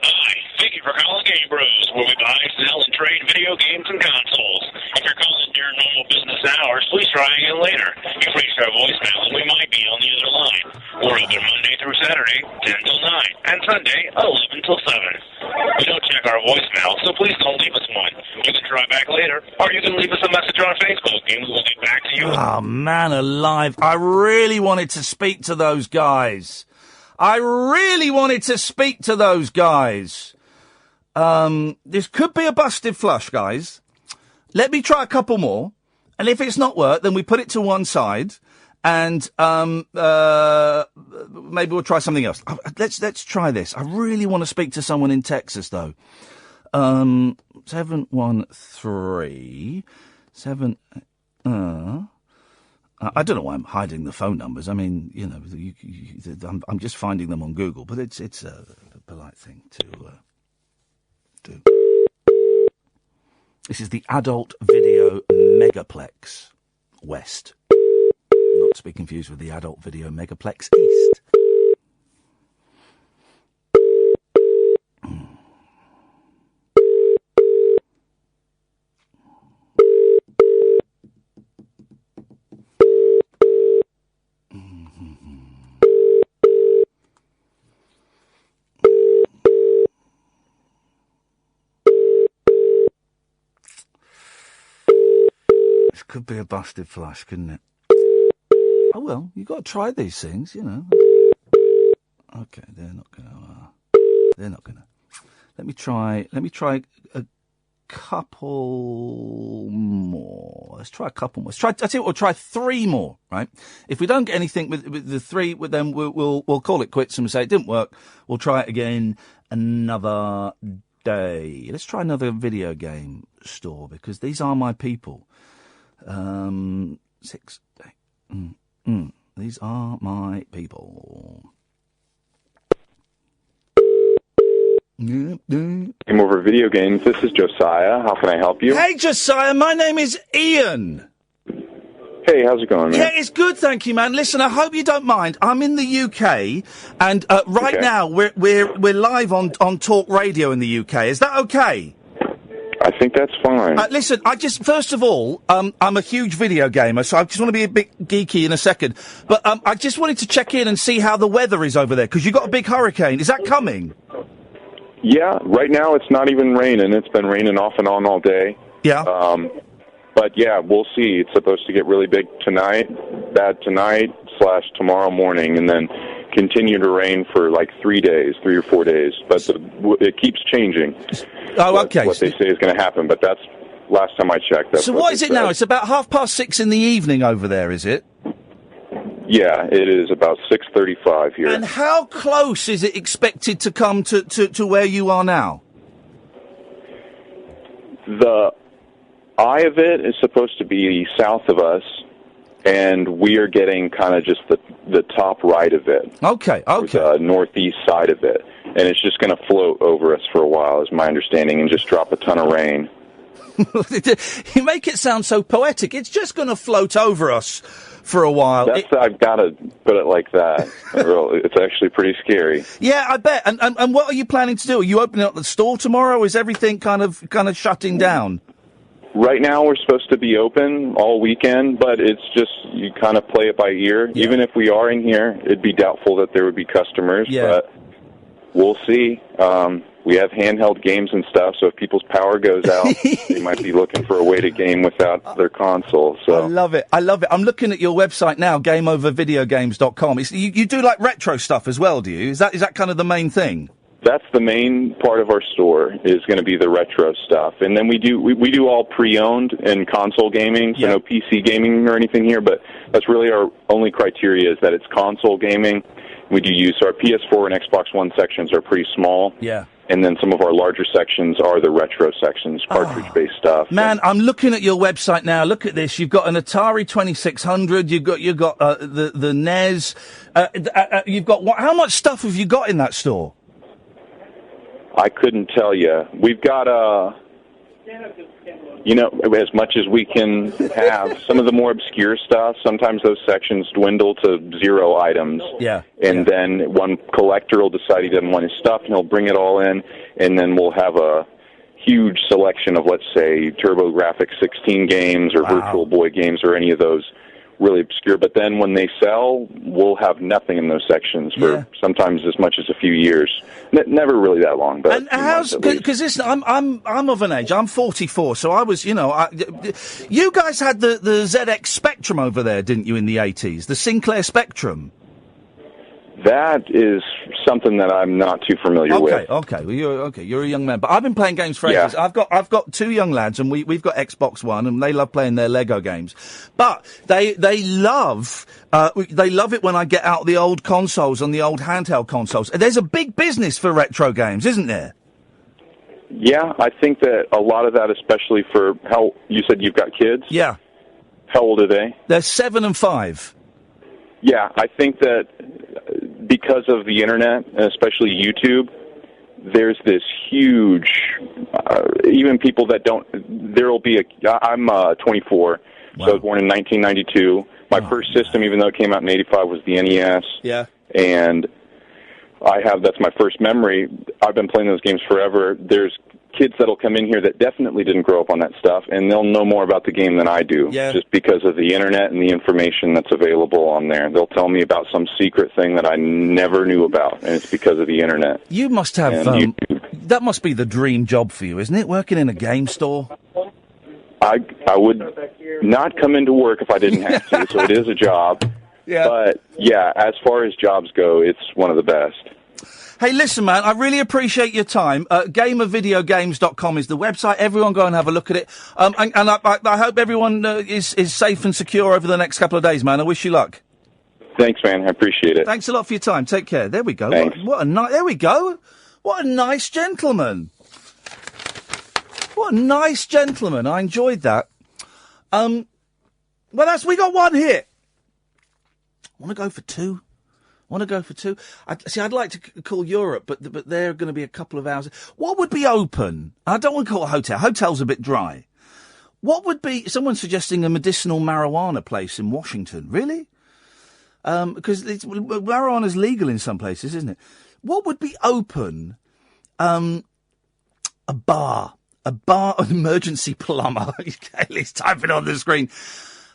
Hi, thank you for calling Game Bros, where we buy, sell, and trade video games and consoles. If you're calling your normal business hours, please try again later. You've reached our voicemail, and we might be on the other line. We're open Monday through Saturday, 10 till 9, and Sunday, 11 till 7. We don't check our voicemail, so please don't leave us one. You can try back later, or you can leave us a message on Facebook, and we will get back to you. Oh, man alive. I really wanted to speak to those guys. This could be a busted flush, guys. Let me try a couple more, and if it's not worked, then we put it to one side, and maybe we'll try something else. Let's try this. I really want to speak to someone in Texas, though. 713 7. I don't know why I'm hiding the phone numbers. I mean, you know, I'm just finding them on Google, but it's a polite thing to do. This is the Adult Video Megaplex West. Not to be confused with the Adult Video Megaplex East. Could be a busted flush, couldn't it? Oh well, you got to try these things, you know. Okay, they're not gonna. Let me try a couple more. Let's try a couple more. I tell you what, we'll try 3 more, right? If we don't get anything with the 3, then we'll call it quits and we'll say it didn't work. We'll try it again another day. Let's try another video game store because these are my people. 6, 8. These are my people. Game over video games. This is Jessiah. How can I help you? Hey, Jessiah. My name is Iain. Hey, how's it going, man? Yeah, it's good, thank you, man. Listen, I hope you don't mind. I'm in the UK, and right now we're live on Talk Radio in the UK. Is that okay? I think that's fine. Listen, first of all, I'm a huge video gamer, so I just want to be a bit geeky in a second. But I just wanted to check in and see how the weather is over there, because you've got a big hurricane. Is that coming? Yeah, right now it's not even raining. It's been raining off and on all day. Yeah. But yeah, we'll see. It's supposed to get really big tonight, bad tonight / tomorrow morning, and then continue to rain for like 3 or 4 days. But it keeps changing. Oh, okay. What they say is going to happen, but that's last time I checked. That's So what is it now? It's about 6:30 in the evening over there, is it? Yeah, it is about 6:35 here. And how close is it expected to come to where you are now? The eye of it is supposed to be south of us, and we are getting kind of just the top right of it. Okay. The northeast side of it. And it's just going to float over us for a while, is my understanding, and just drop a ton of rain. You make it sound so poetic. It's just going to float over us for a while. I've got to put it like that. It's actually pretty scary. Yeah, I bet. And what are you planning to do? Are you opening up the store tomorrow, or is everything kind of shutting down? Right now we're supposed to be open all weekend, but it's just, you kind of play it by ear. Yeah. Even if we are in here, it'd be doubtful that there would be customers, but we'll see. We have handheld games and stuff, so if people's power goes out, they might be looking for a way to game without their console. So I love it. I'm looking at your website now, gameovervideogames.com. You do like retro stuff as well, do you? Is that kind of the main thing? That's the main part of our store, is going to be the retro stuff. And then we do all pre-owned and console gaming, so no PC gaming or anything here, but that's really our only criteria, is that it's console gaming. We do use, so our PS4 and Xbox One sections are pretty small. Yeah. And then some of our larger sections are the retro sections, cartridge-based stuff. Man, I'm looking at your website now. Look at this. You've got an Atari 2600. You've got the NES. You've got how much stuff have you got in that store? I couldn't tell you. We've got as much as we can have. Some of the more obscure stuff, sometimes those sections dwindle to 0 items. Yeah. And then one collector will decide he doesn't want his stuff, and he'll bring it all in, and then we'll have a huge selection of, let's say, TurboGrafx 16 games or Virtual Boy games or any of those really obscure. But then when they sell, we'll have nothing in those sections for sometimes as much as a few years. Never really that long, but and how's because this? I'm of an age. I'm 44, so I was, you guys had the ZX Spectrum over there, didn't you, in the 80s? The Sinclair Spectrum. That is something that I'm not too familiar with. Okay. Well, you're a young man, but I've been playing games for ages. I've got two young lads, and we've got Xbox One, and they love playing their Lego games. But they love it when I get out the old consoles and the old handheld consoles. There's a big business for retro games, isn't there? Yeah, I think that a lot of that, especially for how you said you've got kids. Yeah. How old are they? They're 7 and 5. Yeah, I think that because of the internet, and especially YouTube, there's this huge, even people that don't, I'm 24, so I was born in 1992. My first system, even though it came out in 85, was the NES. Yeah. And that's my first memory. I've been playing those games forever. There's kids that'll come in here that definitely didn't grow up on that stuff, and they'll know more about the game than I do, just because of the internet and the information that's available on there. They'll tell me about some secret thing that I never knew about, and it's because of the internet. You must have, that must be the dream job for you, isn't it, working in a game store? I would not come into work if I didn't have to, so it is a job. Yeah. But, yeah, as far as jobs go, it's one of the best. Hey, listen, man, I really appreciate your time. Gameofvideogames.com is the website. Everyone go and have a look at it. And I hope everyone is safe and secure over the next couple of days, man. I wish you luck. Thanks, man. I appreciate it. Thanks a lot for your time. Take care. There we go. Thanks. There we go. What a nice gentleman. What a nice gentleman. I enjoyed that. We got one hit. Want to go for two? I'd like to call Europe, but they're going to be a couple of hours. What would be open? I don't want to call it a hotel. Hotel's a bit dry. What would be... Someone's suggesting a medicinal marijuana place in Washington. Really? Because marijuana's legal in some places, isn't it? What would be open? A bar. An emergency plumber. He's typing on the screen.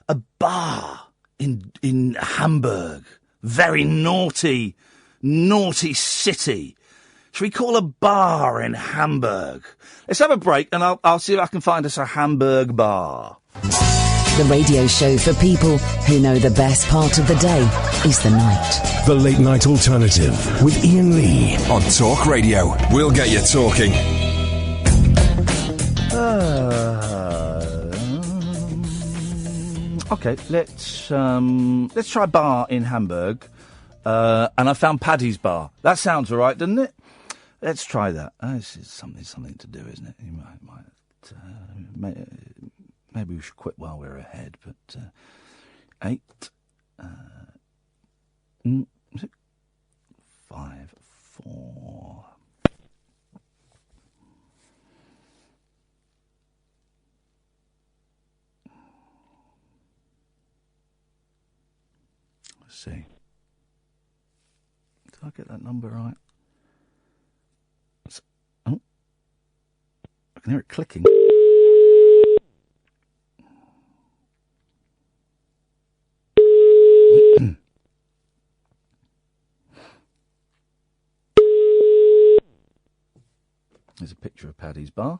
A bar in Hamburg. Very naughty city. Should we call a bar in Hamburg? Let's have a break, and I'll see if I can find us a Hamburg bar. The radio show for people who know the best part of the day is the night. The Late Night Alternative with Iain Lee on Talk Radio. We'll get you talking. Okay, let's try bar in Hamburg, and I found Paddy's bar. That sounds all right, doesn't it? Let's try that. This is something to do, isn't it? You maybe we should quit while we're ahead. But 8, 6, 5, 4. See. Did I get that number right? I can hear it clicking. There's a picture of Paddy's bar.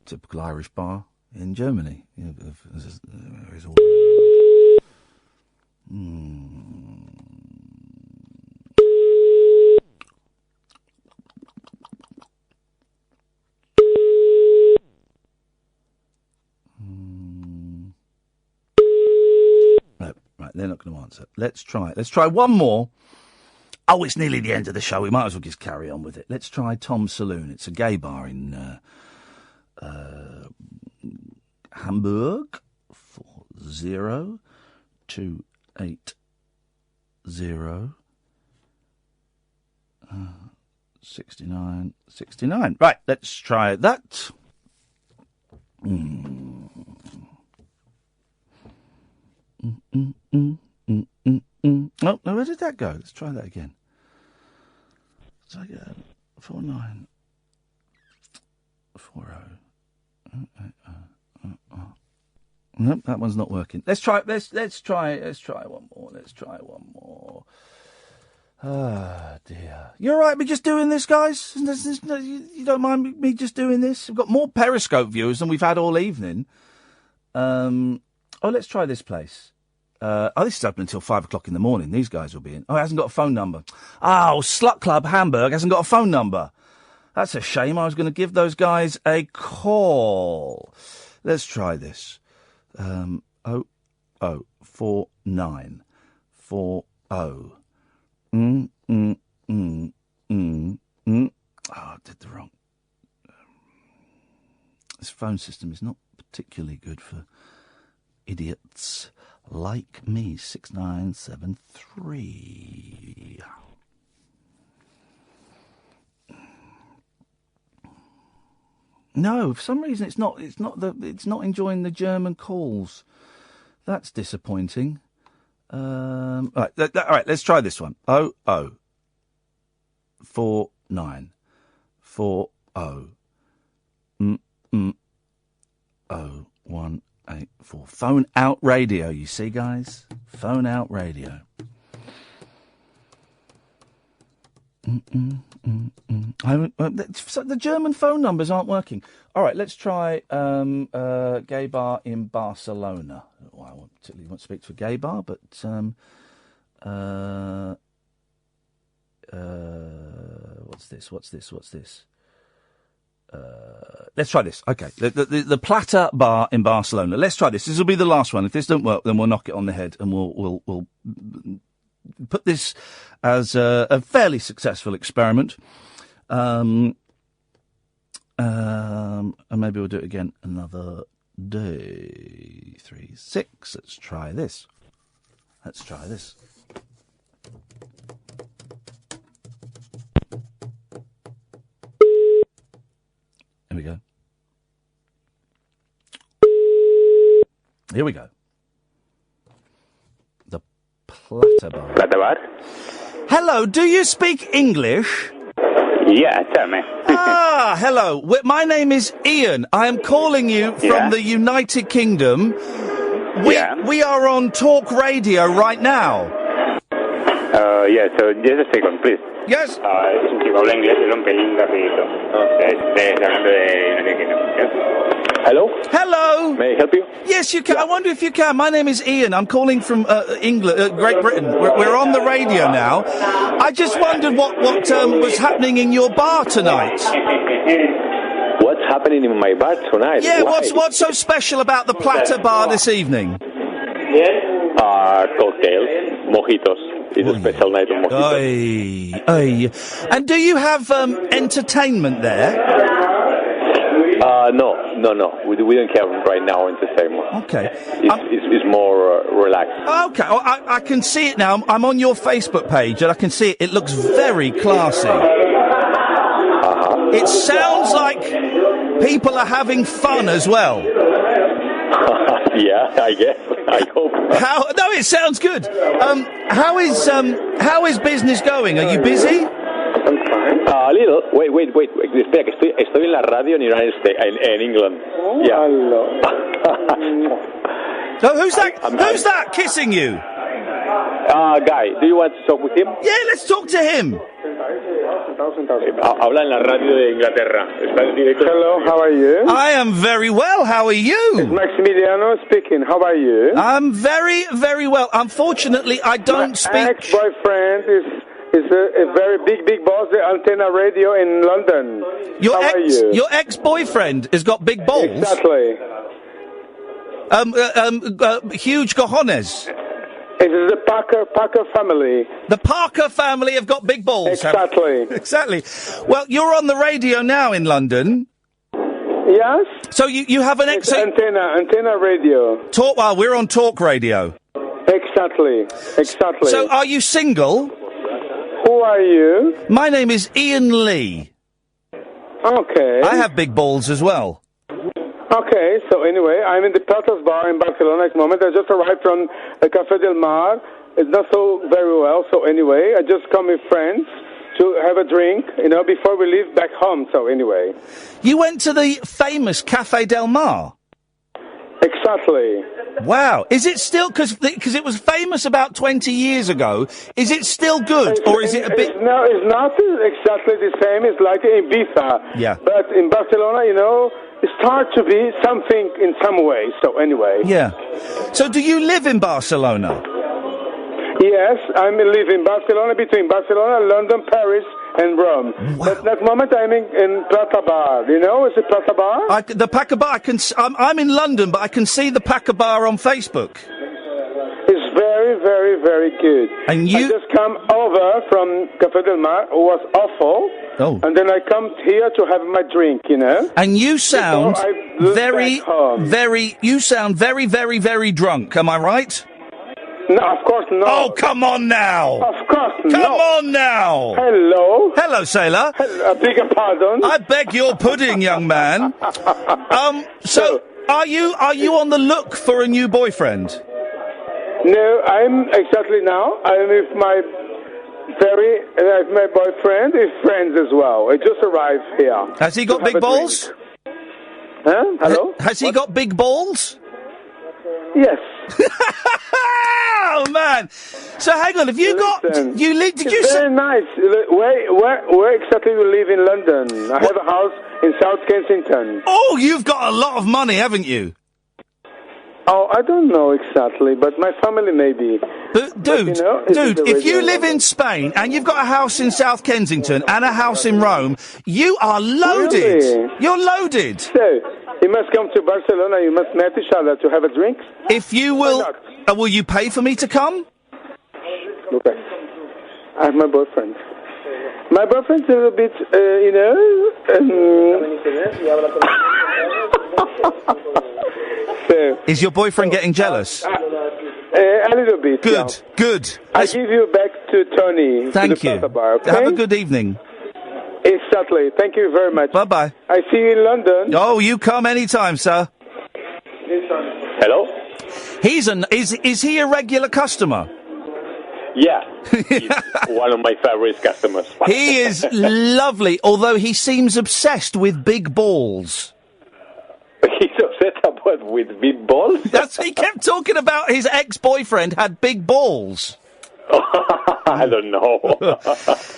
Typical Irish bar in Germany. No, right, they're not going to answer. Let's try one more. Oh, it's nearly the end of the show. We might as well just carry on with it. Let's try Tom's Saloon. It's a gay bar in Hamburg. 40280 6969. Right, let's try that. Oh, no, where did that go? Let's try that again. 49. Nope, that one's not working. Let's try one more. Ah, dear. You all right with just doing this, guys? You don't mind me just doing this? We've got more Periscope viewers than we've had all evening. Let's try this place. This is open until 5 o'clock in the morning. These guys will be in. Oh, it hasn't got a phone number. Oh, Slut Club Hamburg hasn't got a phone number. That's a shame. I was going to give those guys a call. Let's try this. 4940. Oh, I did the wrong. This phone system is not particularly good for idiots like me. 6973. No, for some reason it's not enjoying the German calls. That's disappointing. All right, let's try this one. 4940. 0184. Phone out radio, you see, guys? Phone out radio. The German phone numbers aren't working. All right, let's try gay bar in Barcelona. Well, I won't particularly want to speak to a gay bar, but what's this? Let's try this. Okay, the Plata bar in Barcelona. Let's try this. This will be the last one. If this don't work, then we'll knock it on the head, and we'll put this as a fairly successful experiment. And maybe we'll do it again another day. 3, 6. Let's try this. Here we go. Here we go. The Plata Bar. Plata Bar? Hello, do you speak English? Yeah, tell me. Hello. My name is Iain. I am calling you from the United Kingdom. We are on Talk Radio right now. Yeah, so just a second, please. Yes. Es un chico habla inglés y era un pelín rapidito. Hablando de United Kingdom. Hello? Hello. May I help you? Yes, you can. I wonder if you can. My name is Iain. I'm calling from England, Great Britain. We're on the radio now. I just wondered what was happening in your bar tonight. What's happening in my bar tonight? Yeah, what's so special about the Plata Bar this evening? Cocktails, mojitos. It's a special night of mojitos. Aye. And do you have entertainment there? No. We don't have right now entertainment. Okay. It's more relaxed. Okay. I can see it now. I'm on your Facebook page and I can see it. It looks very classy. It sounds like people are having fun as well. Yeah, I guess. I hope. No, it sounds good. How is business going? Are you busy? A little. Wait. Espera, que estoy en la radio en United States, en England. Yeah. Who's that kissing you? Guy, do you want to talk with him? Yeah, let's talk to him. Habla en la radio de Inglaterra. Hello, how are you? I am very well. How are you? It's Maximiliano speaking. How are you? I'm very, very well. Unfortunately, I don't speak. My ex-boyfriend is a very big boss at Antenna Radio in London. How are you? Your ex-boyfriend has got big balls? Exactly. Huge cojones. It is the Parker family. The Parker family have got big balls. Exactly. Exactly. Well, you're on the radio now in London. Yes. So you have an Antenna Radio. We're on Talk Radio. Exactly. So are you single? Who are you? My name is Iain Lee. Okay. I have big balls as well. Okay, so anyway, I'm in the Platas Bar in Barcelona at the moment. I just arrived from the Café del Mar. It's not so very well, so anyway, I just come with friends. to have a drink, before we leave back home. So anyway. You went to the famous Café Del Mar? Exactly. Wow. Is it still, because it was famous about 20 years ago, is it still good, or is it a bit... No, it's not exactly the same. It's like in Ibiza. Yeah. But in Barcelona, it starts to be something in some way. So anyway. Yeah. So do you live in Barcelona? Yes, I live in Barcelona, between Barcelona, London, Paris, and Rome. Wow. But at that moment, I'm in Plata Bar. Is it Plata Bar? The Paca Bar, I'm in London, but I can see the Paca Bar on Facebook. It's very, very, very good. And I just come over from Café Del Mar. It was awful. Oh. And then I come here to have my drink, And you sound very, very, very, very drunk. Am I right? No, of course not. Oh, come on now. Of course not. Come on now. Hello. Hello, sailor. I beg your pardon. I beg your pudding, young man. So, are you on the look for a new boyfriend? No, I'm exactly now. I'm with my boyfriend, his friends as well. I just arrived here. Has he got big balls? Huh? Hello? Has he got big balls? Yes. Oh man! So hang on, have you Listen, got you? Did you? It's very nice. Where exactly you live in London? I have a house in South Kensington. Oh, you've got a lot of money, haven't you? Oh, I don't know exactly, but my family maybe. But dude, if you live in Spain and you've got a house in South Kensington and a house in Rome, you are loaded. Really? You're loaded. So, you must come to Barcelona, you must meet each other to have a drink. If you will you pay for me to come? Okay. I have my boyfriend. My boyfriend's a little bit, So, is your boyfriend getting jealous? A little bit. Good, yeah. good. I give you back to Tony. Thank to the you. Plaza Bar, okay? Have a good evening. Exactly. Thank you very much. Bye-bye. I see you in London. Oh, you come anytime, sir. Hello? Is he a regular customer? Yeah. He's one of my favorite customers. He is lovely, although he seems obsessed with big balls. He's upset about with big balls? He kept talking about his ex-boyfriend had big balls. I don't know.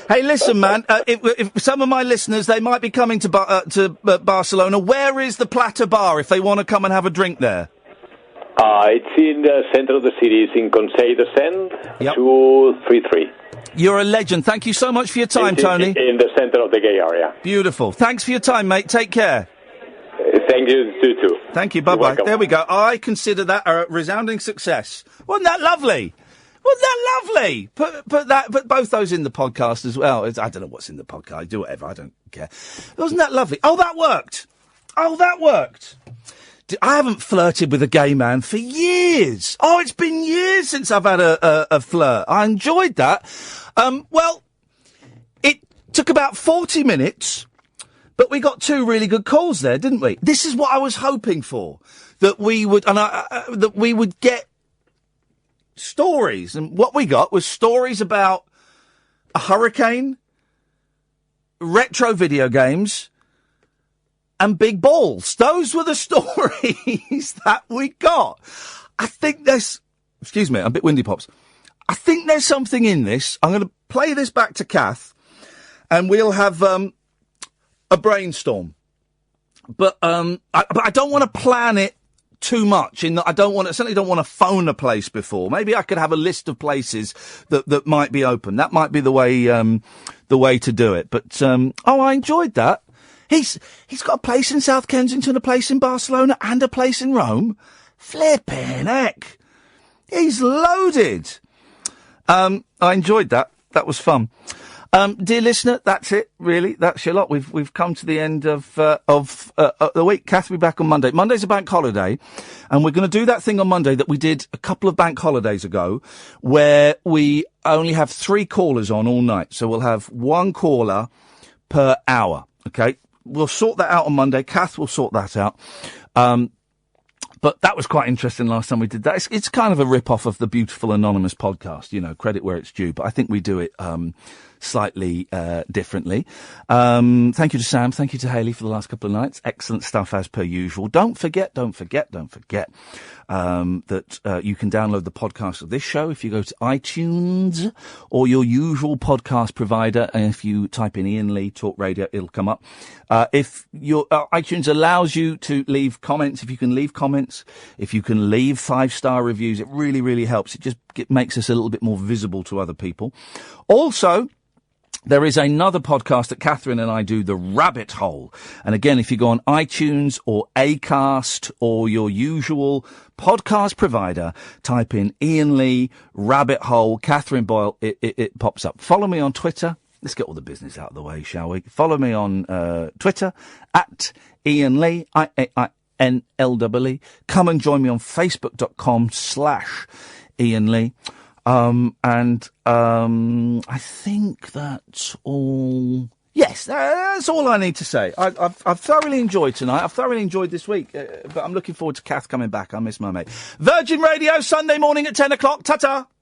Hey, listen, man. If some of my listeners, they might be coming to Barcelona. Where is the Plata Bar if they want to come and have a drink there? It's in the center of the city. It's in Conseil de Seine, 233. You're a legend. Thank you so much for your time, Tony. In the center of the gay area. Beautiful. Thanks for your time, mate. Take care. Thank you, too. Thank you. Bye-bye. There we go. I consider that a resounding success. Wasn't that lovely? Wasn't that lovely? Put both those in the podcast as well. I don't know what's in the podcast. Do whatever. I don't care. Wasn't that lovely? Oh, that worked. I haven't flirted with a gay man for years. Oh, it's been years since I've had a flirt. I enjoyed that. Well, it took about 40 minutes, but we got two really good calls there, didn't we? This is what I was hoping for, that we would, that we would get stories. And what we got was stories about a hurricane, retro video games, and big balls. Those were the stories that we got. I think there's... Excuse me, I'm a bit windy, Pops. I think there's something in this. I'm going to play this back to Kath, and we'll have a brainstorm. But I don't want to plan it too much. I certainly don't want to phone a place before. Maybe I could have a list of places that might be open. That might be the way to do it. But I enjoyed that. He's got a place in South Kensington, a place in Barcelona, and a place in Rome. Flippin' heck. He's loaded. I enjoyed that. That was fun. Dear listener, that's it, really. That's your lot. We've come to the end of the week. Kath will be back on Monday. Monday's a bank holiday, and we're going to do that thing on Monday that we did a couple of bank holidays ago, where we only have 3 callers on all night. So we'll have 1 caller per hour. Okay? We'll sort that out on Monday. Kath will sort that out. But that was quite interesting last time we did that. It's kind of a rip-off of the Beautiful Anonymous podcast, credit where it's due. But I think we do it slightly differently. Thank you to Sam. Thank you to Hayley for the last couple of nights. Excellent stuff as per usual. Don't forget that you can download the podcast of this show if you go to iTunes or your usual podcast provider. And if you type in Iain Lee Talk Radio, it'll come up. If your iTunes allows you to leave comments, if you can leave comments, if you can leave 5-star reviews, it really, really helps. It makes us a little bit more visible to other people. Also, there is another podcast that Catherine and I do, The Rabbit Hole. And again, if you go on iTunes or Acast or your usual podcast provider, type in Iain Lee, Rabbit Hole, Catherine Boyle, it pops up. Follow me on Twitter. Let's get all the business out of the way, shall we? Follow me on Twitter, at Iain Lee, IAINLEE. Come and join me on Facebook.com/Iain Lee. I think that's all. Yes, that's all I need to say. I've thoroughly enjoyed tonight. I've thoroughly enjoyed this week. But I'm looking forward to Kath coming back. I miss my mate. Virgin Radio, Sunday morning at 10 o'clock. Ta-ta!